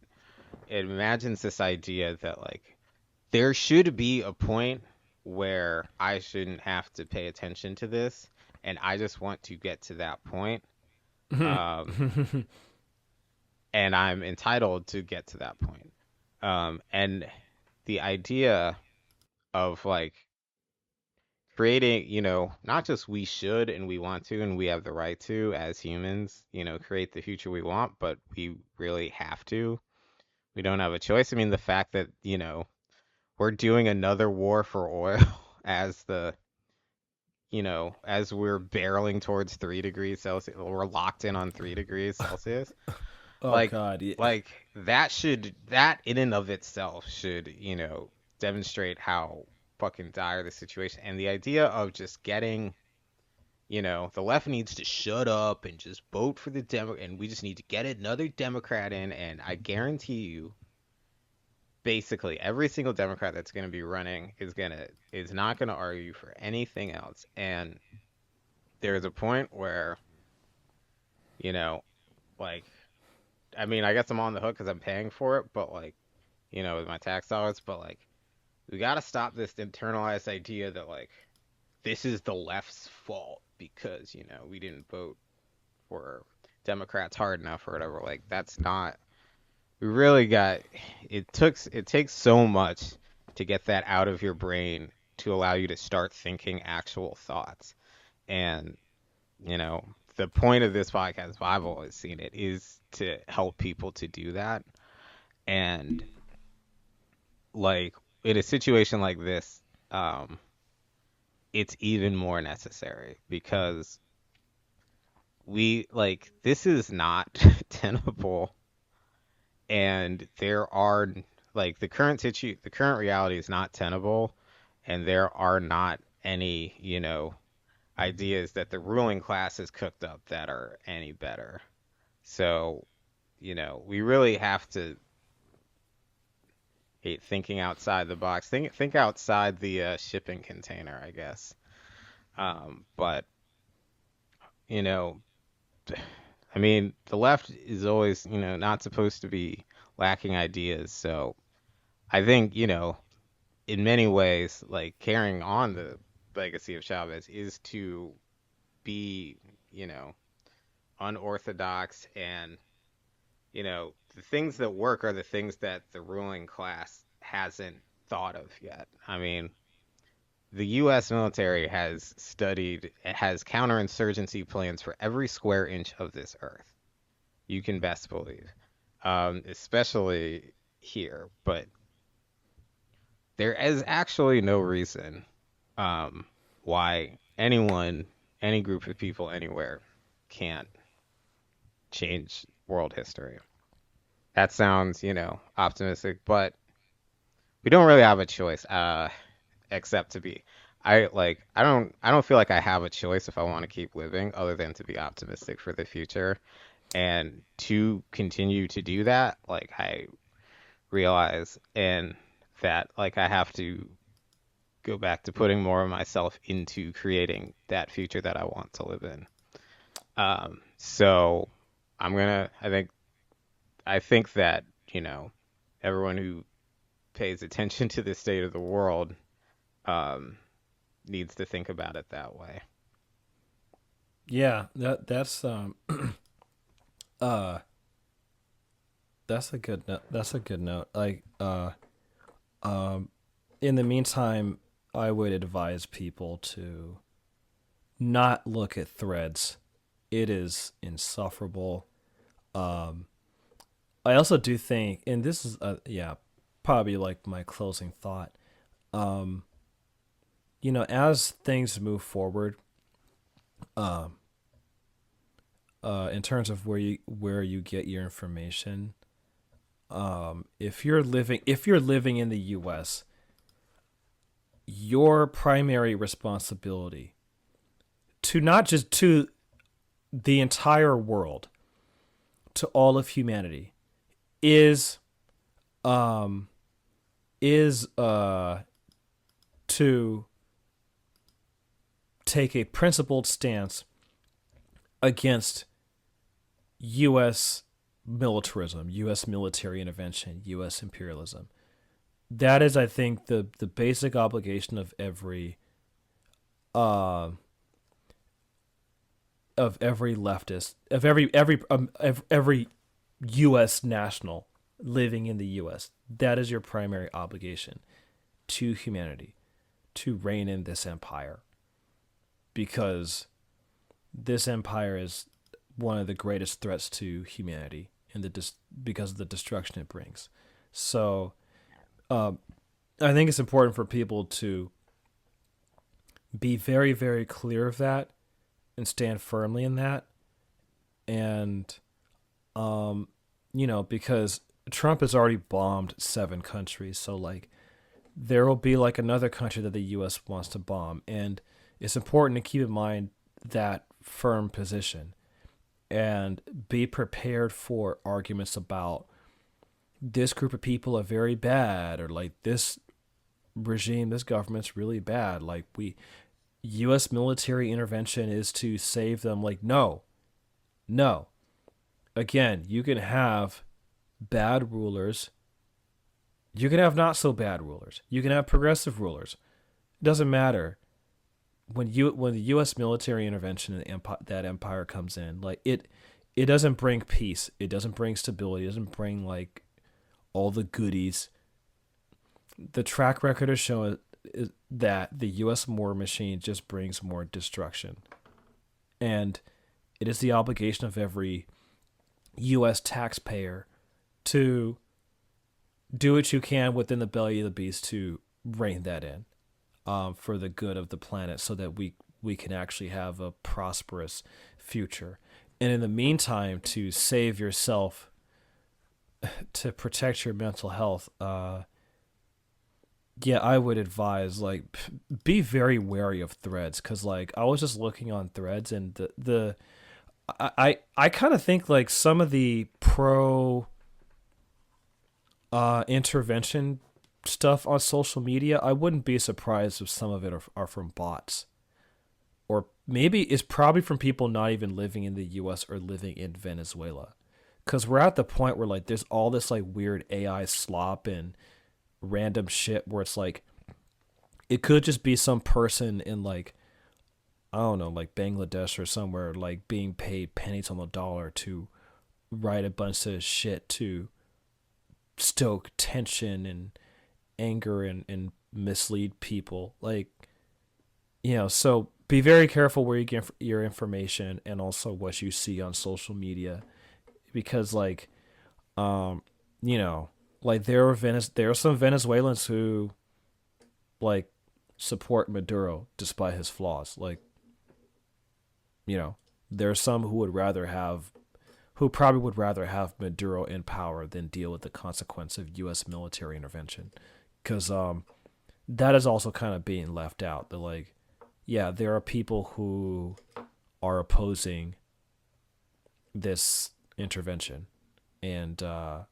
It imagines this idea that, like, there should be a point where I shouldn't have to pay attention to this, and I just want to get to that point. Um, and I'm entitled to get to that point. And the idea of like creating, not just we should and we want to and we have the right to as humans, create the future we want, but we really have to. We don't have a choice. I mean, the fact that, we're doing another war for oil as as we're barreling towards 3 degrees Celsius, we're locked in on 3 degrees Celsius. Oh Like, God, yeah. that in and of itself should, demonstrate how fucking dire the situation. And the idea of just getting, the left needs to shut up and just vote for the Demo, and we just need to get another Democrat in. And I guarantee you, basically every single Democrat that's going to be running is not going to argue for anything else. And there's a point where, you know, like, I mean, I guess I'm on the hook because I'm paying for it, but like, with my tax dollars, but like, we got to stop this internalized idea that like this is the left's fault because, we didn't vote for Democrats hard enough or whatever. Like, that's not, we really got, it takes so much to get that out of your brain to allow you to start thinking actual thoughts. And, the point of this podcast, I've always seen it, is to help people to do that. And like in a situation like this, it's even more necessary because this is not tenable, and there are like the current reality is not tenable, and there are not any ideas that the ruling class has cooked up that are any better. So we really have to thinking outside the box. Think outside the shipping container, I guess. But you know, I mean, the left is always not supposed to be lacking ideas. So I think in many ways, like carrying on the legacy of Chavez is to be unorthodox, and the things that work are the things that the ruling class hasn't thought of yet. I mean, the U.S. military has counterinsurgency plans for every square inch of this earth. You can best believe, especially here. But there is actually no reason why any group of people anywhere can't change world history. That sounds, optimistic, but we don't really have a choice, except to be. I don't feel like I have a choice if I want to keep living other than to be optimistic for the future. And to continue to do that, like I realize and that like I have to go back to putting more of myself into creating that future that I want to live in. So I think that, everyone who pays attention to the state of the world um, needs to think about it that way. Yeah, uh that's a good note. That's a good note. Like um in the meantime, I would advise people to not look at threads. It is insufferable. Um I also do think, and this is yeah, probably like my closing thought. Um as things move forward, um in terms of where you get your information, if you're living in the US, your primary responsibility to not just to the entire world, to all of humanity, is um is to take a principled stance against US militarism, US military intervention, US imperialism. That is, I think, the basic obligation uh of every leftist, of every US national living in the US. That is your primary obligation to humanity, to rein in this empire, because this empire is one of the greatest threats to humanity and because of the destruction it brings. So I think it's important for people to be very, very clear of that and stand firmly in that. And, because Trump has already bombed 7 countries. So, like, there will be, like, another country that the U.S. wants to bomb. And it's important to keep in mind that firm position and be prepared for arguments about this group of people are very bad, or like this regime, this government's really bad. Like, U.S. military intervention is to save them. Like, no. Again, you can have bad rulers. You can have not so bad rulers. You can have progressive rulers. It doesn't matter. When the U.S. military intervention and that empire comes in, like it doesn't bring peace. It doesn't bring stability. It doesn't bring like all the goodies. The track record has shown that the U.S. war machine just brings more destruction, and it is the obligation of every U.S. taxpayer to do what you can within the belly of the beast to rein that in, for the good of the planet, so that we can actually have a prosperous future. And in the meantime, to save yourself, to protect your mental health, I would advise, like, be very wary of Threads, because, like, I was just looking on Threads, and I kind of think, like, some of the pro intervention stuff on social media, I wouldn't be surprised if some of it are from bots, or maybe it's probably from people not even living in the U.S. or living in Venezuela, because we're at the point where, like, there's all this, like, weird AI slop and random shit where it's like it could just be some person in, like, I don't know, like Bangladesh or somewhere, like, being paid pennies on the dollar to write a bunch of shit to stoke tension and anger and mislead people. Like, so be very careful where you get your information, and also what you see on social media, because, like, like, there are some Venezuelans who, like, support Maduro despite his flaws. Like, there are some who probably would rather have Maduro in power than deal with the consequence of U.S. military intervention, because that is also kind of being left out. That, like, there are people who are opposing this intervention, and that'll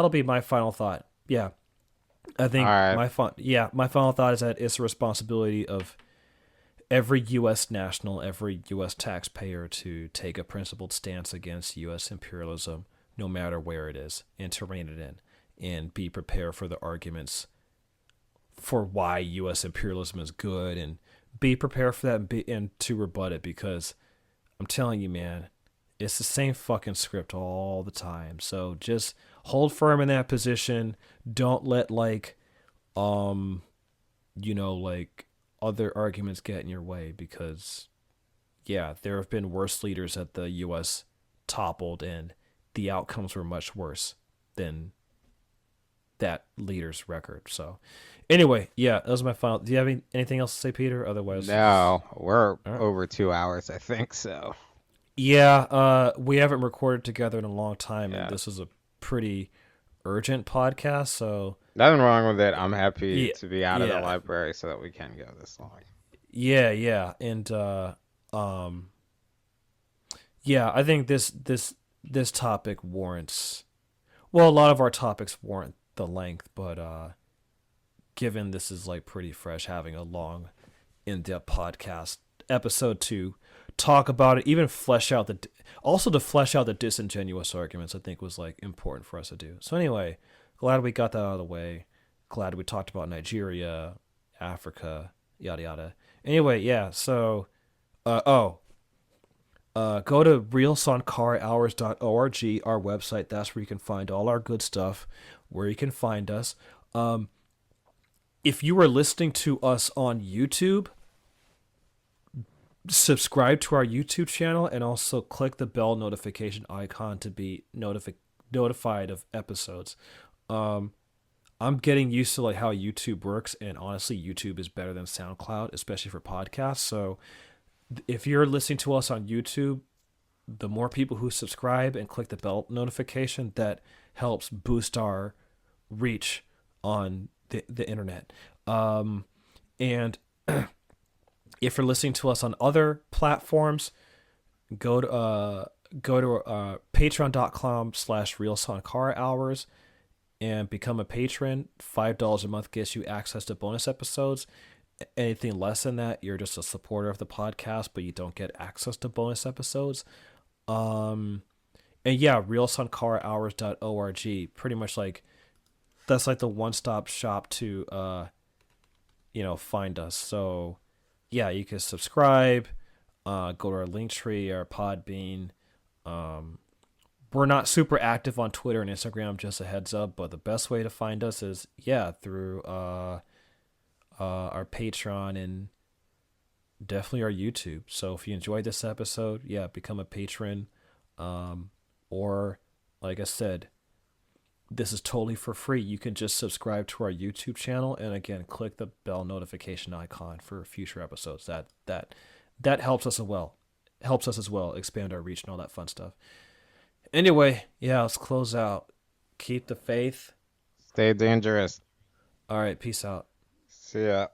be my final thought. Yeah, I All think right. my final thought is that it's the responsibility of every U.S. national, every U.S. taxpayer to take a principled stance against U.S. imperialism, no matter where it is, and to rein it in, and be prepared for the arguments for why U.S. imperialism is good, and be prepared for that, and to rebut it, because I'm telling you, man, it's the same fucking script all the time. So just hold firm in that position. Don't let, like, like, other arguments get in your way, because there have been worse leaders that the U.S. toppled, and the outcomes were much worse than that leader's record. So anyway, that was my final. Do you have anything else to say, Peter? Otherwise, No, we're all right. over 2 hours, I think so. We haven't recorded together in a long time, and Yeah. this is a pretty urgent podcast, so Nothing wrong with it. I'm happy yeah, to be out of the yeah, library so that we can go this long. and um, I think this topic warrants. Well, a lot of our topics warrant the length, but given this is, like, pretty fresh, having a long, in-depth podcast episode to talk about it, even flesh out to flesh out the disingenuous arguments, I think was, like, important for us to do. So anyway, glad we got that out of the way. Glad we talked about Nigeria, Africa, yada yada. Anyway, so go to realsankarahours.org, our website. That's where you can find all our good stuff, where you can find us. if you are listening to us on YouTube, subscribe to our YouTube channel and also click the bell notification icon to be notified of episodes. Um, I'm getting used to like how YouTube works, and honestly, YouTube is better than SoundCloud, especially for podcasts. So if you're listening to us on YouTube, the more people who subscribe and click the bell notification, that helps boost our reach on the internet. And if you're listening to us on other platforms, go to patreon.com/real Sankara Hours and become a patron. $5 a month gets you access to bonus episodes. Anything less than that, you're just a supporter of the podcast, but you don't get access to bonus episodes. Um, and yeah, realsankarahours.org. Pretty much like that's like the one-stop shop to find us. So yeah, you can subscribe, go to our Linktree, our Podbean. Um, we're not super active on Twitter and Instagram, just a heads up. But the best way to find us is through our Patreon and definitely our YouTube. So if you enjoyed this episode, become a patron. Or like I said, this is totally for free. You can just subscribe to our YouTube channel and again click the bell notification icon for future episodes. That helps us as well. Helps us as well expand our reach and all that fun stuff. Anyway, let's close out. Keep the faith. Stay dangerous. All right, peace out. See ya.